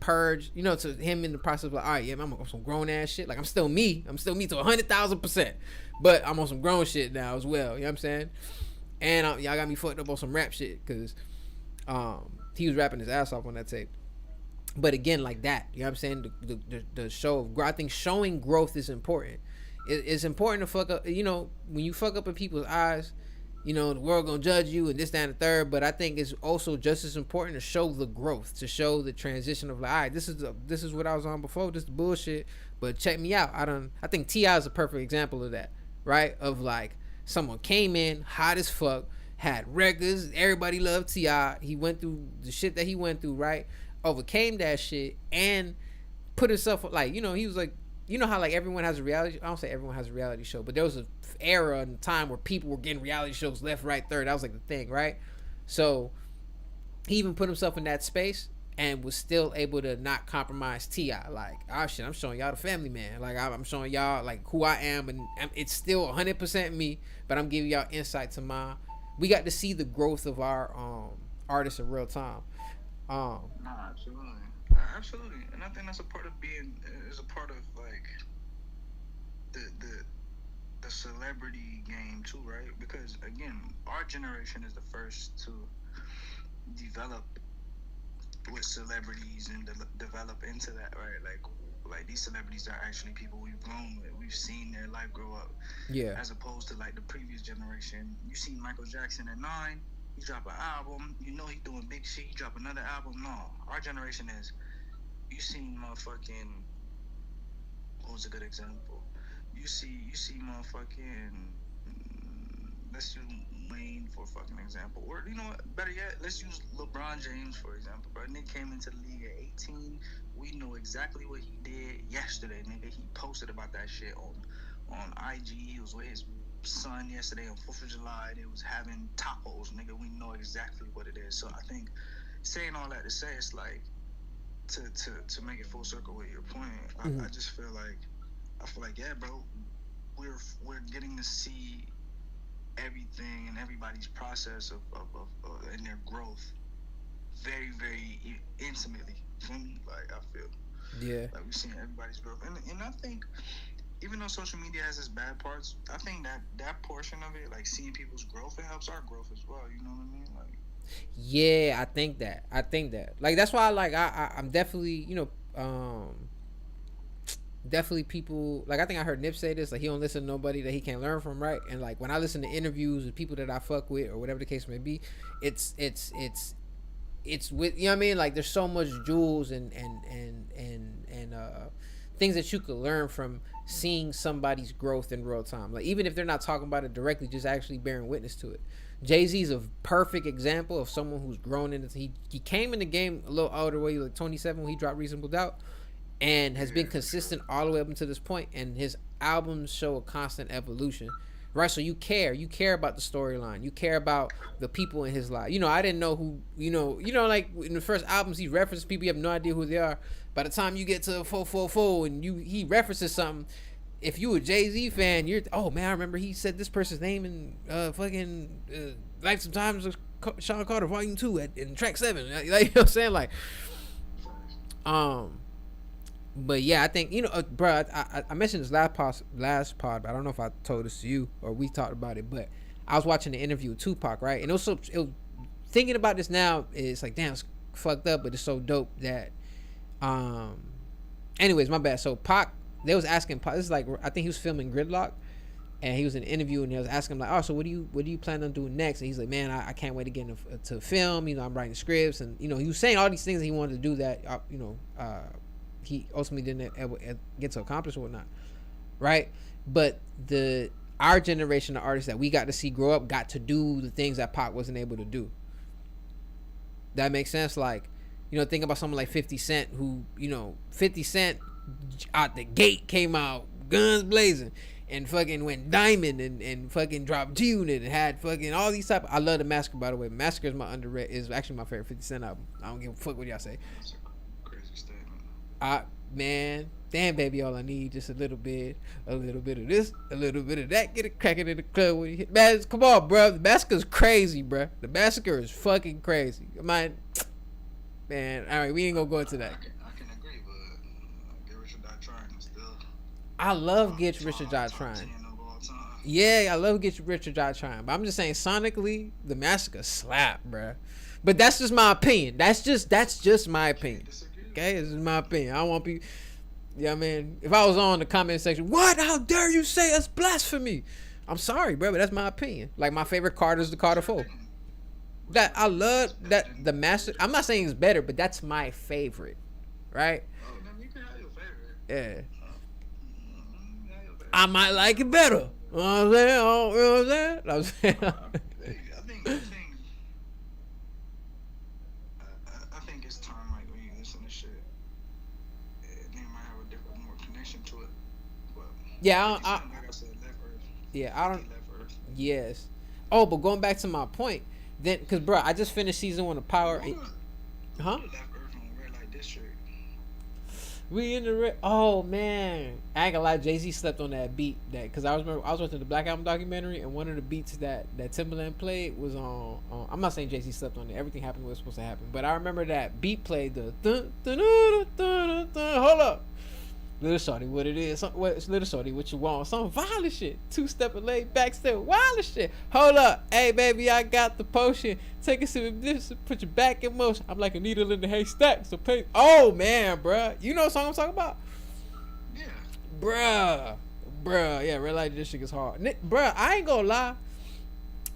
purge, to him in the process of like, all right, yeah, I'm on some grown ass shit. Like I'm still me to 100,000%, but I'm on some grown shit now as well. You know what I'm saying? And y'all got me fucked up on some rap shit because he was rapping his ass off on that tape. But again, like that, you know what I'm saying? The show of growth. I think showing growth is important. It's important to fuck up. When you fuck up in people's eyes, the world gonna judge you and this, that, and the third. But I think it's also just as important to show the growth, to show the transition of like, all right, this is what I was on before. This is bullshit, but check me out. I think T.I. is a perfect example of that, right? Of like someone came in hot as fuck, had records, everybody loved T.I. He went through the shit that he went through, right? Overcame that shit and put himself like, he was like, how like everyone has a reality, I don't say everyone has a reality show, but there was a era and time where people were getting reality shows left, right, third. That was like the thing, right? So he even put himself in that space and was still able to not compromise T.I. Like, oh shit, I'm showing y'all the family man. Like I'm showing y'all like who I am, and it's still 100% me, but I'm giving y'all insight to we got to see the growth of our artists in real time. No, absolutely, absolutely, and I think that's a part of is a part of like the celebrity game too, right? Because again, our generation is the first to develop with celebrities and develop into that, right? Like these celebrities are actually people we've grown with. We've seen their life grow up. Yeah. As opposed to like the previous generation. You seen Michael Jackson at 9. He drop an album, he doing big shit. He drop another album. No, our generation is. You seen motherfucking. What was a good example? You see motherfucking. Let's use Wayne for a fucking example, or better yet, let's use LeBron James for example. Bro, Nick came into the league at 18. We know exactly what he did yesterday, nigga. He posted about that shit on IG. He was with his son yesterday on 4th of July. They was having tacos, nigga. We know exactly what it is. So I think saying all that to say, it's like to make it full circle with your point. I just feel like yeah, bro, we're getting to see everything and everybody's process of and their growth very, very intimately. Like I feel like we're seeing everybody's growth, and I think even though social media has its bad parts, I think that portion of it, like seeing people's growth, it helps our growth as well. You know what I mean? Like, yeah, I think that. Like that's why I'm definitely definitely people like I think I heard Nip say this, like he don't listen to nobody that he can't learn from, right? And like when I listen to interviews with people that I fuck with or whatever the case may be, it's with what I mean, like there's so much jewels and things that you could learn from seeing somebody's growth in real time. Like even if they're not talking about it directly, just actually bearing witness to it. Jay-Z's a perfect example of someone who's grown into he came in the game a little older, way like 27 when he dropped Reasonable Doubt, and has been consistent all the way up until this point, and his albums show a constant evolution, right? So you care about the storyline, you care about the people in his life. I didn't know who, like in the first albums he references people, you have no idea who they are. By the time you get to 444 and he references something, if you a Jay-Z fan, you're, oh man, I remember he said this person's name in Life Sometimes Sean Carter Volume 2 in track 7. Like, you know what I'm saying? Like, but yeah, I think bro. I mentioned this last pod, but I don't know if I told this to you or we talked about it. But I was watching the interview with Tupac, right? And thinking about this now, it's like damn, it's fucked up, but it's so dope that. Anyways, my bad. So Pac, they was asking Pac. This is like I think he was filming Gridlock, and he was in an interview, and they was asking him like, oh, so what do you plan on doing next? And he's like, man, I can't wait to get into film. I'm writing scripts, and he was saying all these things that he wanted to do that he ultimately didn't ever get to accomplish or whatnot, right? But our generation of artists that we got to see grow up got to do the things that Pac wasn't able to do. That makes sense. Like, think about someone like 50 Cent, who 50 Cent out the gate came out guns blazing and fucking went diamond and fucking dropped G-Unit and had fucking all these type. I love the Massacre, by the way. Massacre is actually my favorite 50 Cent album. I don't give a fuck what y'all say. That's a crazy statement. man. Damn, baby, all I need just a little bit of this, a little bit of that. Get it cracking in the club when you hit. Man, come on, bro. The massacre's crazy, bro. The massacre is fucking crazy. Man, all right, we ain't gonna go into that. I can agree, but Get Rich or Die Trying is still. I love Get Rich or Die Trying. Yeah, I love Get Rich or Die Trying, but I'm just saying sonically, the massacre slap, bro. But that's just my opinion. That's just my opinion. Okay, this is my opinion. I don't want people. Yeah, man. If I was on the comment section, what? How dare you say it's blasphemy? I'm sorry, bro, but that's my opinion. Like my favorite Carter is the Carter 4. That I love that the master. I'm not saying it's better, but that's my favorite, right? Oh, then you can have your favorite. Yeah. I might like it better. You know what I'm saying? Oh, you know what I'm saying? I think it's time, like, when you listen to shit, they might have a different, more connection to it. But yeah, like I said, Left Earth. Yeah, I don't. Left Earth. Yes. Oh, but going back to my point, then, cause bro, I just finished season 1 of Power. Huh? Left Earth on Red Light District. We in the red. Oh man, I ain't gonna lie. Jay-Z slept on that beat. Cause I was watching the Black Album documentary, and one of the beats that Timbaland played was on. I'm not saying Jay-Z slept on it. Everything happened what was supposed to happen, but I remember that beat played the. Hold up, little shorty, what it is? Little shorty, what you want? Some violent shit. 2-stepping laid back, still wild shit. Hold up, hey baby, I got the potion. Take a sip of this, put your back in motion. I'm like a needle in the haystack. So pay. Oh man, bruh, you know what song I'm talking about? Yeah. Bruh, yeah, Red Light District is hard. Bruh, I ain't gonna lie.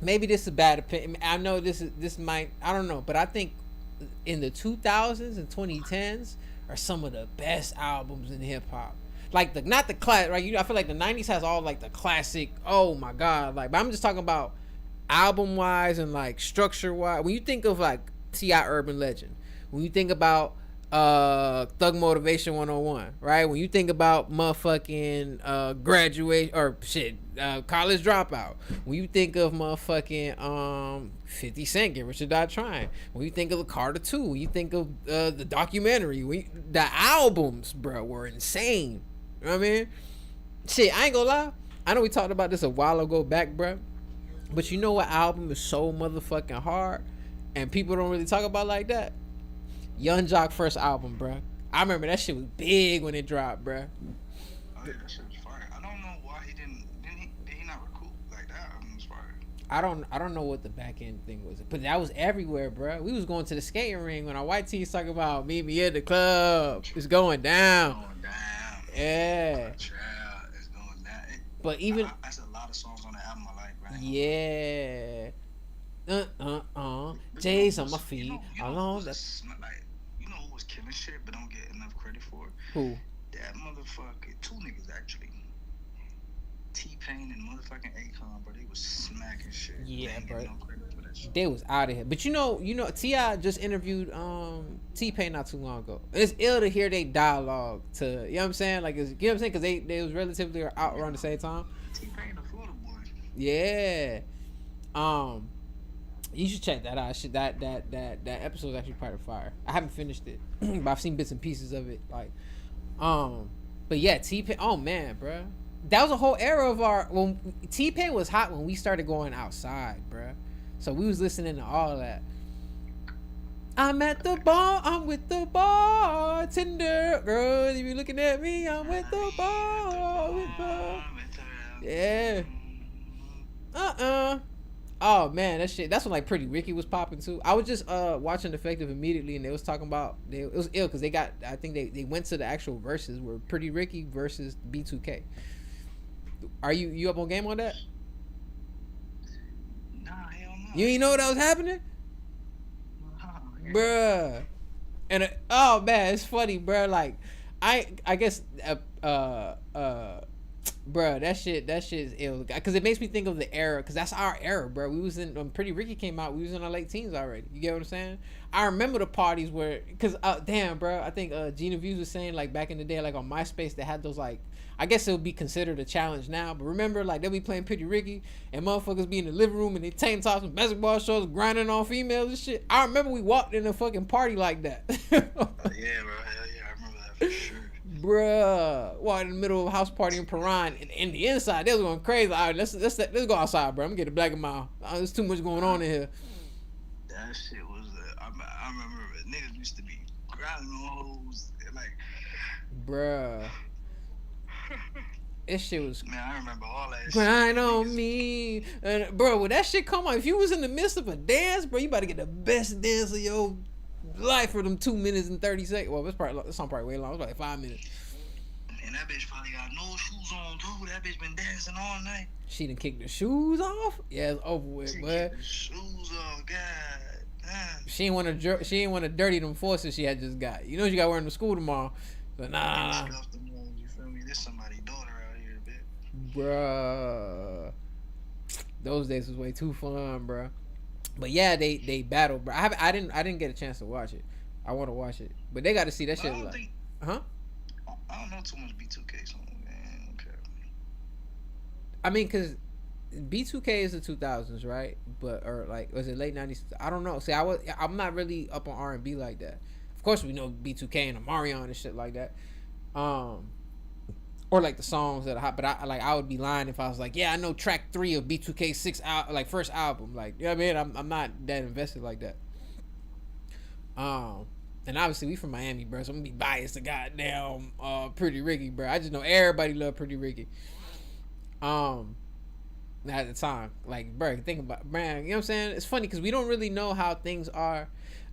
Maybe this is a bad opinion. I know this might. I don't know, but I think in the 2000s and 2010s are some of the best albums in hip hop. Like not the class, right? I feel like the 90s has all like the classic. Oh my god, like. But I'm just talking about album wise and like structure wise. When you think of like T.I. Urban Legend, when you think about Thug Motivation 101, right? When you think about motherfucking graduate or shit, College Dropout. When you think of motherfucking 50 Cent, Get Rich or Die Trying. When you think of the Carter 2, when you think of the documentary, the albums, bro, were insane. You know what I mean? Shit, I ain't gonna lie. I know we talked about this a while ago back, bro. But you know what album is so motherfucking hard and people don't really talk about like that? Young Jock first album, bro. I remember that shit was big when it dropped, bro. Oh yeah, that shit was fire. I don't know why he did he not recoup like that album was fire. I don't know what the back end thing was, but that was everywhere, bro. We was going to the skating ring when our white tees talking about meet me at the club. It's going down. It's going down. Yeah. It's going down. But even that's a lot of songs on the album I like, right? Yeah. J's on my feet. Along that. You know who was killing shit but don't get enough credit for it? Who? That motherfucker. 2 niggas actually. T-Pain and motherfucking Akon, but they was smacking shit. Yeah, bro. No credit for that shit. They was out of here. But you know, T.I. just interviewed T-Pain not too long ago. It's ill to hear they dialogue to, you know what I'm saying? Like, you know what I'm saying? Because they was relatively out around the same time. T-Pain, the Florida boy. Yeah. You should check that out. That episode is actually part of fire. I haven't finished it, but I've seen bits and pieces of it. Like, but yeah, T-Pain. Oh man, bro, that was a whole era of when T-Pain was hot when we started going outside, bro. So we was listening to all that. I'm at the bar. I'm with the bartender, girl. If you looking at me, I'm with the bar. Yeah. Oh man, that's when like Pretty Ricky was popping too. I was just watching Effective immediately, and they was talking about it was ill because I think they went to the actual verses where Pretty Ricky versus B2K. Are you up on game on that? Nah, hell no. You ain't know what was happening? Yeah. Bruh. And oh man, it's funny, bruh. Like I guess bruh, that shit is ill. Cause it makes me think of the era, cause that's our era, bruh. We was in when Pretty Ricky came out, we was in our late teens already. You get what I'm saying? I remember the parties where, cause damn, bruh, I think Gina Views was saying like back in the day, like on MySpace, they had those like, I guess it would be considered a challenge now, but remember like they'll be playing Pretty Ricky and motherfuckers be in the living room and they tank tops and basketball shorts grinding on females and shit. I remember we walked in a fucking party like that. Yeah, bro. Hell yeah, I remember that for sure. bruh. Well, in the middle of a house party in Paran, and in the inside, they was going crazy. All right, let's go outside, bro. I'm gonna get a black and mild. There's too much going on in here. That shit was. I remember niggas used to be grinding on hoes like. Bruh. This shit was. Man, I remember all that. Grind shit. on me, and bro. When that shit come on, if you was in the midst of a dance, bro, you about to get the best dance of your life for them 2 minutes and 30 seconds. Well, this song probably way long. It's like 5 minutes. And that bitch probably got no shoes on too. That bitch been dancing all night. She done kicked the shoes off. Yeah, it's over with, but shoes off, God. Damn. She ain't want to dirty them forces she had just got. You know she got wearing to school tomorrow. But nah. You feel me? This somebody's daughter out here, bitch. Bruh. Those days was way too fun, bruh. But yeah, they battled, bro. I didn't get a chance to watch it. I want to watch it, but they got to see that shit. Like, huh? I don't know too much B2K song, man. Okay. I mean, cause B2K is the 2000s, right? But or like was it late 90s? I don't know. See, I'm not really up on R&B like that. Of course, we know B2K and Amaury and shit like that. Or like the songs that are hot, but I would be lying if I was like, yeah, I know track 3 of B2K6 like first album, like, you know what I mean? I'm not that invested like that. And obviously we from Miami, bro, so I'm gonna be biased to goddamn Pretty Ricky, bro. I just know everybody love Pretty Ricky. At the time, like, bro, think about, man, you know what I'm saying? It's funny because we don't really know how things are.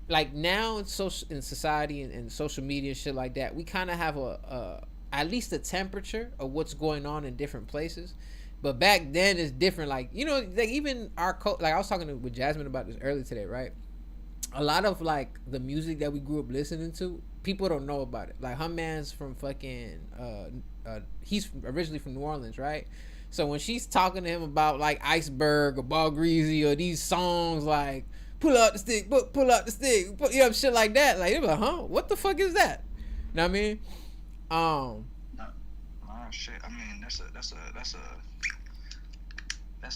Like now in society and social media and shit like that, we kind of have a at least a temperature of what's going on in different places. But back then it's different. Like, you know, like even our like I was talking with Jasmine about this earlier today, right? A lot of like the music that we grew up listening to, people don't know about it. Like her man's from fucking he's originally from New Orleans, right? So when she's talking to him about like Iceberg or Ball Greasy or these songs like pull out the stick, pull out the stick, you know, shit like that, like they're like, huh? What the fuck is that? You know what I mean? Shit. I mean, that's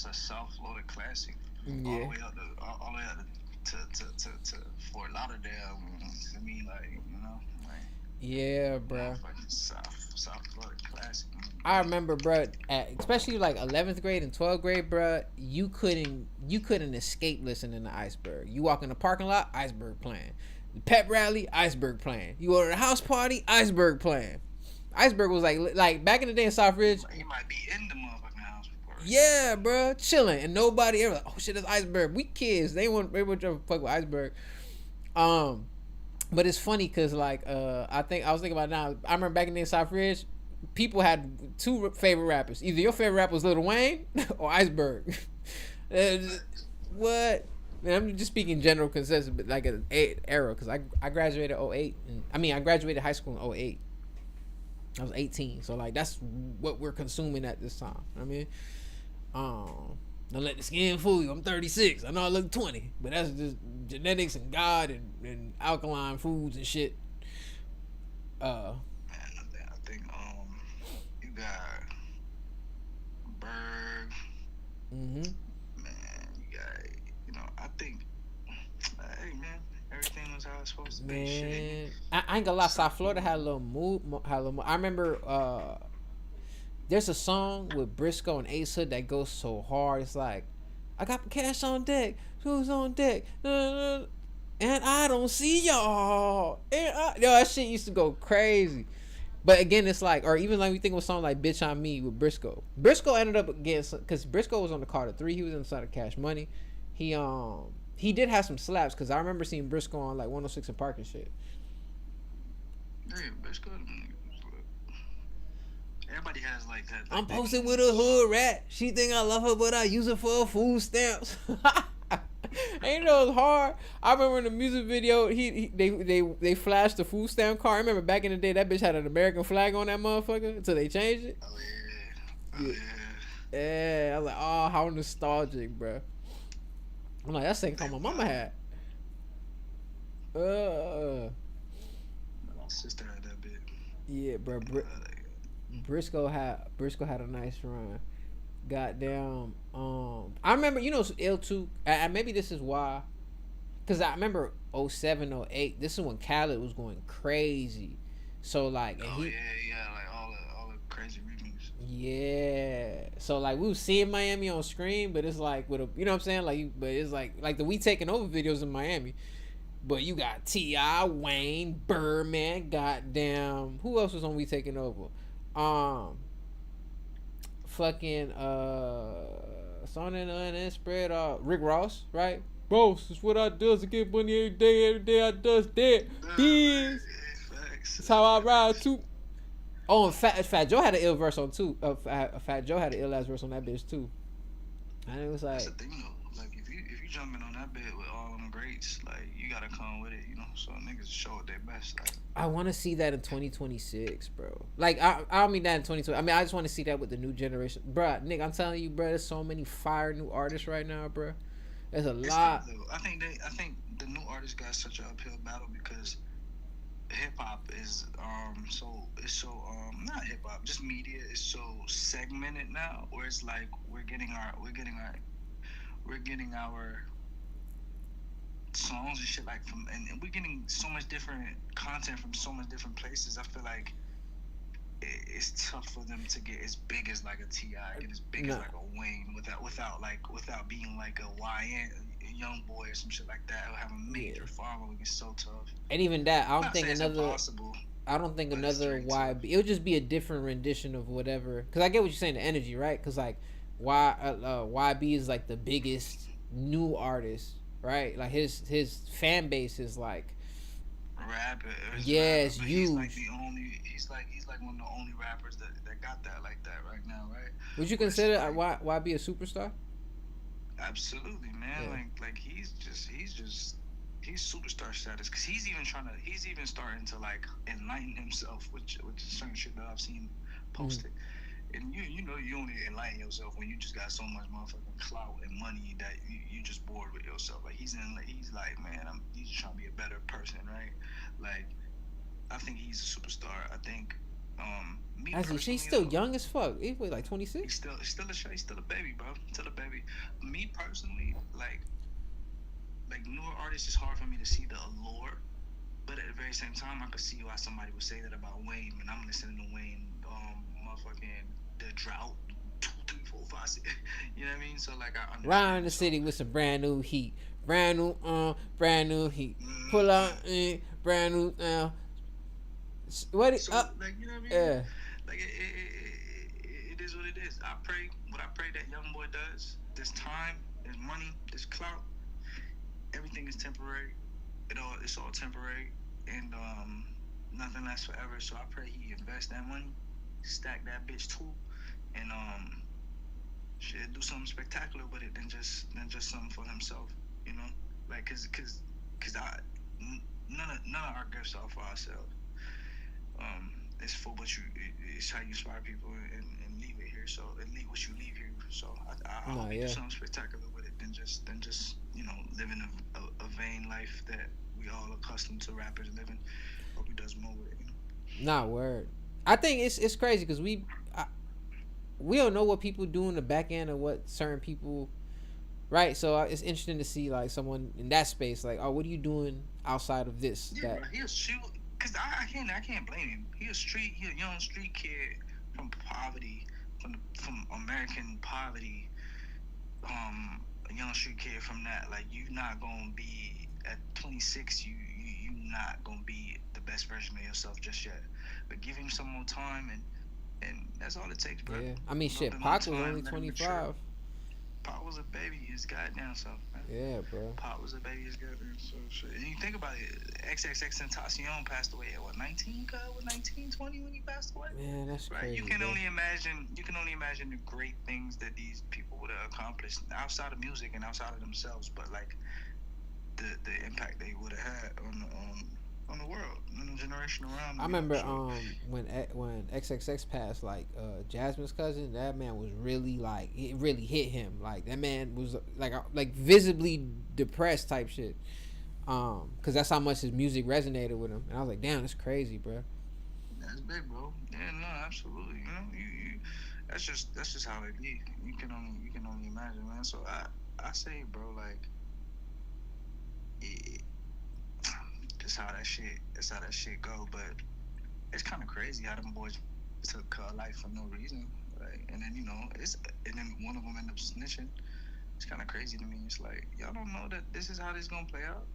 a South-loaded classic. Yeah. All the way up to Fort Lauderdale. I mean, like, you know, like. Yeah, bro. South-loaded classic. I remember, bro, especially like 11th grade and 12th grade, bro. You couldn't escape listening to Iceberg. You walk in the parking lot, Iceberg playing. Pep rally, Iceberg playing. You go to the house party, Iceberg playing. Iceberg was like back in the day in South Ridge. He might be in the motherfucking house party. Yeah, bro, chilling, and nobody ever like, oh shit, that's Iceberg. We kids, they wouldn't try to fuck with Iceberg. But it's funny because like I was thinking about it now. I remember back in the day in South Ridge, people had 2 favorite rappers. Either your favorite rapper was Lil Wayne or Iceberg. What? Man, I'm just speaking general consensus, but like an era, because I graduated 08. I graduated high school in 08. I was 18, so like that's what we're consuming at this time. I mean, don't let the skin fool you. I'm 36. I know I look 20, but that's just genetics and God and alkaline foods and shit. Man, I think you got Berg. Mm-hmm. Man, you got, you know, I think, hey man, everything was how it's supposed to be. Man, Shit. I ain't gonna lie. South Florida had a little mood. I remember there's a song with Briscoe and Ace Hood that goes so hard. It's like, I got the cash on deck, who's on deck, and I don't see y'all. That shit used to go crazy. But again, it's like, or even like we think of a song like "Bitch on Me" with Briscoe. Briscoe ended up against, because Briscoe was on the Carter 3. He was inside of Cash Money. He did have some slaps, because I remember seeing Briscoe on like 106 and Park and shit. Yeah, Briscoe. Everybody has like that. I'm posted with a hood rat. She think I love her, but I use her for food stamps. Ain't know it was hard. I remember in the music video, they flashed the food stamp card. I remember back in the day, that bitch had an American flag on that motherfucker until they changed it. Oh yeah. Yeah, I was like, oh, how nostalgic, bro. I'm like, that's the same my mama had. My sister had that bit. Yeah, bro. Briscoe had a nice run. Goddamn. I remember, you know, L2. Maybe this is why, because I remember 07, 08. This is when Khaled was going crazy. So like, and Oh he, yeah, yeah, like all the crazy remix. yeah. So like, we was seeing Miami on screen, but it's like with a, you know what I'm saying? Like, but it's like the We Taking Over videos in Miami. But you got T.I., Wayne, Birdman, goddamn. Who else was on We Taking Over? Um, fucking Song and spread Rick Ross, right? Boss, it's what I does to get money every day I does that. Nah, Biz. man, facts, That's how I ride facts. too. Oh, and Fat Joe had an ill verse on too. Fat Joe had an ill ass verse on that bitch too. And it was That's like, the thing though. Like if you jumping on that bed with all them greats, like you gotta come with it, you know. So niggas show it their best. Like I want to see that in 2026, bro. Like, I don't mean that in 2020. I mean, I just want to see that with the new generation, bro. Nick, I'm telling you, bro. There's so many fire new artists right now, bro. There's a it's tough lot. though. I think the new artists got such an uphill battle because hip hop is so it's so not hip hop, just media is so segmented now where it's like we're getting our songs and shit like from and we're getting so much different content from so much different places. I feel like it's tough for them to get as big as like a Ti, get as big as No, like a Wayne without being like a YN, a young boy or some shit like that who have a yeah. major following. It's so tough. And even that, I'm not saying it's impossible, I don't think but it's another very tough. YB. It would just be a different rendition of whatever. Cause I get what you're saying, the energy, right? Cause like YB is like the biggest new artist, right? Like his fan base is like, Rapper, is a yeah, rapper, it's but he's like huge. the only. He's like one of the only rappers that got that like that right now, right? Would you Where it's consider like YB a superstar? absolutely, man. Yeah. Like he's superstar status because he's even starting to like enlighten himself, which is certain shit that I've seen Mm-hmm. posted. And you know you only enlighten yourself when you just got so much motherfucking clout and money that you just bored with yourself. Like he's like, man, he's just trying to be a better person, right? Like I think he's a superstar. I think me Actually, she's personally still though, young as fuck. He was like 26. he's still a baby, bro. Still a baby. Me personally, like newer artists, it's hard for me to see the allure. But at the very same time, I could see why somebody would say that about Wayne when I'm listening to Wayne, motherfucking the drought, 2, 3, 4, 5, 6. You know what I mean? So like I Round understand. the So city with some brand new heat. Brand new heat. Pull out mm-hmm. in, brand new What it, So like you know what I mean? yeah. Like it is what it is. I pray that young boy does. This time, this money, this clout, everything is temporary. It's all temporary, and nothing lasts forever. So I pray he invest that money, stack that bitch too, and should do something spectacular with it than just something for himself. You know, like cause none of our gifts are for ourselves. It's for what it's how you inspire people and leave it here. So and leave what you leave here. So I No, hope he do yeah. something spectacular with it than just living a vain life that we all accustomed to rappers living. Hope he does more with it. Not word. I think it's crazy because we don't know what people do in the back end of what certain people, right? So it's interesting to see like someone in that space, like, oh, what are you doing outside of this? Yeah, That bro. He a shoot. Cause I can't blame him. He a young street kid from poverty, from American poverty. A young street kid from that. Like you not gonna be at 26. You not gonna be the best version of yourself just yet. But give him some more time and that's all it takes, bro. yeah. I mean, A little shit. bit more Pac was only time, let him mature. 25. Pop was a baby his goddamn self, man. Yeah, bro. Pop was a baby his goddamn self. Shit. And you think about it, XXX Tentacion passed away at what 19? What 19, 20 when he passed away? Man, that's Right. crazy, You can bro. only imagine. You can only imagine the great things that these people would have accomplished outside of music and outside of themselves. But like the impact they would have had on the world, on the generation around I them. You know. remember So when XXX passed, like Jasmine's cousin, that man was really like, it really hit him. Like that man was like visibly depressed type shit. Cause that's how much his music resonated with him, and I was like, damn, that's crazy, bro. that's big, bro. Yeah, no, absolutely. You know, you that's just how it be. You can only imagine, man. So I say, bro, like it, that's how that shit go. But it's kind of crazy how them boys took life for no reason. Like, and then and then one of them ended up snitching. It's kind of crazy to me. It's like y'all don't know that this is how this gonna play out.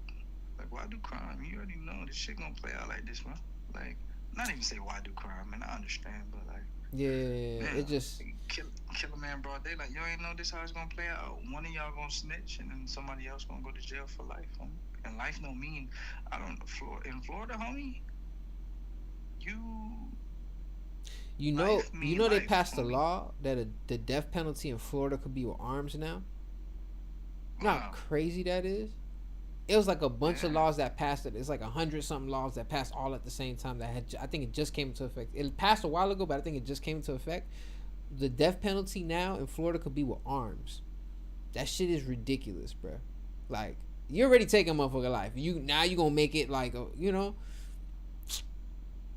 Like, why do crime? You already know this shit gonna play out like this, man. Like, not even say why do crime, man. I understand, but like, Yeah, man, it just kill a man broad day. Like, you ain't know this how it's gonna play out. One of y'all gonna snitch, and then somebody else gonna go to jail for life, homie. And life don't mean I don't in Florida, homie. You you know they life, passed a homie. law that the death penalty in Florida could be with arms now. You know how Wow. crazy that is? It was like a bunch of Yeah. laws that passed it. It's like 100 something laws that passed all at the same time that had I think it just came into effect. It passed a while ago, but I think it just came into effect. The death penalty now in Florida could be with arms. That shit is ridiculous, bro. Like, you're already taking motherfucker life. You gonna make it like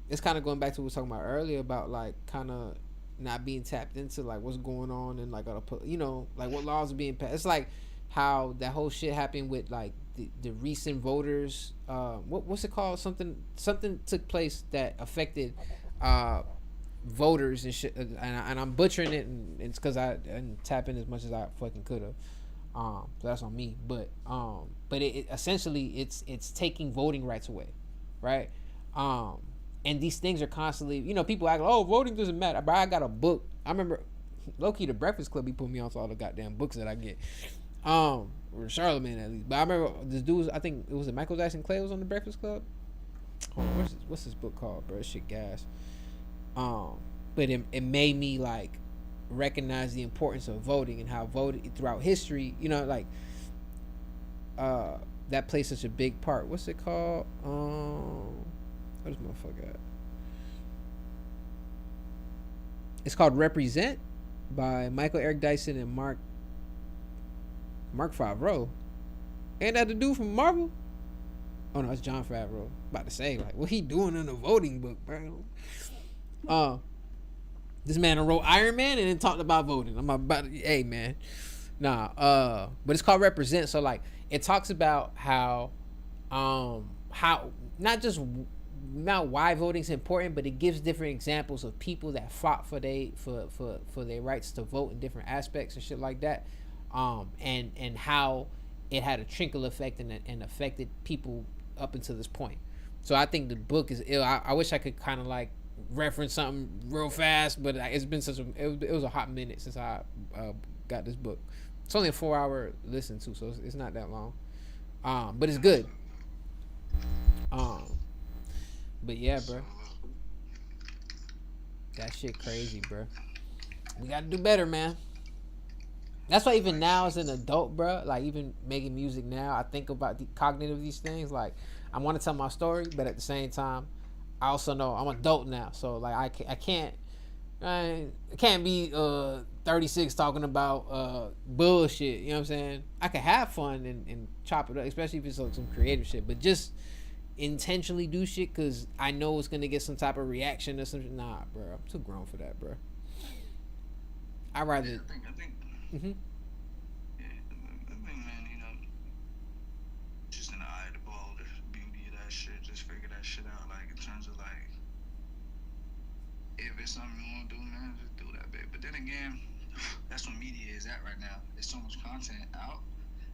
it's kind of going back to what we were talking about earlier about like kind of not being tapped into like what's going on and like like what laws are being passed. It's like how that whole shit happened with like the recent voters. What's it called? Something took place that affected voters and shit. And I'm butchering it, and it's because I didn't tap in as much as I fucking could have. So that's on me. But it essentially it's taking voting rights away, right? And these things are constantly, people act like, oh, voting doesn't matter. But I got a book. I remember, low-key, the Breakfast Club, he put me on to all the goddamn books that I get. Or Charlemagne, at least. But I remember this dude was, I think, it was Michael Jackson Clay was on the Breakfast Club. Hold on, what's this book called, bro? This shit gas. But it made me, like, recognize the importance of voting and how voting throughout history, that plays such a big part. What's it called? Where's motherfucker at? It's called Represent by Michael Eric Dyson and Mark Favreau. Ain't that the dude from Marvel? Oh no, it's John Favreau. About to say, like, what he doing in a voting book, bro? This man wrote Iron Man and then talked about voting. I'm about to, hey man. But it's called Represent. So like it talks about how not why voting is important, but it gives different examples of people that fought for their rights to vote in different aspects and shit like that, and how it had a trickle effect and affected people up until this point. So I think the book is ill. I wish I could kind of like reference something real fast, but it's been it was a hot minute since I got this book. It's only a 4-hour listen to, so it's not that long, but it's good. But yeah, bro, that shit crazy, bro. We gotta do better, man. That's why even now as an adult, bro, like even making music now, I think about the cognitive these things. Like I want to tell my story, but at the same time, I also know I'm an adult now, so like I can't be 36 talking about bullshit. You know what I'm saying? I can have fun and chop it up, especially if it's like some creative shit, but just intentionally do shit because I know it's gonna get some type of reaction or something. Nah, bro, I'm too grown for that, bro. I rather. Yeah, I think. Mm-hmm. Yeah, I think, man, just in the eye of the ball, the beauty of that shit, just figure that shit out. Like in terms of like, if it's something you want to do, man, just do that, babe. But then again, that's what media is at right now. There's so much content out.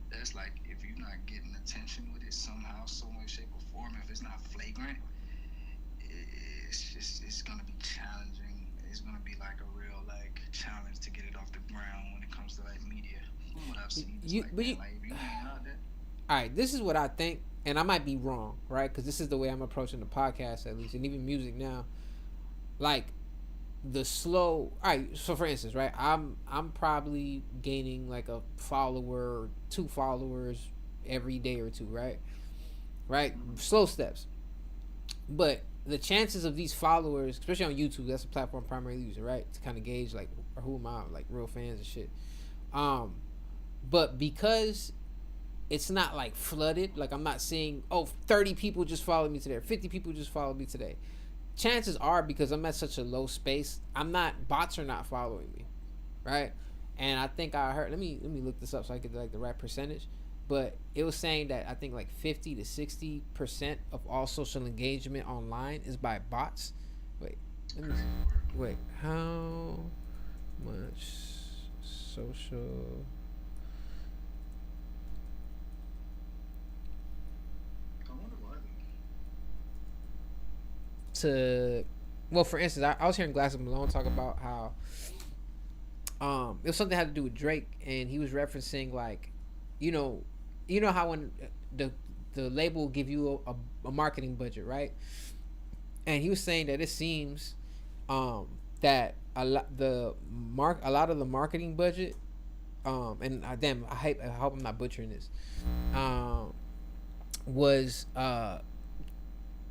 That's like if you're not getting attention with it somehow, some way, shape, or form, if it's not flagrant, it's gonna be challenging. It's gonna be like a real like challenge to get it off the ground when it comes to like media. From what I've seen, if you ain't out there. All right, this is what I think, and I might be wrong, right? Because this is the way I'm approaching the podcast, at least, and even music now. Like the slow. All right, so for instance, right, I'm probably gaining like a follower, 2 followers every day or 2, right? Right, slow steps, but the chances of these followers, especially on YouTube, that's the platform I'm primarily using, right, to kind of gauge like who am I, like real fans and shit. But because it's not like flooded, like I'm not seeing 30 people just followed me today, or 50 people just followed me today. Chances are, because I'm at such a low space, bots are not following me, right? And I think I heard, let me look this up so I get like the right percentage, but it was saying that I think like 50 to 60% of all social engagement online is by bots, Wait, let me wait. How much social? I wonder why. To well, for instance, I was hearing Glass of Malone talk about how it was something that had to do with Drake, and he was referencing like, you know, how when the label will give you a marketing budget, right? And he was saying that it seems that a lot of the marketing budget and I hope I'm not butchering this was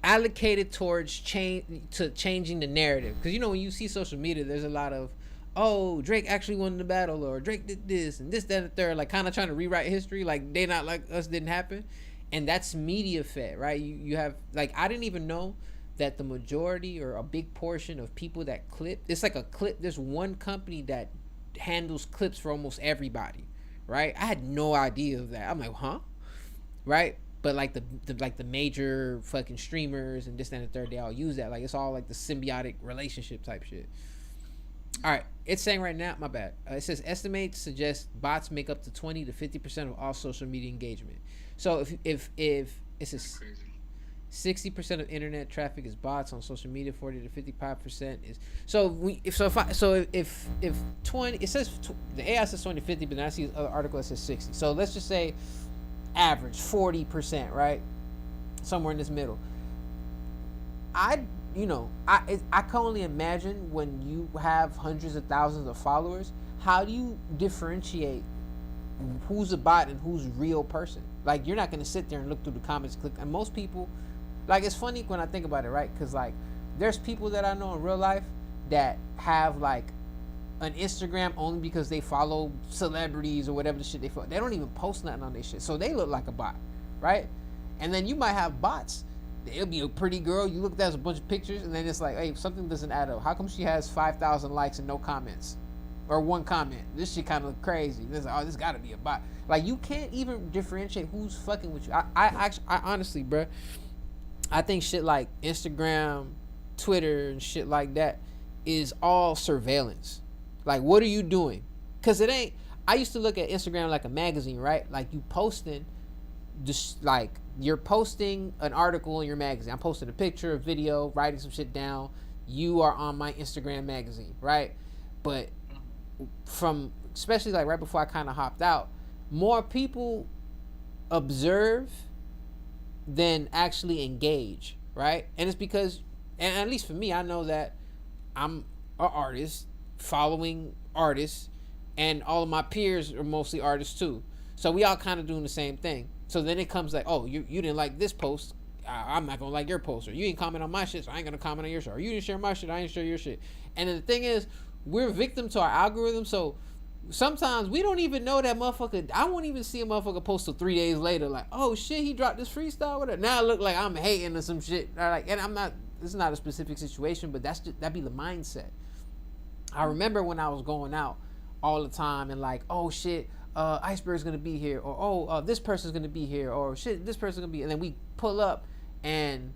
allocated towards changing the narrative, because when you see social media, there's a lot of, oh, Drake actually won the battle, or Drake did this and this, that, and the third, like kind of trying to rewrite history, like they not like us didn't happen, and that's media fed, right? You have, like, I didn't even know that the majority or a big portion of people that clip, it's like a clip. There's one company that handles clips for almost everybody, right? I had no idea of that. I'm like, huh, right? But like the major fucking streamers and this, that, and the third, they all use that. Like it's all like the symbiotic relationship type shit. All right, it's saying right now, my bad. It says estimates suggest bots make up to 20 to 50% of all social media engagement. So if it says 60% of internet traffic is bots on social media, 40 to 55% is if 20, it says the AI says 20 to 50, but then I see other article that says 60. So let's just say average 40%, right? Somewhere in this middle. I can only imagine when you have hundreds of thousands of followers, how do you differentiate who's a bot and who's a real person? Like, you're not going to sit there and look through the comments, click, and most people, like, it's funny when I think about it, right? Because like there's people that I know in real life that have like an Instagram only because they follow celebrities or whatever the shit they follow. They don't even post nothing on their shit, so they look like a bot, right? And then you might have bots. It'll be a pretty girl. You look, there's a bunch of pictures, and then it's like, hey, something doesn't add up. How come she has 5,000 likes and no comments, or one comment? This shit kind of crazy. This, oh, this got to be a bot. Like, you can't even differentiate who's fucking with you. I honestly, bro, I think shit like Instagram, Twitter, and shit like that is all surveillance. Like, what are you doing? Because it ain't. I used to look at Instagram like a magazine, right? Like, you posting, just like you're posting an article in your magazine. I'm posting a picture, a video, writing some shit down. You are on my Instagram magazine, right? But from, especially like right before I kind of hopped out, more people observe than actually engage, right? And it's because, and at least for me, I know that I'm an artist following artists, and all of my peers are mostly artists too. So we all kind of doing the same thing. So then it comes like, oh, you didn't like this post, I'm not gonna like your post, or you didn't comment on my shit, so I ain't gonna comment on your shit, or you didn't share my shit, I ain't share your shit. And then the thing is, we're victim to our algorithm. So sometimes we don't even know that motherfucker. I won't even see a motherfucker post till 3 days later, like, oh shit, he dropped this freestyle with it. Now I look like I'm hating or some shit. Like, and I'm not. This is not a specific situation, but that'd be the mindset. I remember when I was going out all the time and like, oh shit, Iceberg's gonna be here, or oh, this person's gonna be here, or shit, this person's gonna be, and then we pull up and,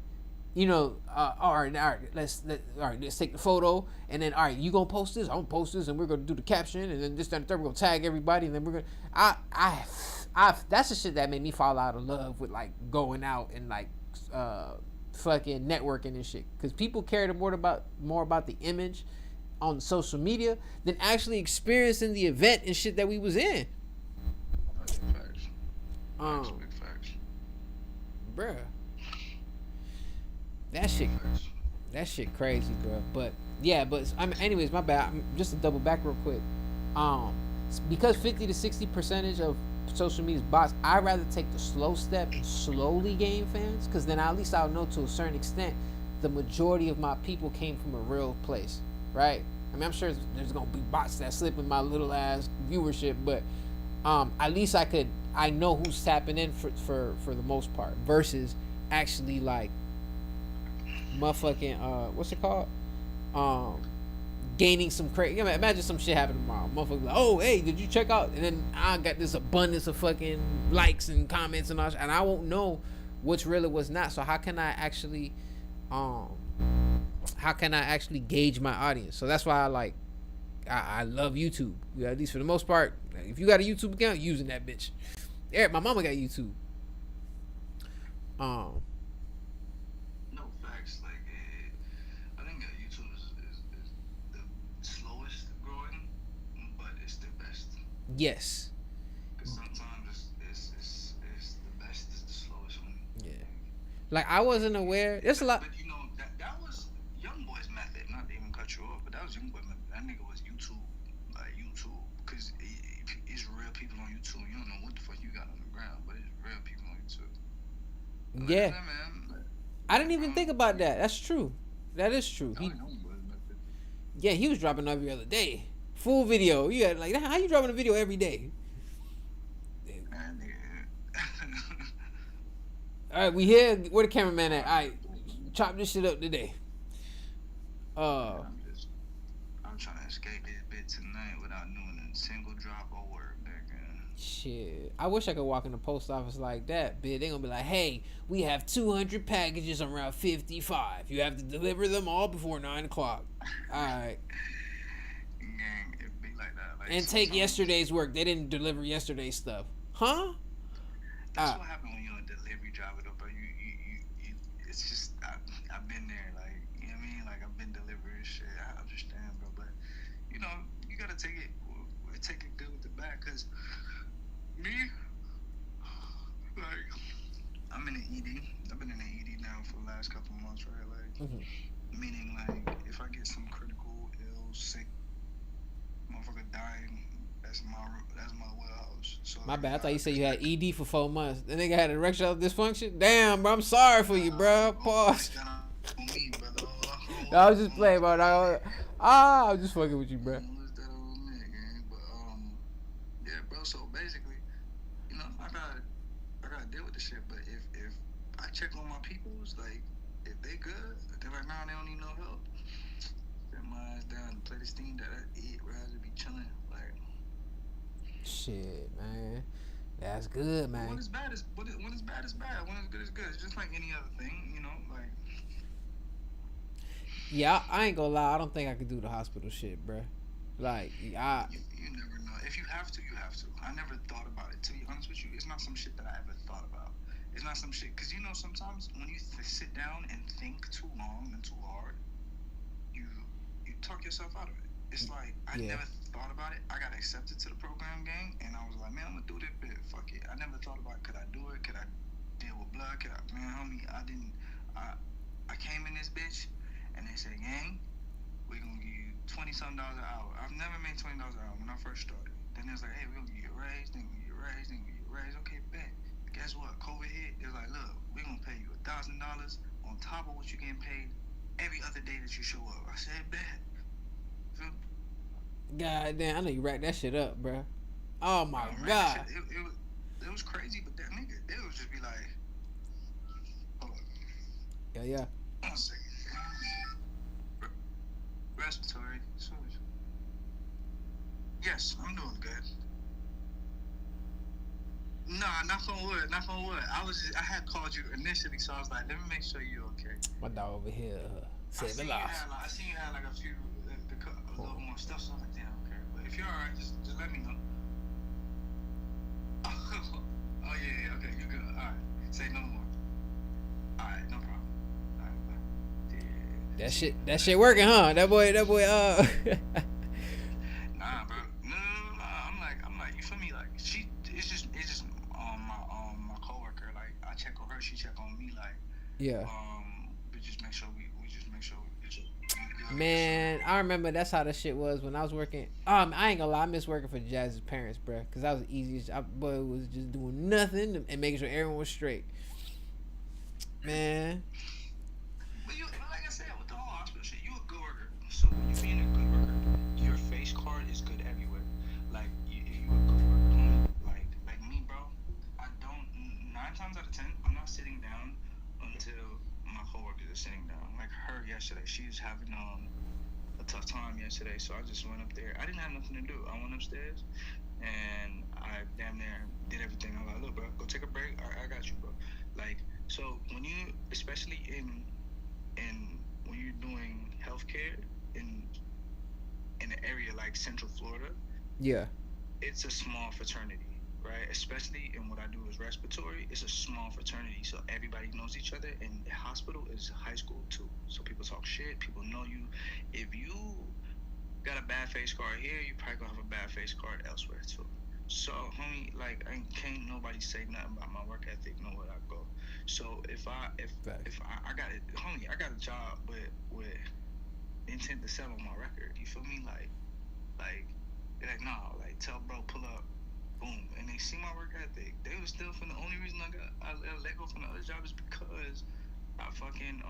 all right, let's take the photo, and then all right, you gonna post this, I'm gonna post this, and we're gonna do the caption, and then this, that, and third, we're gonna tag everybody, and then we're gonna, I that's the shit that made me fall out of love with like going out and like fucking networking and shit, because people cared more about the image on social media than actually experiencing the event and shit that we was in. That's facts. That's big facts. Bruh. That shit crazy, bro. But yeah, anyways, my bad. Just to double back real quick. Because 50 to 60% of social media is bots, I'd rather take the slow step and slowly gain fans, because then at least I'll know to a certain extent the majority of my people came from a real place, right? I mean, I'm sure there's gonna be bots that slip in my little ass viewership, but at least I know who's tapping in for the most part, versus actually like motherfucking what's it called, gaining some crazy. Imagine some shit happening tomorrow, motherfucker like, oh hey, did you check out, and then I got this abundance of fucking likes and comments and all that, and I won't know what's real or what's not. So how can I actually how can I actually gauge my audience? So that's why I love YouTube. Yeah, at least for the most part. If you got a YouTube account, using that bitch. Eric, my mama got YouTube. Um, No facts. Like, I think that YouTube is the slowest growing, but it's the best. yes. Because sometimes it's the best is the slowest one. Yeah. Like I wasn't aware. There's a lot. But you know that was Young Boy's method. Not to even cut you off, but that was Young Boy's method. That nigga was YouTube, like YouTube, because it's real people on YouTube. You don't know what the fuck you got on the ground, but it's real people on YouTube. Like, Yeah. man, I didn't even think about that. That's true. That is true. that was Young Boy's method. Yeah, he was dropping every other day. Full video. You had like how you dropping a video every day? Man, nigga. All right, we here. Where the cameraman at? All right, chop this shit up today. I'm trying to escape this bit tonight without doing a single drop of work, nigga. Shit. I wish I could walk in the post office like that, bitch. They gonna be like, hey, we have 200 packages on Route 55. You have to deliver them all before 9 o'clock. All right. Gang, it be like that. Like, And take yesterday's work. They didn't deliver yesterday's stuff. Huh? That's what happened when you're a delivery driver, though, bro. You it's just, I've been there, like, you know what I mean? Like, I've been delivering shit. I understand, bro, but, you know, you gotta take it good with the bad, because me, like, I'm in an ED. I've been in an ED now for the last couple of months, right? Like, meaning, like, if I get some critical, ill, sick, motherfucker dying, that's my wheelhouse. So My bad. I thought you said you had ED for 4 months. The nigga had erectile dysfunction. Damn, bro. I'm sorry for you, bro. Pause. On me, brother. No, I was just playing, bro. I was just fucking with you, bro. But yeah, bro. So basically, you know, I gotta deal with the shit. But if I check on my peoples, like if they good, they're like, nah, they don't need no help. Set my ass down, play this thing that I eat, rather be chilling. Like, shit, man. That's good, man. when it's bad, it's when it's bad, it's bad. When it's good, it's good. It's just like any other thing, you know, like. Yeah, I ain't gonna lie. I don't think I could do the hospital shit, bro. Like, You never know. If you have to, you have to. I never thought about it. To be honest with you, it's not some shit that I ever thought about. It's not some shit, because you know sometimes when you sit down and think too long and too hard, you talk yourself out of it. It's like I never thought about it. I got accepted to the program gang, and I was like, man, I'm gonna do this bit. Fuck it. I never thought about could I do it? Could I deal with blood? Could I? Man, homie, I didn't. I came in this bitch, and they said, gang, we're gonna give you $20-something an hour. I've never made $20 an hour when I first started. Then it was like, hey, we're gonna give you a raise, then we're gonna give you a raise, then we're gonna give you a raise. Okay, bet. Guess what? COVID hit. It was like, look, we're gonna pay you $1,000 on top of what you're getting paid every other day that you show up. I said, bet. God damn, I know you racked that shit up, bro. Oh my god. It was crazy, but that nigga, they would just be like, hold on. Yeah. 1 second. Respiratory. Yes, I'm doing good. Nah, knock on wood. I had called you initially, so I was like, let me make sure you're okay. My dog over here saved my life. I seen you had like a few, a little more stuff, so I was like, damn, okay. But if you're alright, just let me know. Oh yeah, okay, you're good. Alright, say no more. Alright, no problem. Alright, bye. Yeah. That shit working, huh? That boy. Nah, bro. No. I'm like, you feel me? Like, it's just my coworker. Like, I check on her, she check on me. Like, yeah. we just make sure we Man, I remember that's how the shit was when I was working. I ain't gonna lie, I miss working for Jazz's parents, bro, because that was the easiest. Boy was just doing nothing and making sure everyone was straight. Man. But like I said, with the whole hospital shit, you a good worker. So when you being a good worker, your face card is good everywhere. Like, if you a good worker, homie, like me, bro, I don't. 9 times out of 10, I'm not sitting down until my coworkers are sitting down. Like her yesterday, she was having a tough time yesterday, so I just went up there. I didn't have nothing to do. I went upstairs and I damn near did everything. I'm like, look, bro, go take a break. I got you, bro. Like, so when you, especially in when you're doing healthcare in an area like Central Florida, Yeah. it's a small fraternity, right? Especially in what I do is respiratory. It's a small fraternity, so everybody knows each other. And the hospital is high school too, so people talk shit. People know you. If you got a bad face card here, you probably gonna have a bad face card elsewhere too. So, homie, like, can't nobody say nothing about my work ethic nowhere I go. So Facts. if I got it, homie, I got a job with intent to sell on my record. You feel me? Like they're like, nah, like tell bro pull up, boom, and they see my work ethic. They was still from the only reason I let go from the other job is because I fucking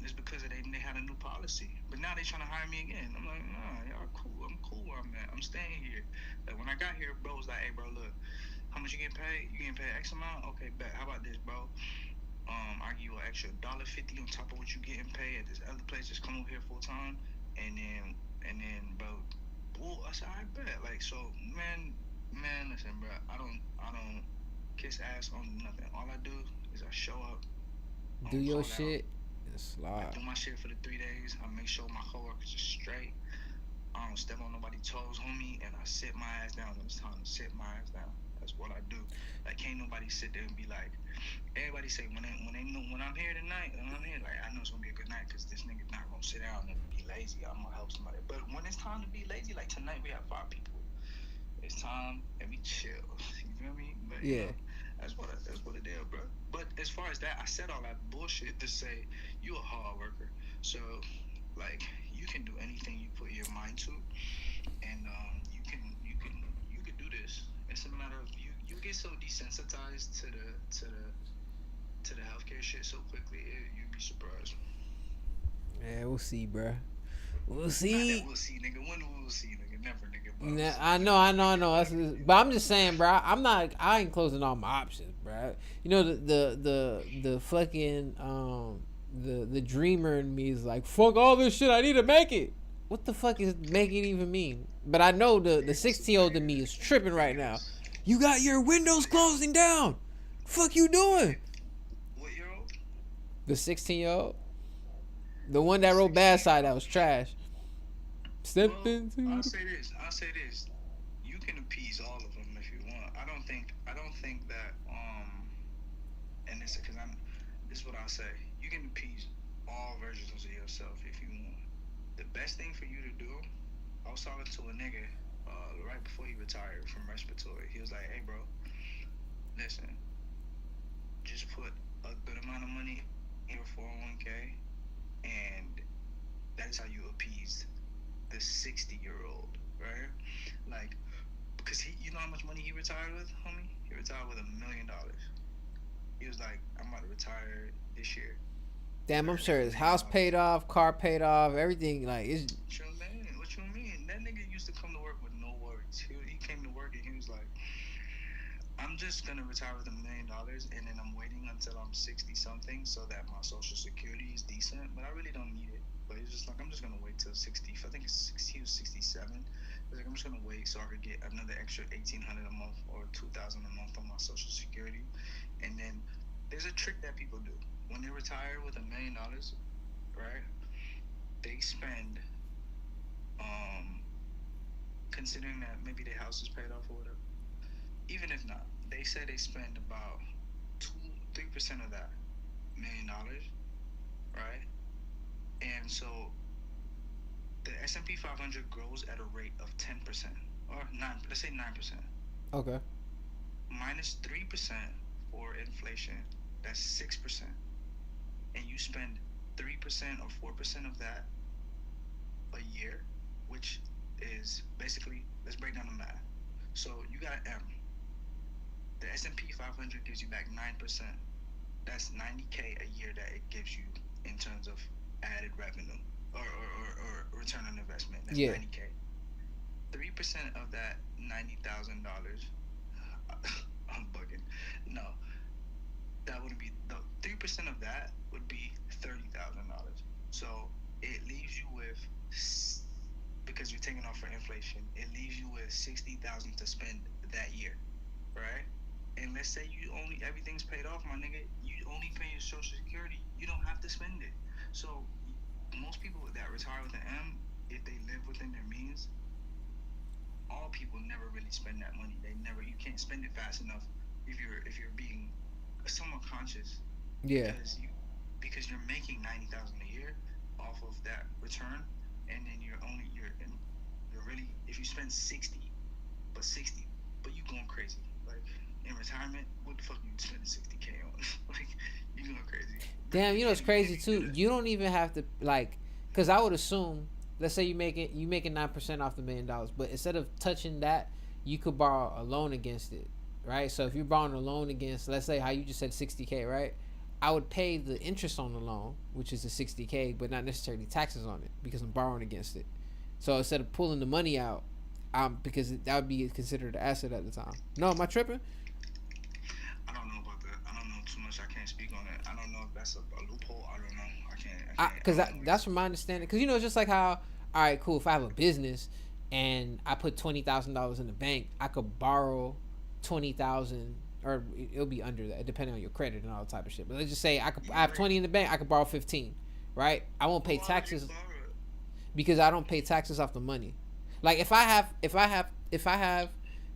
it's because they had a new policy. But now they trying to hire me again. I'm like, nah, y'all cool. I'm cool where I'm at. I'm staying here. Like when I got here, bro was like, hey bro, look, how much you getting paid? You getting paid X amount? Okay, bet. How about this, bro? I give you an extra $1.50 on top of what you getting paid at this other place. Just come over here full time, and bro, I said I bet. Like so, listen, bro. I don't kiss ass on nothing. All I do is I show up. I Do don't your call out. shit and I slide. do my shit for the 3 days. I make sure my coworkers are straight. I don't step on nobody's toes, homie, and I sit my ass down when it's time to sit my ass down. That's what I do. Like, can't nobody sit there and be like, everybody say when they know when I'm here tonight, when I'm here, like I know it's gonna be a good night because this nigga's not gonna sit down and be lazy. I'm gonna help somebody. But when it's time to be lazy, like tonight we have 5 people. It's time and we chill. You feel me? But you Yeah. know, that's what it is, bro. But as far as that, I said all that bullshit to say you a hard worker. So like you can do anything you put your mind to, and you can do this. It's a matter of you get so desensitized to the healthcare shit so quickly, you'd be surprised. Yeah, we'll see, bruh. We'll Not that see. we'll see, nigga. When we'll see, nigga. Never, nigga. But I'm Nah, just I letting you know, know, I know, I nigga. know. Like, But I'm just saying, bro. I'm not. I ain't closing all my options, bro. You know the fucking the dreamer in me is like, fuck all this shit. I need to make it. What the fuck is making even mean? But I know the 16-year-old in me is tripping right now. niggas. You got your windows closing down. Fuck you doing? What year old? The 16-year-old, the one that wrote Bad 16. Side that was trash. Step Well, into I'll the. say this. I'll say this. You can appease all of them if you want. I don't think that and this because I'm this is what I'll say. You can appease all versions of yourself if you want. The best thing for you to do, I was talking to a nigga right before he retired from respiratory. He was like, "Hey, bro, listen, just put a good amount of money in your 401k, and that is how you appease the 60-year-old, right? Like, because you know how much money he retired with, homie? He retired with $1 million. He was like, I'm about to retire this year. Damn, I'm Right, sure with a his million house dollars. paid off, car paid off, everything. Like it's What you mean? What you mean? That nigga used to come to work with no worries. He came to work and he was like, I'm just gonna retire with $1 million, and then I'm waiting until I'm 60 something so that my social security is decent. But I really don't need it. But he's just like, I'm just gonna wait till 60. I think it's 60 or 67. He's like, I'm just gonna wait so I could get another extra 1,800 a month or 2,000 a month on my social security. And then there's a trick that people do when they retire with $1 million, right? They spend, um, considering that maybe their house is paid off or whatever. Even if not, they say they spend about 2-3% of that $1 million, right? And so the S&P 500 grows at a rate of 10% or 9. Let's say 9%. okay. Minus 3% for inflation. That's 6%. And you spend 3% or 4% of that a year, which is basically, let's break down the math. So you got an M. The S&P 500 gives you back 9%. That's 90K a year that it gives you in terms of added revenue or return on investment. That's Yeah. 90K. 3% of that $90,000. I'm bugging. No, that wouldn't be. No, 3% of that would be $30,000. So it leaves you with, because you're taking off for inflation, it leaves you with 60,000 to spend that year, right? And let's say you only everything's paid off, my nigga. You only pay your social security. You don't have to spend it. So most people that retire with an M, if they live within their means, all people never really spend that money. They never. You can't spend it fast enough if you're being somewhat conscious Yeah. because you're making 90,000 a year off of that return, and then you're really if you spend 60, but you going crazy like in retirement. What the fuck you spending 60K on? Like you going crazy. Damn, you know it's crazy too. You don't even have to like, cause I would assume, let's say you making 9% off the $1,000,000, but instead of touching that, you could borrow a loan against it, right? So if you're borrowing a loan against, let's say how you just said 60K, right? I would pay the interest on the loan, which is the 60K, but not necessarily taxes on it because I'm borrowing against it. So instead of pulling the money out, because that would be considered an asset at the time. No, am I tripping? I don't know about that. I don't know too much. I can't speak on it. I don't know if that's a loophole. I don't know. I can't. Because that's from my understanding. Because it's just like how, all right, cool. If I have a business and I put $20,000 in the bank, I could borrow 20,000, or it'll be under that, depending on your credit and all that type of shit. But let's just say I have 20 in the bank, I could borrow 15, right? I won't pay taxes because I don't pay taxes off the money. Like if I have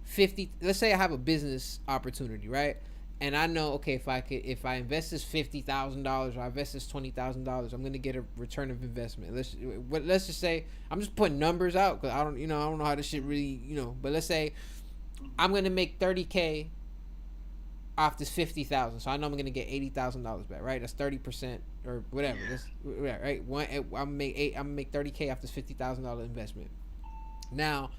50, let's say I have a business opportunity, right? And I know, okay, if I invest this $50,000 or I invest this $20,000, I'm gonna get a return of investment. Let's just say I'm just putting numbers out because I don't know how this shit really, But let's say I'm gonna make 30K off this 50,000, so I know I'm gonna get $80,000 back, right? That's 30% or whatever. Yeah. Right? I'm gonna make 30K off this $50,000 investment. Now,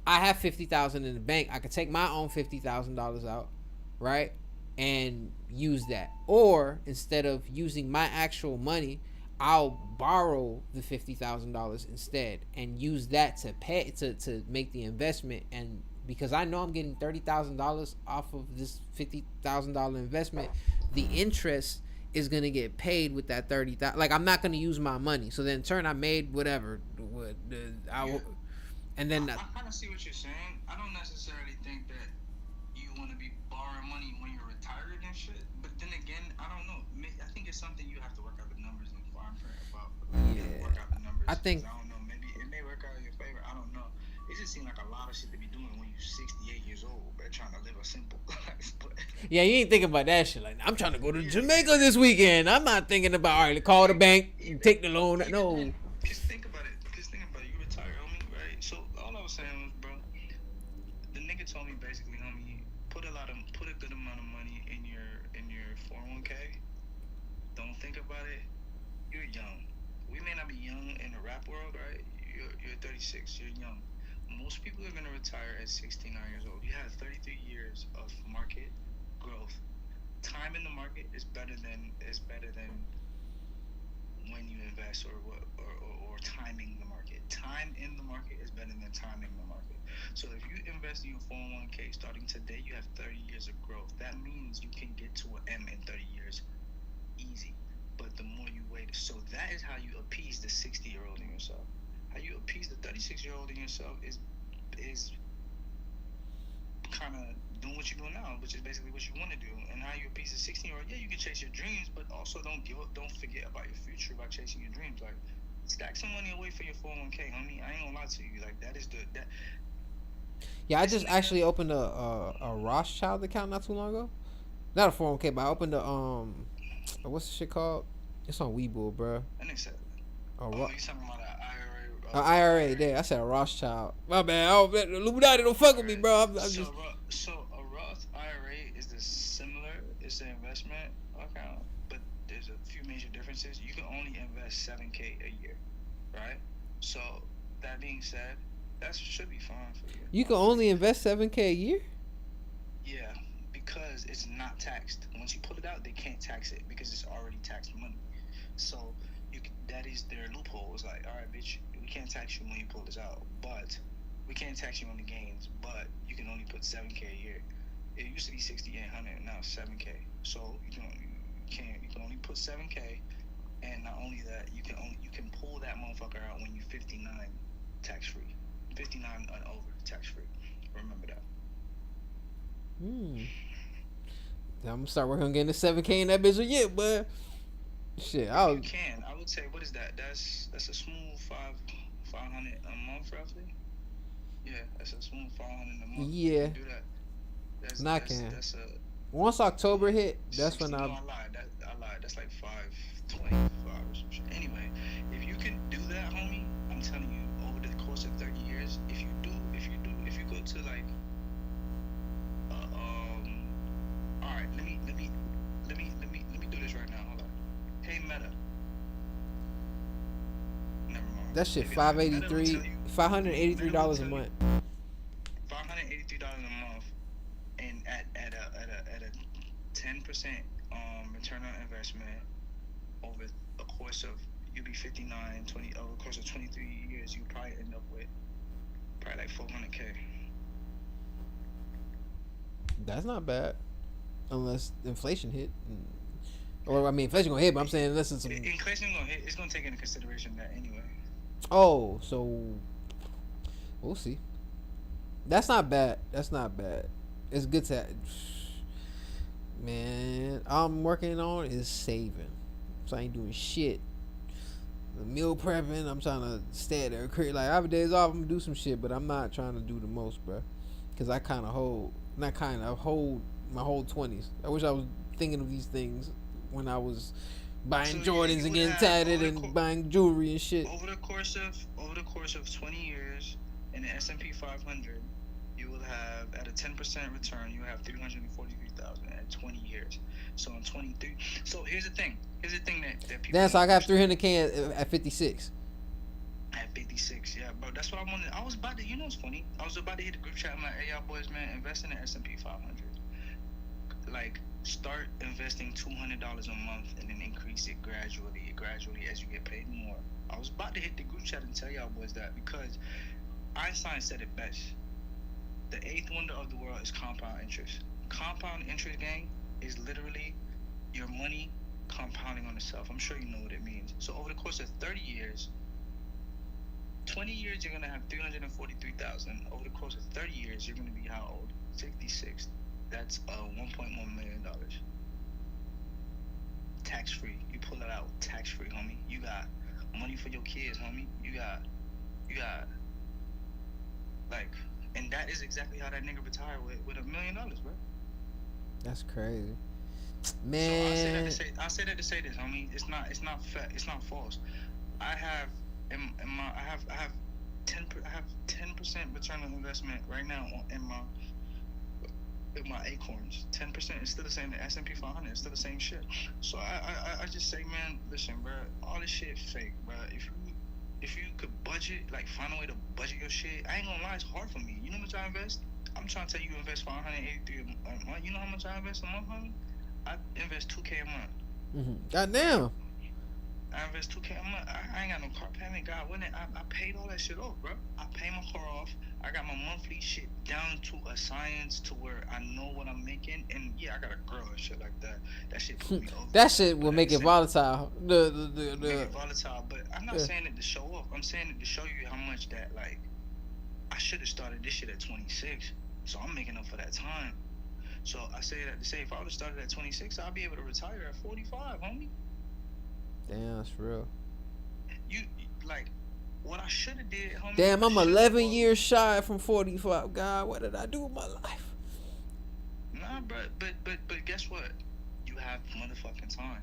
I have 50,000 in the bank. I could take my own $50,000 out, right, and use that. Or instead of using my actual money, I'll borrow the $50,000 instead and use that to pay to make the investment. And because I know I'm getting $30,000 off of this $50,000 investment, the interest is gonna get paid with that 30,000. Like I'm not gonna use my money. So then in turn I made whatever. And then I kind of see what you're saying. I don't necessarily think that you want to be borrowing money when you're retired and shit. But then again, I don't know. I think it's something you have to work out the numbers and farm for about. You have to work out the numbers. I think. I don't know. Maybe it may work out in your favor. I don't know. It just seems like a lot of shit to be doing when you're 68 years old, but trying to live a simple life. Yeah, you ain't thinking about that shit. Like I'm trying to go to Jamaica this weekend. I'm not thinking about, all right, call the bank, take the loan. No. Just think about it. You retire, homie, right? So all I was saying was, bro, the nigga told me basically, homie, put a good amount of money in your 401k. Don't think about it. You're young. We may not be young in the rap world, right? You're 36. You're young. Most people are gonna retire at 69 years old. You have 33 years of market growth. Time in the market is better than when you invest or timing the market. Time in the market is better than timing the market. So if you invest in your 401k starting today, you have 30 years of growth. That means you can get to an M in 30 years easy. But the more you wait, so that is how you appease the 60-year-old in yourself. How you appease the 36-year-old in yourself is kind of doing what you're doing now, which is basically what you want to do. And how you appease the 16-year-old, yeah, you can chase your dreams, but also don't give up, don't forget about your future by chasing your dreams. Like, stack some money away for your 401k, homie. I ain't gonna lie to you. Like, that is that. Yeah, I just actually opened a Rothschild account not too long ago. Not a 401k, but I opened what's the shit called? It's on Webull, bro. That nigga said. You talking about an IRA? IRA, there. I said a Rothschild. My bad. Illuminati don't fuck with me, bro. So a Roth IRA is similar. It's an investment account, but there's a few major differences. You can only invest 7K a year, right? So that being said, that should be fine for you. You can only invest 7K a year? Yeah, because it's not taxed. Once you put it out, they can't tax it because it's already taxed money. So that is their loophole. It's like, all right, bitch, we can't tax you when you pull this out, but we can't tax you on the gains, but you can only put 7K a year. It used to be 6,800, now it's 7K. So you can only put 7K, and not only that, you can pull that motherfucker out when you're 59, tax free. 59 and over, tax free. Remember that. I'm gonna start working on getting the 7K in that bitch a year, but shit, You can. I would say, what is that? That's a smooth 500 a month roughly. Yeah, that's a smooth 500 a month. You Yeah, can do that. and I can. That's a Once October hit, that's when 60. No, I. I lied. I lied. That's like 525 or some shit. Anyway, if you can do that, homie, I'm telling you, over the course of 30 years, if you go to like, all right, let me do this right now. Hold on. Hey Meta. Never mind. That shit Maybe not. Meta will tell you. $583 a Meta will month. tell you $583 a month, and at a 10% return on investment over a course of, you'll be 59, 20, over the course of 23 years, you probably end up with probably like 400K. That's not bad, unless inflation hit. Or I mean, inflation gonna hit, but I'm saying unless it's some. Inflation gonna hit. It's gonna take into consideration that anyway. Oh, so we'll see. That's not bad. That's not bad. It's good to. Man, all I'm working on is saving. So I ain't doing shit. The meal prepping. I'm trying to stay at the crib. Like I have days off, I'm gonna do some shit, but I'm not trying to do the most, bro. Cause I kind of hold, not kind of hold my whole 20s. I wish I was thinking of these things when I was buying So, Jordans you and would getting have tatted and buying jewelry and shit. over the course of 20 years in the S&P 500, you will have, at a 10% return, you will have 343,000 at 20 years. So in 23. So here's the thing. That people. Damn, so I got 300K at 56. At 56, yeah, bro. That's what I wanted. I was about to, you know, it's funny. I was about to hit the group chat. I'm like, hey, y'all boys, man, invest in the S&P 500. Like, start investing $200 a month and then increase it gradually as you get paid more. I was about to hit the group chat and tell y'all boys that, because Einstein said it best. The eighth wonder of the world is compound interest. Compound interest, gang, is literally your money compounding on itself. I'm sure you know what it means. So over the course of 30 years, 20 years, you're gonna have 343,000. Over the course of 30 years, you're gonna be how old? 66. That's $1.1 million. Tax free. You pull it out tax free, homie. You got money for your kids, homie. You got like, and that is exactly how that nigga retired with $1 million, bro. That's crazy, man. man. I say that to say this, homie. It's not false. I have 10% return on investment right now in my acorns. 10% is still the same. The S&P 500 is still the same shit. So I just say, man, listen, bro, all this shit fake, bro. If you could budget, like find a way to budget your shit, I ain't gonna lie, it's hard for me. You know how much I invest? I'm trying to tell you, invest 583 a month. You know how much I invest a month, homie? I invest 2K a month. Mm-hmm. Goddamn. I invest 2K a month. I ain't got no car payment. God willing, I paid all that shit off, bro. I paid my car off. I got my monthly shit down to a science to where I know what I'm making. And yeah, I got a girl and shit like that. That shit put me over. That shit will make it volatile. Make it volatile. But I'm not saying it to show off. I'm saying it to show you how much that, like, I should have started this shit at 26. So I'm making up for that time. So I say that to say, if I would have started at 26, I'll be able to retire at 45, homie. Damn, that's real. You like what I should have did, homie. Damn, I'm 11 years shy from 45. God, what did I do with my life? Nah, bro, but guess what? You have motherfucking time.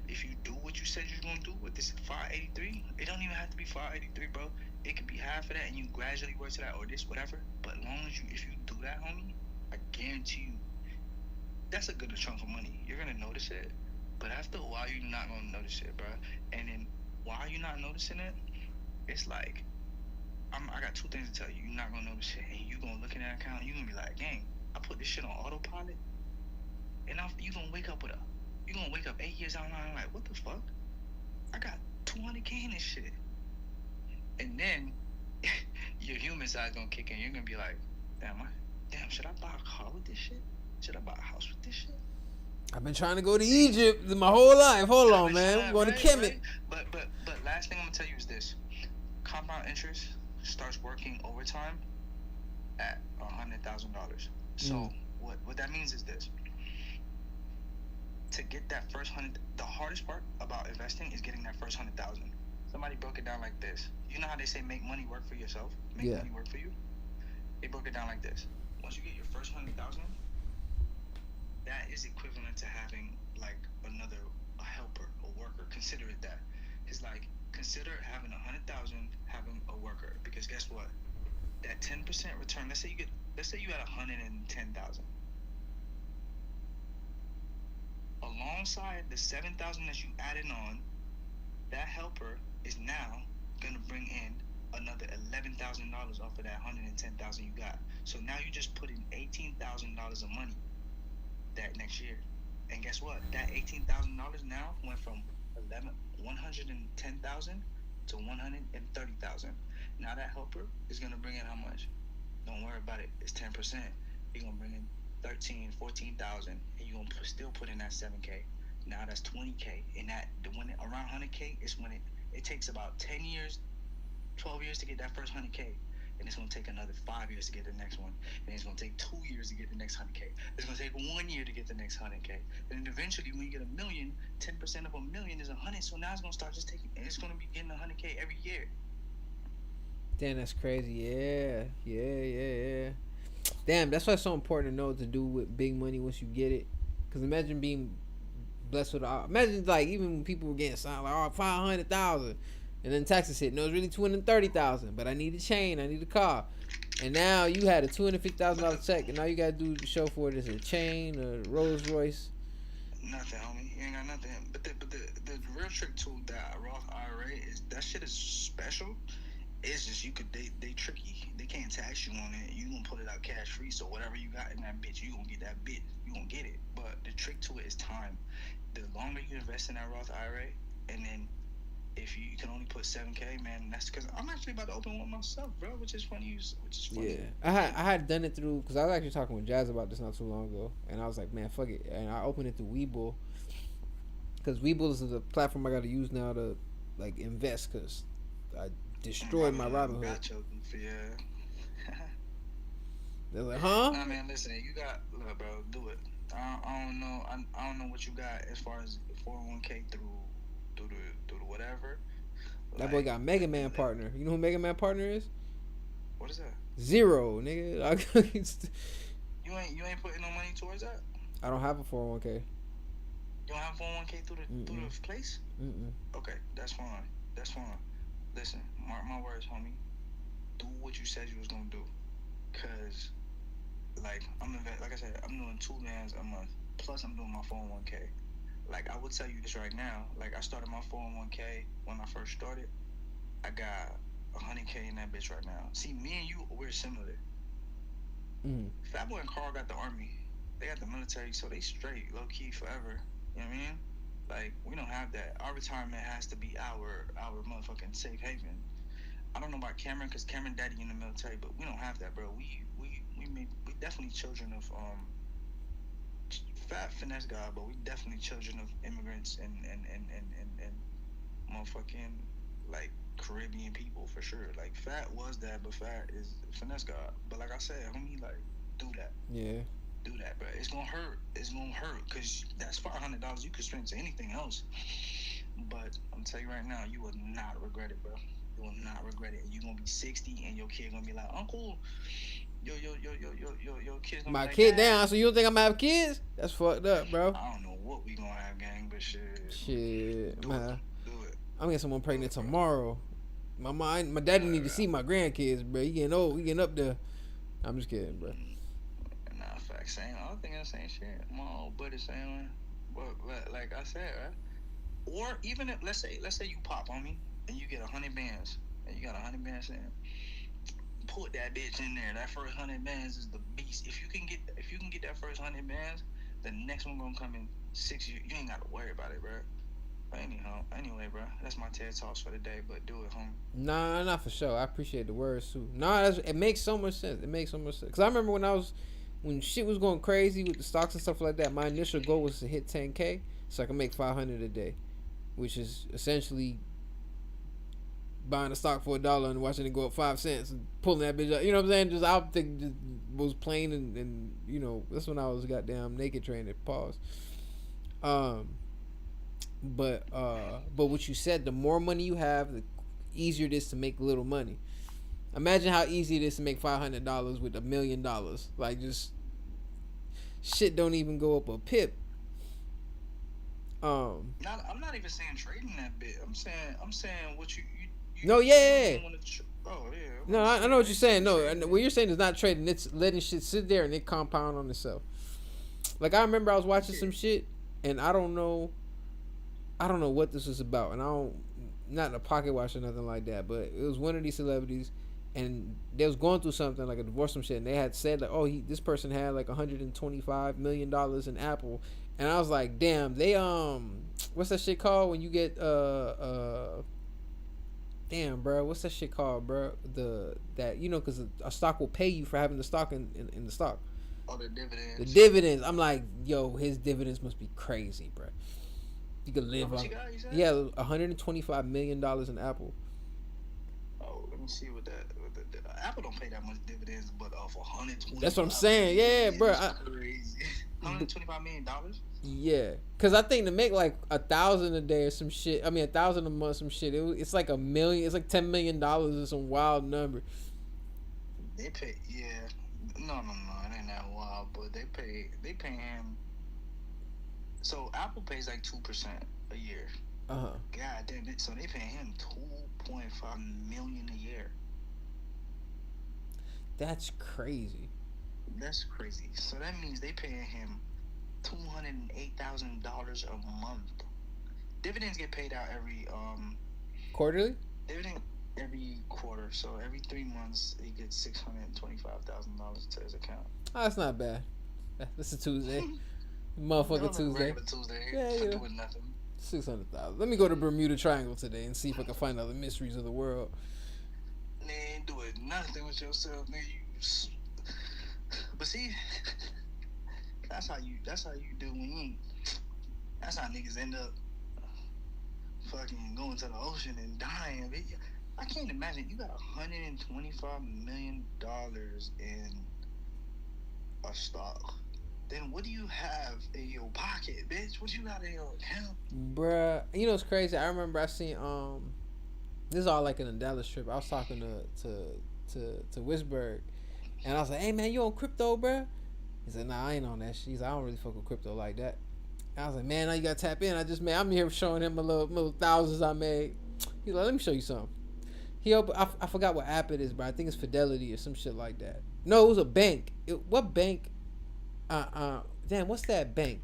If you do what you said you're gonna do with this 583, it don't even have to be 583, bro. It could be half of that, and you gradually work to that, or this, whatever. But as long as if you do that, homie, I guarantee you, that's a good chunk of money. You're gonna notice it. But after a while, you're not gonna notice it, bro. And then while you're not noticing it, it's like, I got two things to tell you. You're not gonna notice it, and you gonna look in that account, and you gonna be like, dang, I put this shit on autopilot, and you gonna wake up 8 years down the line, like, what the fuck? I got 200K in this shit, and then your human side gonna kick in. You're gonna be like, damn, should I buy a car with this shit? Should I buy a house with this shit? I've been trying to go to Egypt my whole life. Hold on, man. I'm going to Kemet. But last thing I'm gonna tell you is this: compound interest starts working overtime at $100,000. So what that means is this: to get that first 100, the hardest part about investing is getting that first 100,000. Somebody broke it down like this. You know how they say make money work for yourself, make Yeah. money work for you. They broke it down like this. Once you get your first 100,000, that is equivalent to having like a helper, a worker. Consider it that. It's like consider having 100,000, having a worker. Because guess what? That 10% return. Let's say you had 110,000. Alongside the 7,000 that you added on, that helper is now gonna bring in another $11,000 off of that 110,000 you got. So now you just put in $18,000 of money that next year. And guess what? That $18,000 now went from 110,000 to 130,000. Now that helper is gonna bring in how much? Don't worry about it. It's 10%. You're gonna bring in 13, 14,000, and you're gonna still put in that 7K. Now that's 20K. And that when around 100K is when it takes about 10 years, 12 years to get that first 100K. And it's gonna take another 5 years to get the next one. And it's gonna take 2 years to get the next 100K. It's gonna take 1 year to get the next 100K. And then eventually, when you get a million, 10% of a million is 100. So now it's gonna start just taking. And it's gonna be getting 100K every year. Damn, that's crazy. Yeah. Damn, that's why it's so important to know what to do with big money once you get it. Cause imagine being blessed with imagine like even when people were getting signed like 500,000, and then taxes hit. No, it's really 230,000. But I need a chain. I need a car. And now you had a $250,000 check, and now you gotta do the show for it as a chain, a Rolls Royce. Nothing, homie. You ain't got nothing. But the real trick to that Roth IRA is that shit is special. It's just they tricky. They can't tax you on it. You gonna pull it out cash free. So whatever you got in that bitch, you gonna get that bit. You gonna get it. But the trick to it is time. The longer you invest in that Roth IRA, and then if you can only put 7K, man, that's because I'm actually about to open one myself, bro. Which is funny. Yeah, I had done it through because I was actually talking with Jazz about this not too long ago, and I was like, man, fuck it, and I opened it through Webull because Webull is the platform I got to use now to like invest because I destroyed my Robinhood. Yeah. They're like, huh? Nah, man, listen, look, bro, do it. I don't know. I don't know what you got as far as 401k through the whatever. That boy got Mega Man partner. You know who Mega Man partner is? What is that? Zero, nigga. You ain't putting no money towards that? I don't have a 401k. You don't have 401k through the place? Okay, that's fine. Listen, mark my words, homie. Do what you said you was gonna do. Cause like like I said, I'm doing 2 bands a month. Plus I'm doing my 401k. Like I will tell you this right now. Like I started my 401k when I first started. I got 100K in that bitch right now. See, me and you, we're similar. Fatboy and Carl got the army. They got the military, so they straight, low key forever. You know what I mean? Like we don't have that. Our retirement has to be our motherfucking safe haven. I don't know about Cameron, cause Cameron daddy in the military, but we don't have that, bro. We definitely children of Fat finesse guy, but we definitely children of immigrants and motherfucking like Caribbean people for sure. Like Fat was that, but Fat is finesse guy. But like I said, homie, like do that. Yeah. Do that, bro. It's gonna hurt. Cause that's $500 you could spend to anything else. But I'm telling you right now, you will not regret it, bro. You will not regret it. You're gonna be 60 and your kid gonna be like, Uncle, your kid's gonna my be like, kid Dad. down, so you don't think I'm gonna have kids? That's fucked up, bro. I don't know what we gonna have, gang, but shit. Shit, man. Do it. I'm getting someone pregnant tomorrow. My daddy need to see my grandkids, bro. He getting old. He getting up there. I'm just kidding, bro. Nah, facts. I don't think I'm saying shit. My old buddy saying, but like I said, right? Or even if let's say you pop on me and you get 100 bands and you got 100 bands in, put that bitch in there. That first 100 bands is the beast. If you can get that first 100 bands, the next one gonna come in 6 years. You ain't gotta worry about it, bro. But anyway, bro, that's my TED Talks for the day. But do it, homie. Nah, not for sure. I appreciate the words too. Nah, it makes so much sense. Cause I remember when shit was going crazy with the stocks and stuff like that. My initial goal was to hit 10K so I can make 500 a day, which is essentially buying a stock for $1 and watching it go up 5 cents and pulling that bitch up. You know what I'm saying? Just I think just was plain and you know that's when I was goddamn naked training. Pause. Um, but what you said, the more money you have, the easier it is to make little money. Imagine how easy it is to make $500 with $1 million. Like, just shit don't even go up a pip. I'm not even saying trading that bit. I'm saying what No, yeah, yeah, you yeah. want to. Oh yeah. No, I know what you're saying. No, and what you're saying is not trading. It's letting shit sit there and it compound on itself. Like, I remember I was watching some shit, and I don't know what this was about, and I don't, not in a pocket watch or nothing like that, but it was one of these celebrities, and they was going through something like a divorce, some shit, and they had said like, oh, this person had like $125 million in Apple, and I was like, damn, they what's that shit called when you get damn, bro, what's that shit called, bro? That because a stock will pay you for having the stock in the stock. Oh, the dividends. The dividends. I'm like, yo, his dividends must be crazy, bro. You could live on. Yeah, $125 million in Apple. Oh, let me see what that. Apple don't pay that much dividends, but for 120. That's what I'm saying. Yeah, bro. Crazy. $125 million. Yeah, cause I think to make like 1,000 a day or some shit. I mean 1,000 a month, some shit. It's like $1 million. It's like $10 million or some wild number. They pay. Yeah. No. It ain't that wild, but they pay him. So Apple pays like 2% a year. God damn it! So they pay him $2.5 million a year. That's crazy. That's crazy. So that means they paying him $208,000 a month. Dividends get paid out every quarterly. Dividend every quarter. So every 3 months he gets $625,000 to his account. Oh, that's not bad. This is Tuesday. Motherfucking Tuesday. Tuesday. Yeah. Doing nothing. 600,000. Let me go to Bermuda Triangle today and see if I can find out the mysteries of the world. They ain't doing nothing with yourself, nigga. But see, that's how you do when you. That's how niggas end up fucking going to the ocean and dying. I can't imagine you got $125 million in a stock. Then what do you have in your pocket, bitch? What you got in your account? Bruh, you know what's crazy? I remember I seen this is all like in a Dallas trip. I was talking to Wisberg, and I was like, "Hey man, you on crypto, bruh?" He said, "Nah, I ain't on that shit." He's like, "I don't really fuck with crypto like that." And I was like, "Man, now you gotta tap in." I'm here showing him a little thousands I made. He's like, "Let me show you something." I forgot what app it is, but I think it's Fidelity or some shit like that. No, it was a bank. What bank? Damn, what's that bank?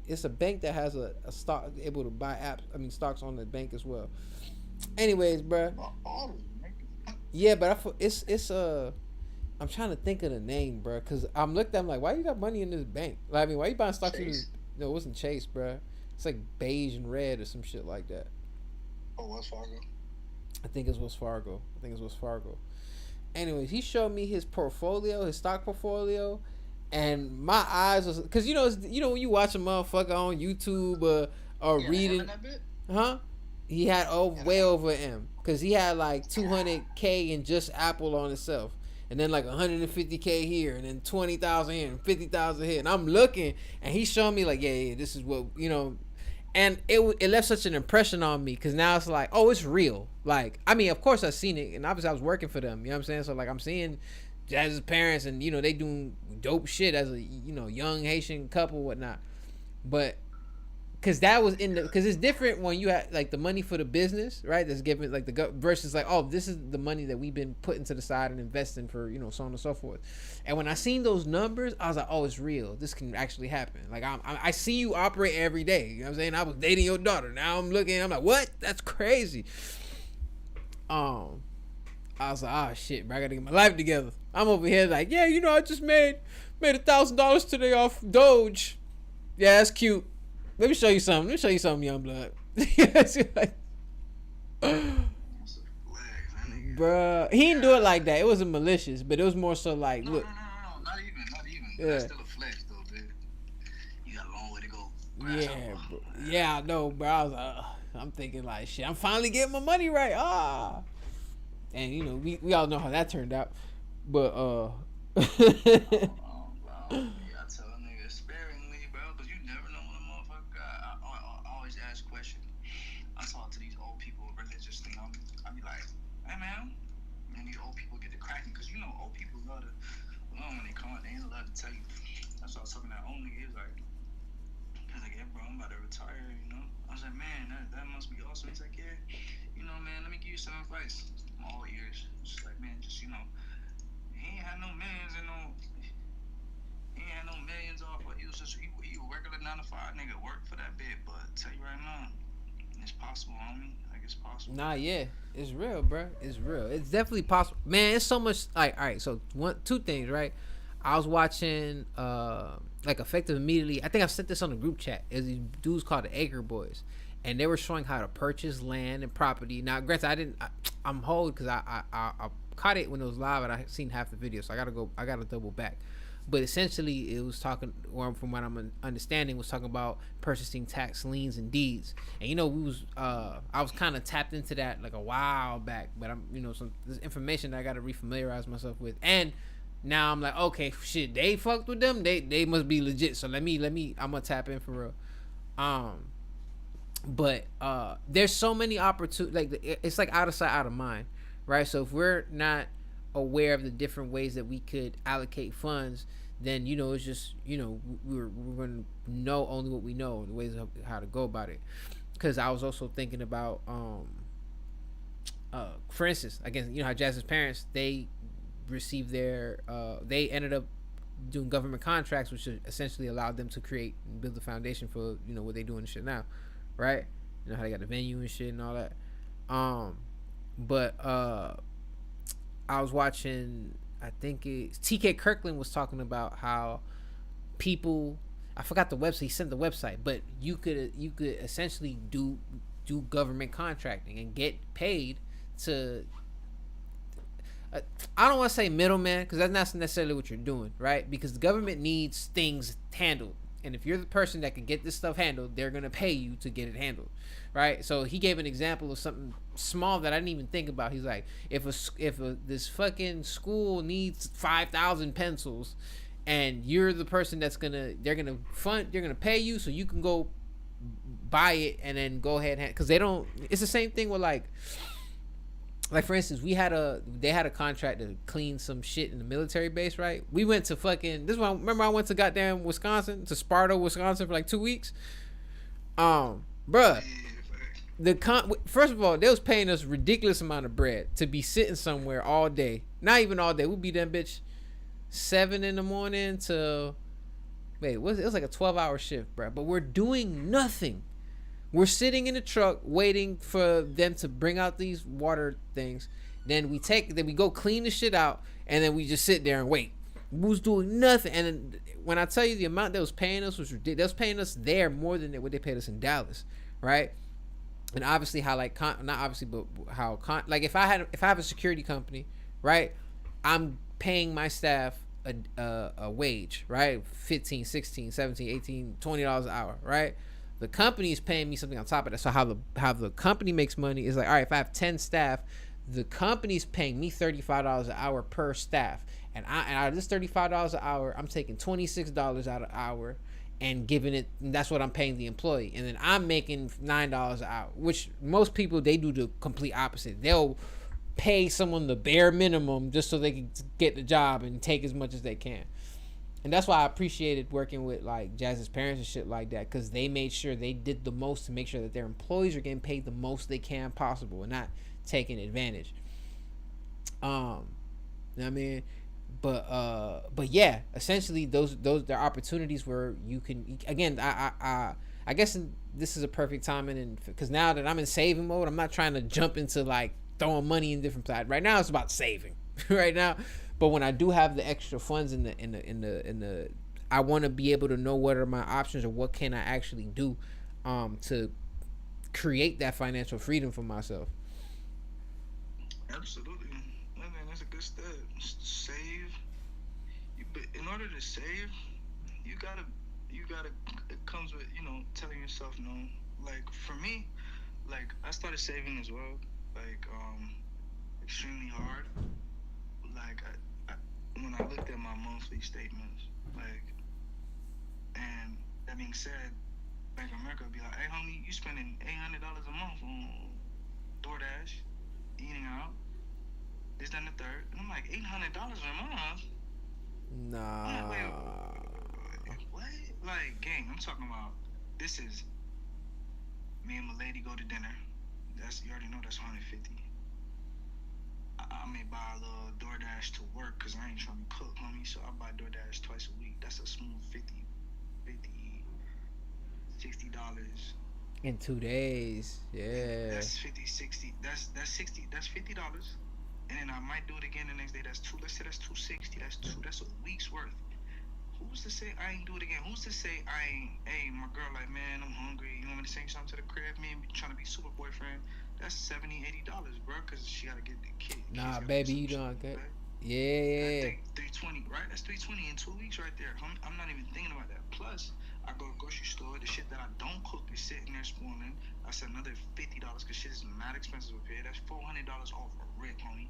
It's a bank that has a stock able to buy stocks on the bank as well. Anyways, bruh. Yeah, but I'm trying to think of the name, bruh, because I'm like, why you got money in this bank? Like, I mean, why you buying stocks in this? No, it wasn't Chase, bruh. It's like beige and red or some shit like that. Oh, Wells Fargo? I think it's Wells Fargo. Anyways, he showed me his portfolio, his stock portfolio, and my eyes was, because when you watch a motherfucker on YouTube or reading, huh? He had way over M, because he had like 200K in just Apple on itself, and then like 150K here, and then 20,000 here, and 50,000 here, and I'm looking, and he showed me like, yeah, this is what and it left such an impression on me, because now it's like, oh, it's real. Like, I mean, of course I've seen it, and obviously I was working for them, you know what I'm saying? So like, I'm seeing Jazz's parents, and they doing dope shit as a young Haitian couple, whatnot. But because that was because it's different when you have like the money for the business, right? That's given like versus like, oh, this is the money that we've been putting to the side and investing for so on and so forth. And when I seen those numbers, I was like, oh, it's real. This can actually happen. Like I see you operate every day. You know what I'm saying? I was dating your daughter. Now I'm looking. I'm like, what? That's crazy. I was like, oh shit, bro, I gotta get my life together. I'm over here like, yeah, I just made $1,000 today off Doge. Yeah, that's cute. Let me show you something, young blood. Bruh, he didn't do it like that. It wasn't malicious, but it was more so like, look. No, not even. Yeah. That's still a flex, though, dude. You got a long way to go. Yeah, bro. Yeah, I know, bro. I was like, I'm thinking like, shit, I'm finally getting my money right. And we all know how that turned out, but You gotta tell a nigga sparingly, bro, because you never know when a motherfucker got. hey man, and these old people get to cracking because you know old people love when they come out, they ain't love to tell you. That's why I was talking to that old nigga. He was like, yeah, bro, I'm about to retire. You know, I was like, man, that must be awesome. He's like, yeah, you know, man, let me give you some advice. My old years, just like, man, just you know, he ain't had no millions and no. He ain't had no millions off, but he was just he a regular 9 to 5 nigga work for that bit. But I tell you right now, it's possible, homie. Like it's possible. Nah, yeah, it's real, bro. It's real. It's definitely possible, man. It's so much. Like, all right, so two things, right? I was watching, like, Effective Immediately. I think I sent this on the group chat. It's these dudes called the Acre Boys, and they were showing how to purchase land and property. Now, granted, I didn't. I'm hold because I caught it when it was live, and I seen half the video, so I gotta go. I gotta double back. But essentially, it was talking, or from what I'm understanding, was talking about purchasing tax liens and deeds. And I was kind of tapped into that like a while back, but I'm, some this information that I got to refamiliarize myself with. And now I'm like, okay, shit, they fucked with them. They must be legit. So let me, I'm gonna tap in for real. But there's so many opportunities. Like, it's like out of sight, out of mind, right? So if we're not aware of the different ways that we could allocate funds, then it's just we're going to know only what we know, the ways of how to go about it. Because I was also thinking about for instance, again, how Jazz's parents, they received their they ended up doing government contracts, which essentially allowed them to create and build the foundation for what they doing and shit now, right? How they got the venue and shit and all that. But I was watching, I think it's TK Kirkland was talking about how people, I forgot the website, he sent the website, but you could essentially do government contracting and get paid to, I don't want to say middleman, because that's not necessarily what you're doing, right? Because the government needs things handled, and if you're the person that can get this stuff handled, they're gonna pay you to get it handled, right? So he gave an example of something small that I didn't even think about. He's like, if this fucking school needs 5,000 pencils, and you're the person they're gonna pay you so you can go buy it and then go ahead and, because they don't. It's the same thing with like for instance, they had a contract to clean some shit in the military base, right? We went to fucking, this one, remember I went to goddamn Wisconsin, to Sparta, Wisconsin for like 2 weeks. Bruh, first of all, they was paying us ridiculous amount of bread to be sitting somewhere all day. Not even all day. We'd be that bitch 7 in the morning to, it was like a 12-hour shift, bruh. But we're doing nothing. We're sitting in the truck waiting for them to bring out these water things. Then we go clean the shit out, and then we just sit there and wait. We was doing nothing. And then when I tell you the amount they was paying us was ridiculous. They was paying us there more than what they paid us in Dallas, right? And obviously how like not obviously, but how like if I have a security company, right? I'm paying my staff a wage, right? 15, 16, 17, 18, $20 an hour, right? The company is paying me something on top of that. So how the company makes money is like, all right, if I have 10 staff, the company's paying me $35 an hour per staff. And out of this $35 an hour, I'm taking $26 out of hour and giving it, and that's what I'm paying the employee. And then I'm making $9 an hour, which most people, they do the complete opposite. They'll pay someone the bare minimum just so they can get the job and take as much as they can. And that's why I appreciated working with like Jazz's parents and shit like that, because they made sure they did the most to make sure that their employees are getting paid the most they can possible and not taking advantage. You know what I mean? But yeah, essentially those there are opportunities where you can, again, I guess this is a perfect timing, and because now that I'm in saving mode, I'm not trying to jump into like throwing money in different places. Right now it's about saving right now. But when I do have the extra funds in the I want to be able to know what are my options or what can I actually do to create that financial freedom for myself. Absolutely. I mean, that's a good step. Save. But in order to save, you gotta. It comes with telling yourself no. Like for me, like I started saving as well. Like extremely hard. Like when I looked at my monthly statements, like, and that being said, Bank of America would be like, hey homie, you spending $800 a month on DoorDash, eating out. This, then the third. And I'm like, $800 a month? I'm like, wait, Nah. what? Like, gang, I'm talking about, this is, me and my lady go to dinner. That's, you already know that's 150. I may buy a little DoorDash to work because I ain't trying to cook, homie. So I buy DoorDash twice a week. That's a smooth 50, $60. In 2 days. And Yeah. that's 50, 60. That's 60. That's $50. And then I might do it again the next day. That's two. Let's say that's 260. That's two. That's a week's worth. Who's to say I ain't do it again? Who's to say I ain't? Hey, my girl, like, man, I'm hungry. You want me to sing something to the crib? Me and me trying to be super boyfriend. That's $70, $80, bro. Cause she gotta get the kid. Nah, baby, you doing good. Right? Yeah. 320, right? That's 320 in 2 weeks right there. I'm not even thinking about that. Plus, I go to the grocery store. The shit that I don't cook is sitting there spoiling. I said another $50 because shit is mad expensive up here. That's $400 off a rip, homie.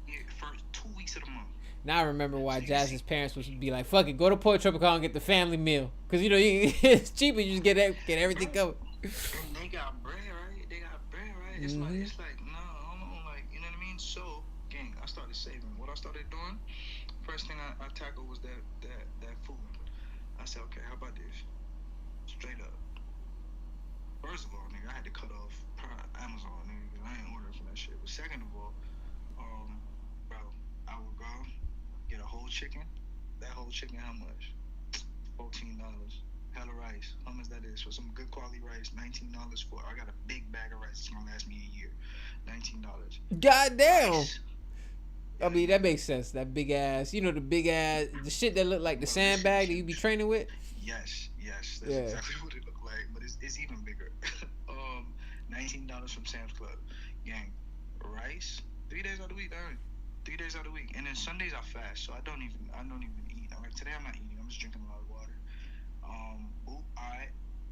Yeah, first 2 weeks of the month. Now I remember why Jasmine's parents would be like, "Fuck it, go to Port Tropical and get the family meal, cause you know it's cheaper. You just get everything covered." And they got bread, right? They got bread, right? It's like, no, hold on, like, you know what I mean? So, gang, I started saving. What I started doing, first thing I tackled was that food. I said, okay, how about this? Straight up. First of all, nigga, I had to cut off Amazon, nigga, 'cause I ain't ordering from that shit. But second of all, bro, I would go get a whole chicken. That whole chicken, how much? $14. Hella rice. How much that is? For some good quality rice, $19 for. I got a big bag of rice. It's gonna last me a year. $19. Goddamn. Rice. I mean, that makes sense. That big ass, the shit that look like the sandbag that you be training with. Yes. That's exactly what it looked like, but it's even bigger. $19 from Sam's Club. Gang, rice. 3 days out of the week, darn. 3 days out of the week, and then Sundays I fast, so I don't even eat. Like today, I'm not eating. I'm just drinking a lot of water.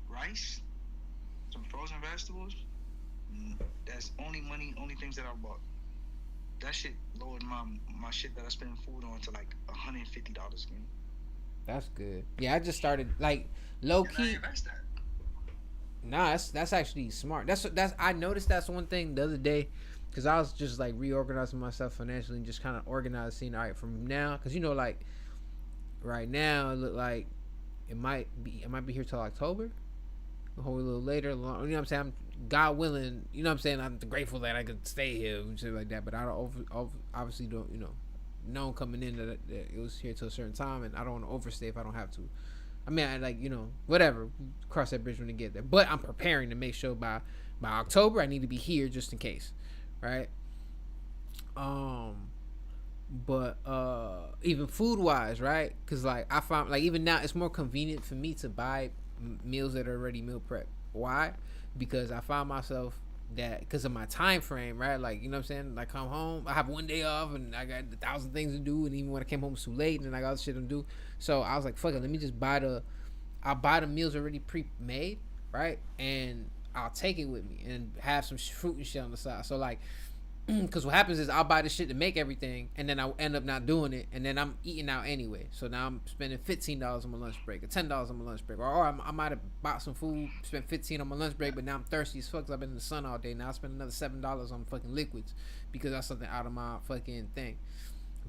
Rice, some frozen vegetables. That's only things that I bought. That shit lowered my shit that I spend food on to like $150 again. That's good. Yeah, I just started like low And I key. invest that. Nah, that's actually smart. That's I noticed that's one thing the other day, because I was just like reorganizing myself financially and just kind of organizing. All right, from now, because like right now it look like it might be here till October, a whole little later. You know what I'm saying? God willing, you know what I'm saying? I'm grateful that I could stay here and shit like that. But I don't obviously don't know coming in that it was here till a certain time, and I don't want to overstay if I don't have to. I mean, I like whatever. Cross that bridge when we get there. But I'm preparing to make sure by October I need to be here just in case, right? But even food wise, right? Because like I found like even now it's more convenient for me to buy meals that are already meal prep. Why? Because I find myself that because of my time frame, right? Like you know what I'm saying. Like come home, I have one day off, and I got 1,000 things to do, and even when I came home it's too late, and I got other shit to do. So I was like, fuck it, let me just I'll buy the meals already pre-made, right? And I'll take it with me and have some fruit and shit on the side. So like, because what happens is I'll buy the shit to make everything, and then I'll end up not doing it, and then I'm eating out anyway. So now I'm spending $15 on my lunch break, or $10 on my lunch break, or I might have bought some food, spent $15 on my lunch break, but now I'm thirsty as fuck because I've been in the sun all day. Now I spend another $7 on fucking liquids because that's something out of my fucking thing.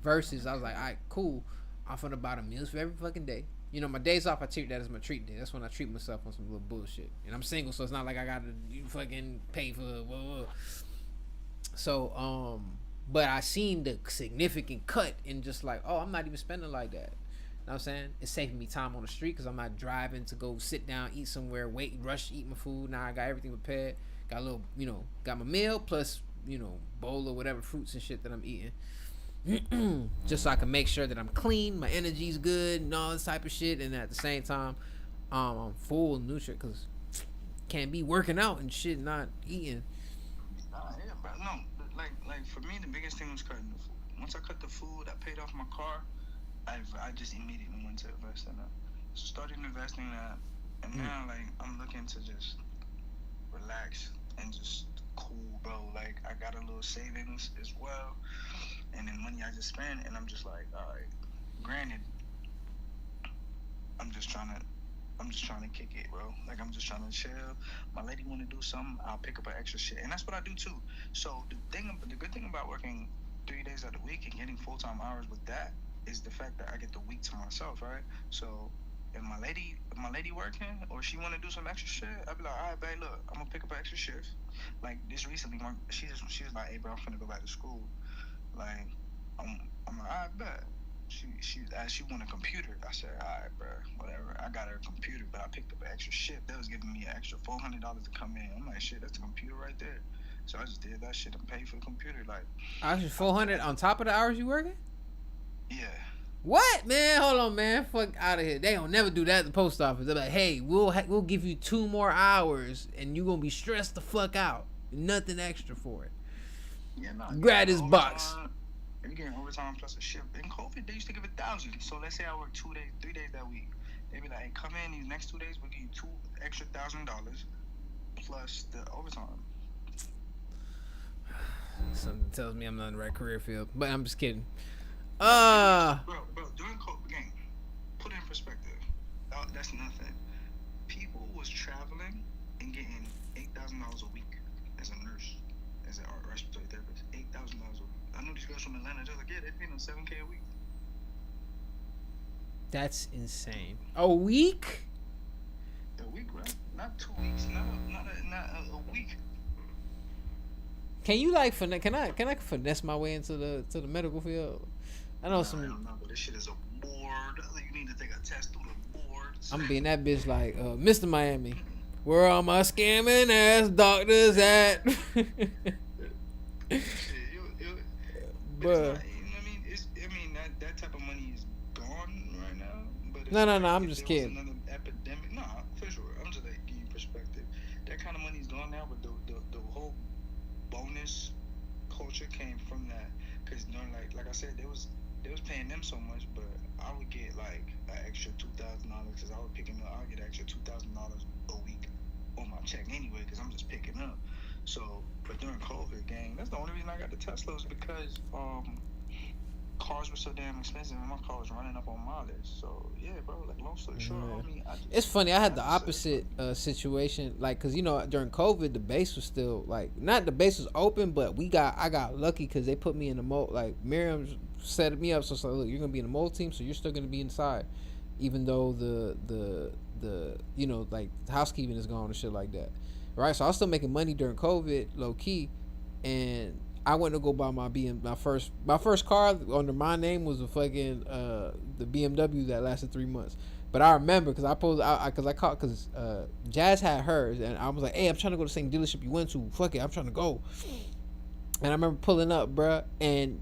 Versus I was like, all right, cool. I'm finna buy the meals for every fucking day. My days off, I treat that as my treat day. That's when I treat myself on some little bullshit. And I'm single, so it's not like I gotta fucking pay for whoa. So, but I seen the significant cut in just like, oh, I'm not even spending like that. You know what I'm saying? It's saving me time on the street because I'm not driving to go sit down, eat somewhere, wait, rush, eat my food. Now I got everything prepared. Got a little, got my meal plus, bowl of whatever fruits and shit that I'm eating. Just so I can make sure that I'm clean, my energy's good, and all this type of shit. And at the same time, I'm full nutrient because can't be working out and shit, not eating. Yeah, bro. No, like for me, the biggest thing was cutting the food. Once I cut the food, I paid off my car. I just immediately went to invest in that. So started investing in that, and now like I'm looking to just relax and just cool, bro. Like I got a little savings as well, and then money I just spend, and I'm just like, all right. Granted, I'm just trying to kick it, bro. Like I'm just trying to chill. My lady want to do something, I'll pick up an extra shit, and that's what I do too. So the good thing about working 3 days out of the week and getting full time hours with that is the fact that I get the week to myself, right? So if my lady working or she want to do some extra shit, I be like, all right, babe, look, I'm gonna pick up an extra shift. Like this recently, she was like, hey, bro, I'm finna go back to school. Like, I'm like, all right, bet. She want a computer. I said, all right, bro, whatever. I got her a computer, but I picked up an extra shift. That was giving me an extra $400 to come in. I'm like, shit, that's the computer right there. So I just did that shit and paid for the computer. Like, Actually, 400 on top of the hours you working? yeah. What, man? Hold on, man. Fuck out of here. They don't never do that at the post office. They're like, hey, we'll give you 2 more hours, and you gonna be stressed the fuck out. Nothing extra for it. Yeah, no. Grab this box. And you getting overtime plus a shift. In COVID, they used to give 1,000. So let's say I work 2 days, 3 days that week. They be like, hey, come in these next 2 days. We'll give you $2 extra $1,000 plus the overtime. Something tells me I'm not in the right career field, but I'm just kidding. Bro, during COVID, gang, put it in perspective. That's nothing. People was traveling and getting $8,000 a week as a nurse, as a respiratory therapist. $8,000 a week. I know these girls from Atlanta. They're like, yeah, they're paying them $7K a week. That's insane. A week? A week, bro. Not 2 weeks. Not a week. Can you like can I finesse my way into the medical field? I know some. I don't know, but this shit is a board. You need to take a test through the board. I'm being that bitch like Mr. Miami. Where are my scamming ass doctors at? But I mean, that type of money is gone right now. But no. I'm just kidding. Another epidemic. Nah, for sure. I'm just like giving you perspective. That kind of money is gone now, but the whole bonus culture came from that. Cause like I said, they was paying them so much, but I would get like an extra $2,000 because I would picking up. I would get an extra $2,000 a week on my check anyway, because I'm just picking up. So, but during COVID, gang, that's the only reason I got the Tesla was because cars were so damn expensive and my car was running up on mileage. So yeah, bro. Like long story short, it's funny. I had the opposite situation, like, cause during COVID the base was still like not the base was open, but I got lucky because they put me in the mold. Like Miriam set me up, so it's like, look, you're gonna be in the mold team, so you're still gonna be inside, even though the like housekeeping is gone and shit like that, right? So I was still making money during COVID, low key, and I went to go buy my first car under my name was a fucking the BMW that lasted 3 months. But I remember because Jazz had hers and I was like, hey, I'm trying to go to the same dealership you went to. Fuck it, I'm trying to go. And I remember pulling up, bruh, and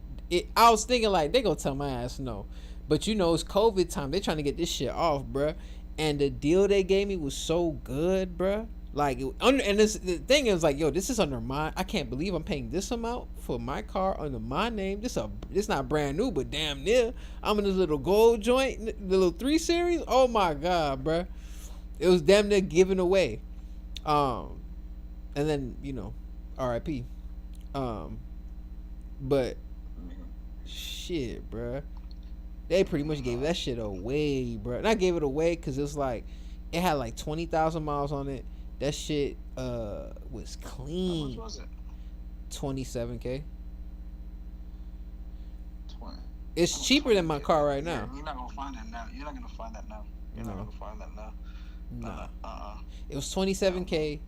I was thinking like they gonna tell my ass no, but it's COVID time. They trying to get this shit off, bruh. And the deal they gave me was so good, bruh. Like the thing is like, yo, this is under I can't believe I'm paying this amount for my car under my name. This not brand new, but damn near. I'm in this little gold joint, the little 3 Series. Oh my god, bruh. It was damn near given away. And then R.I.P. But shit, bruh. They pretty much gave that shit away, bruh. And I gave it away because it's like it had like 20,000 miles on it. That shit was clean. How much was it? $27K. 20. It's cheaper than my car right now. You're not gonna find that now. You're not gonna find that now. Nah. It was $27K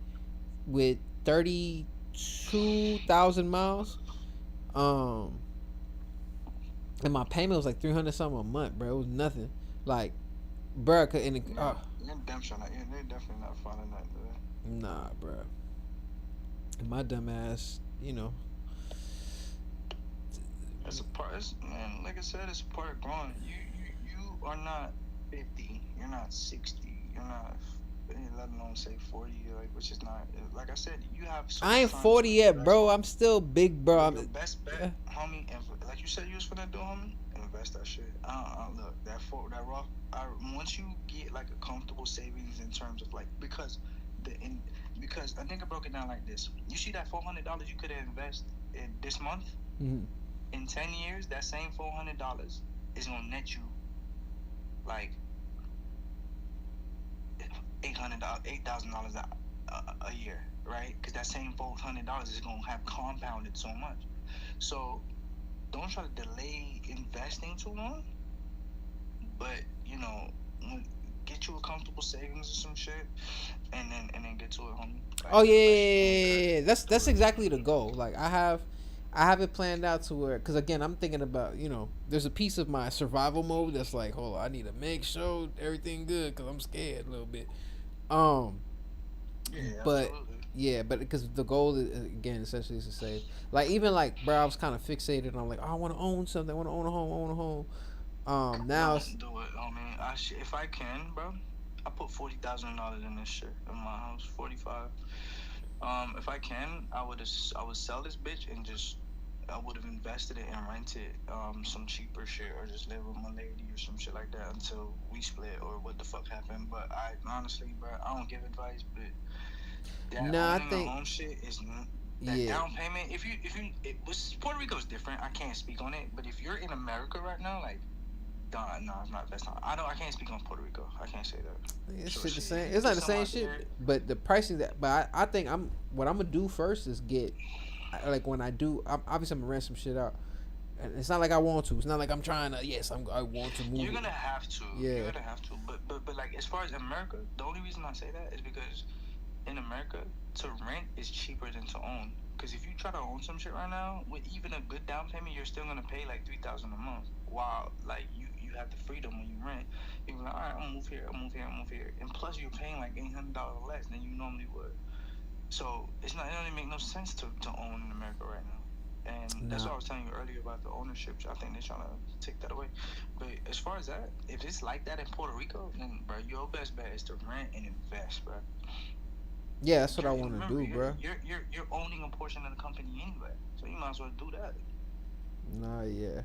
with 32,000 miles. And my payment was like $300 something a month, bro. It was nothing. Like, bro, They're definitely not finding that. Nah, bro. And my dumb ass, It's a part, man. Like I said, it's a part of growing. You are not 50. You're not 60. You're not, let alone say 40. Like, which is not. Like I said, you have. I ain't 40 yet, bro. I'm still big, bro. I'm the best bet, homie. Like you said, you was finna do, homie. Invest that shit. Look, that rough. Once you get like a comfortable savings in terms of like because I think I broke it down like this. You see that $400 you could invest in this month. Mm-hmm. In 10 years, that same $400 is gonna net you like $8,000 a year, right? Because that same $400 is gonna have compounded so much. So don't try to delay investing too long. But you know, get you a comfortable savings or some shit, and then get to it, homie. Oh yeah, Like yeah. That's exactly the goal. Like I have it planned out to where, because again, I'm thinking about, there's a piece of my survival mode that's like, hold on, I need to make sure everything good because I'm scared a little bit. Um, yeah, but absolutely. yeah, but because the goal is, again, essentially is to save. Like even like, bro, I was kind of fixated on like, oh, I want to own something, I want to own a home, I want a home. Now it's Don't do it, homie. If I can, bro, I put $40,000 in this shit in my house. 45. If I can, I would sell this bitch and just I would have invested it and rented some cheaper shit or just live with my lady or some shit like that until we split or what the fuck happened. But I honestly, bro, I don't give advice, but that nah, I owning a think home shit is that yeah, down payment. It was Puerto Rico's different. I can't speak on it, but if you're in America right now, like, no, it's not. That's not. I can't speak on Puerto Rico. I can't say that. it's So shit the shit. If same. you It's get not the some same out there, shit, but the pricing that. But I think what I'm gonna do first is get, like when I do, obviously I'm gonna rent some shit out. And it's not like I want to. It's not like I'm trying to. Yes, I want to move you're it. gonna have to. You're Yeah. gonna have to. But like as far as America, the only reason I say that is because in America, to rent is cheaper than to own. Because if you try to own some shit right now, with even a good down payment, you're still gonna pay like 3,000 a month. While like you have the freedom when you rent, you're like, all right, I'll move here, I'll move here, I'll move here, and plus you're paying like $800 less than you normally would. So it doesn't make no sense to own in America right now. And that's Nah. what I was telling you earlier about the ownership. I think they're trying to take that away. But as far as that, if it's like that in Puerto Rico, then bro, your best bet is to rent and invest, bro. Yeah, that's what I want to Remember, do, bro. you're owning a portion of the company anyway, so you might as well do that. Nah, yeah.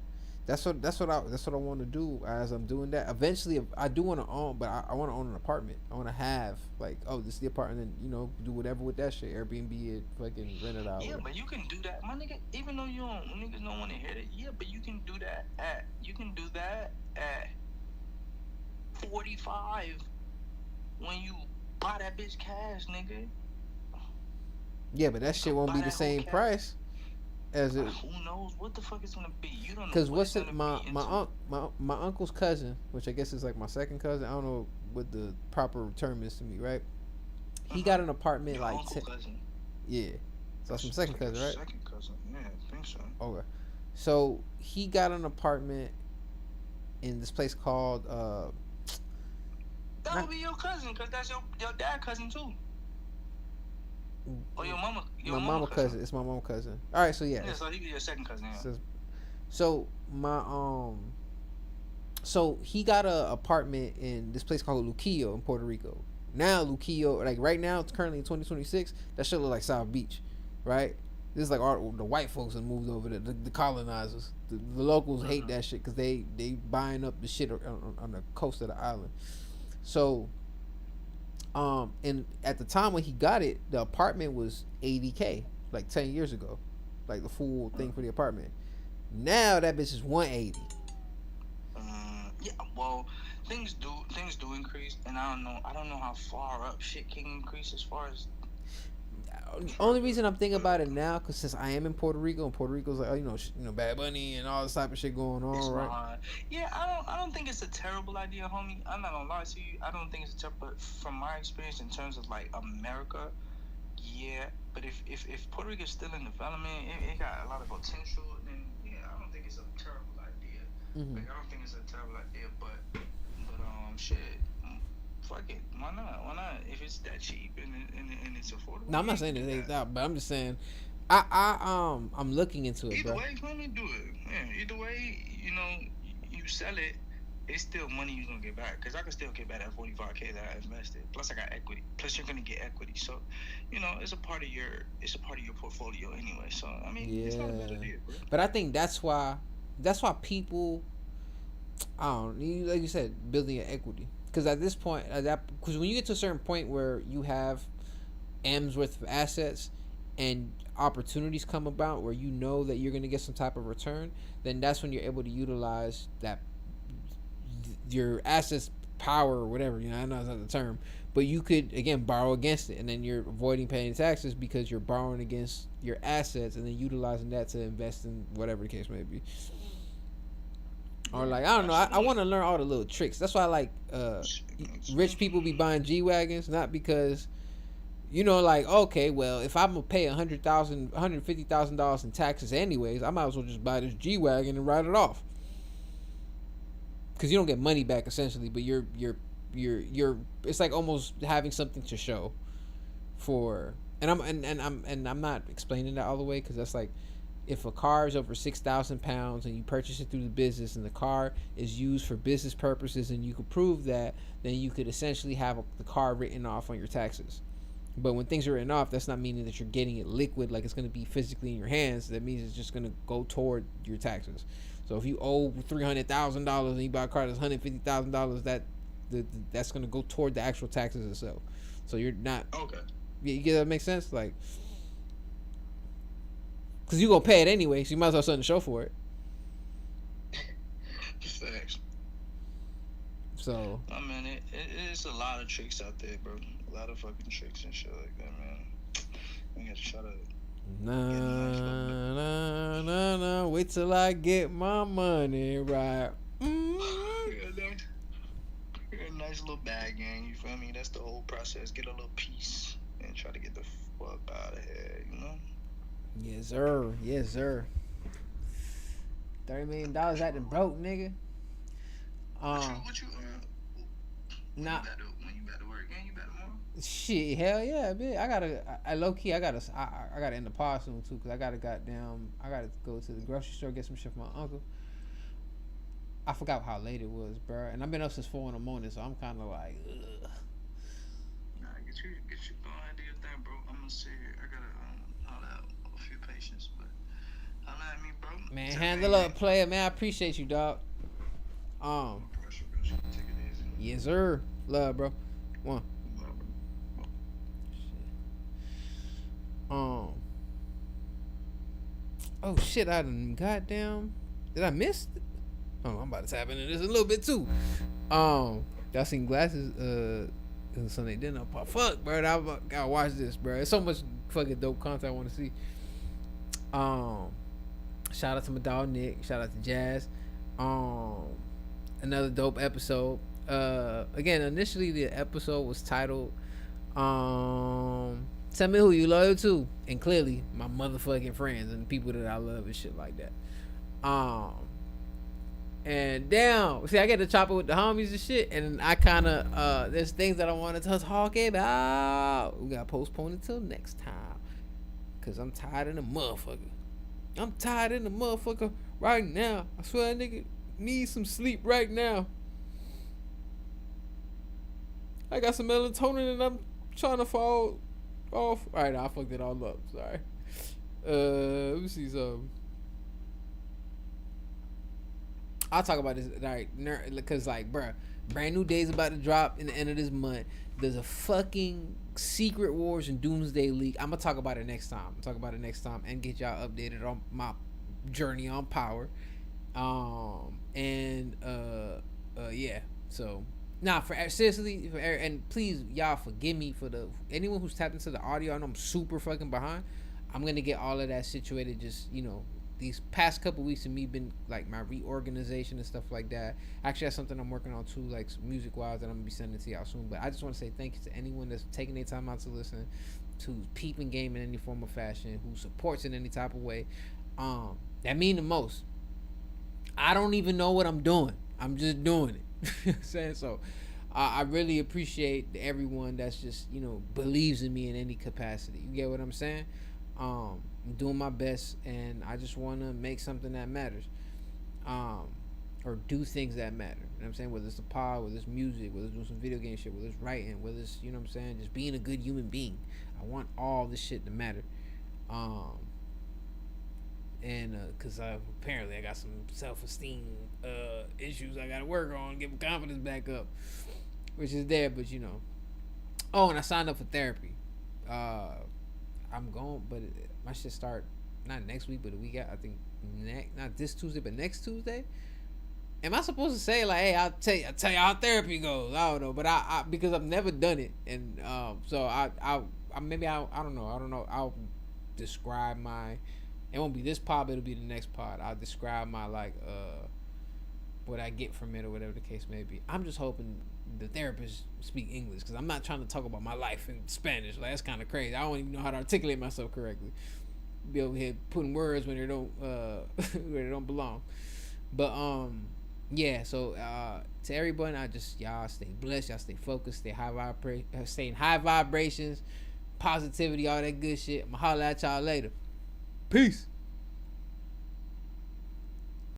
That's what I want to do. As I'm doing that, eventually I do want to own, but I want to own an apartment. I want to have like, oh, this is the apartment, and do whatever with that shit. Airbnb it, fucking rent it out. Yeah, Whatever. but you can do that, my nigga. Even though niggas don't want to hear it. Yeah, but you can do that at 45 when you buy that bitch cash, nigga. Yeah, but that shit won't Buy be the that whole same cash. price as it. Who knows what the fuck it's gonna be? You don't know Cause what what's it's it? gonna My be my until unc my uncle's cousin, which I guess is like my second cousin. I don't know what the proper term is to me, right? He got an apartment your like uncle cousin. yeah. So that's my second like cousin, right? Second cousin, yeah, I think so. Okay. So he got an apartment in this place called That not would be your cousin, cause that's your dad cousin too, or your my mama cousin. It's my mama cousin. All right, so yeah. Yeah, so he be your second cousin. Yeah. So my so he got a apartment in this place called Luquillo in Puerto Rico. Now Luquillo, like right now, it's currently in 2026. That shit look like South Beach, right? This is like all the white folks that moved over there, the colonizers. The locals hate that shit because they buying up the shit on the coast of the island. So, and at the time when he got it, the apartment was 80K, like 10 years ago, like the full thing for the apartment. Now that bitch is 180. Yeah, well, things do increase, and I don't know how far up shit can increase as far as. Only reason I'm thinking about it now, cause since I am in Puerto Rico, and Puerto Rico's like, oh, Bad Bunny and all this type of shit going on, right? Yeah, I don't think it's a terrible idea, homie. I'm not gonna lie to you. I don't think it's a terrible. But from my experience in terms of like America, yeah. But if Puerto Rico's still in development, it got a lot of potential. Then yeah, I don't think it's a terrible idea. Like I don't think it's a terrible idea, but shit. Fuck it. Why not? Why not? If it's that cheap and it's affordable. No, I'm not saying it ain't that, but I'm just saying, I'm looking into it, Either bro. way, let me do it. Yeah, either way, you sell it, it's still money you're gonna get back. Cause I can still get back that 45K that I invested. Plus I got equity. Plus you're gonna get equity. So, it's a part of your portfolio anyway. So I mean, it's not a bad idea, bro. But I think that's why people, I don't know, like you said, building your equity. Because at this point, because when you get to a certain point where you have M's worth of assets and opportunities come about where you know that you're going to get some type of return, then that's when you're able to utilize that your assets power or whatever. You know, I know that's not the term, but you could again borrow against it, and then you're avoiding paying taxes because you're borrowing against your assets and then utilizing that to invest in whatever the case may be. Or like I don't know, I want to learn all the little tricks. That's why I like rich people be buying G wagons, not because you know, like okay, well, if I'm gonna pay $150,000 in taxes anyways, I might as well just buy this G wagon and write it off. Because you don't get money back essentially, but you're it's like almost having something to show for. And I'm not explaining that all the way because that's like if a car is over 6,000 pounds and you purchase it through the business and the car is used for business purposes and you could prove that, then you could essentially have the car written off on your taxes. But when things are written off, that's not meaning that you're getting it liquid, like it's going to be physically in your hands. That means it's just going to go toward your taxes. So if you owe $300,000 and you buy a car that's $150,000, that's going to go toward the actual taxes itself. So you're not Okay. Yeah, you get that make sense? Like, because you're going to pay it anyway, so you might as well have something to show for it. Facts. So. I mean, it's a lot of tricks out there, bro. A lot of fucking tricks and shit like that, man. We got to try to. Nah. Wait till I get my money right. Get a nice little bag in, you feel me? That's the whole process. Get a little piece and try to get the fuck out of here, you know? Yes, sir. Yes, sir. $30 million acting broke, nigga. What you Nah. When you back to work, man, you back tomorrow? Shit, hell yeah, bitch. I low key, I gotta end the pod soon too, cause I gotta go to the grocery store, get some shit for my uncle. I forgot how late it was, bro, and I've been up since 4 in the morning, so I'm kind of like, ugh. Nah, get you going and do your thing, bro. I'm gonna sit here. I gotta holler out a few patients, but holler at me, bro. Man, handle up, player, man. I appreciate you, dog. Pressure, bro. Take it easy. Yes, sir. Love, bro. One. Oh shit! I done goddamn. Did I miss? Oh, I'm about to tap into this a little bit too. Y'all seen Glasses? Sunday dinner. Fuck, bro. I gotta watch this, bro. There's so much fucking dope content I want to see. Shout out to my dog Nick. Shout out to Jazz. Another dope episode. Again, initially the episode was titled "Tell Me Who You Loyal To," and clearly my motherfucking friends and people that I love and shit like that. And damn, see, I get to chop it with the homies and shit, and I kind of there's things that I wanted to talk about. We gotta postpone until next time, cause I'm tired of the motherfucker. I'm tired of the motherfucker right now. I swear, nigga, need some sleep right now. I got some melatonin and I'm trying to fall off. Alright, I fucked it all up. Sorry. Let me see some. I'll talk about this, alright, because like, bruh, brand new days about to drop in the end of this month. There's a fucking Secret Wars and Doomsday League. I'm gonna talk about it next time. And get y'all updated on my journey on Power. Yeah. So, seriously, and please, y'all forgive me for anyone who's tapped into the audio. I know I'm super fucking behind. I'm gonna get all of that situated. Just, you know, these past couple weeks of me been like my reorganization and stuff like that. Actually, that's something I'm working on too, like music wise, that I'm gonna be sending to y'all soon. But I just want to say thank you to anyone that's taking their time out to listen, to peeping game in any form of fashion, who supports in any type of way. That mean the most. I don't even know what I'm doing. I'm just doing it. You know what I'm saying? So I really appreciate everyone that's just, you know, believes in me in any capacity. You get what I'm saying? I'm doing my best, and I just want to make something that matters, or do things that matter. You know what I'm saying? Whether it's a pod, whether it's music, whether it's doing some video game shit, whether it's writing, whether it's, you know what I'm saying, just being a good human being. I want all this shit to matter. And because apparently I got some self-esteem issues I got to work on, get my confidence back up, which is there, but you know. Oh, and I signed up for therapy. I'm going, but my shit start not next week, but a week out. I think not this Tuesday, but next Tuesday. Am I supposed to say like, hey, I'll tell you how therapy goes? I don't know, but I because I've never done it, and so I maybe I don't know. I'll describe my. It won't be this pod, but it'll be the next pod. I'll describe my like what I get from it or whatever the case may be. I'm just hoping the therapists speak English because I'm not trying to talk about my life in Spanish. Like that's kind of crazy. I don't even know how to articulate myself correctly. Be over here putting words when they don't where they don't belong. But yeah. So to everyone, y'all stay blessed. Y'all stay focused. Stay in high vibrations, positivity, all that good shit. I'ma holler at y'all later. Peace.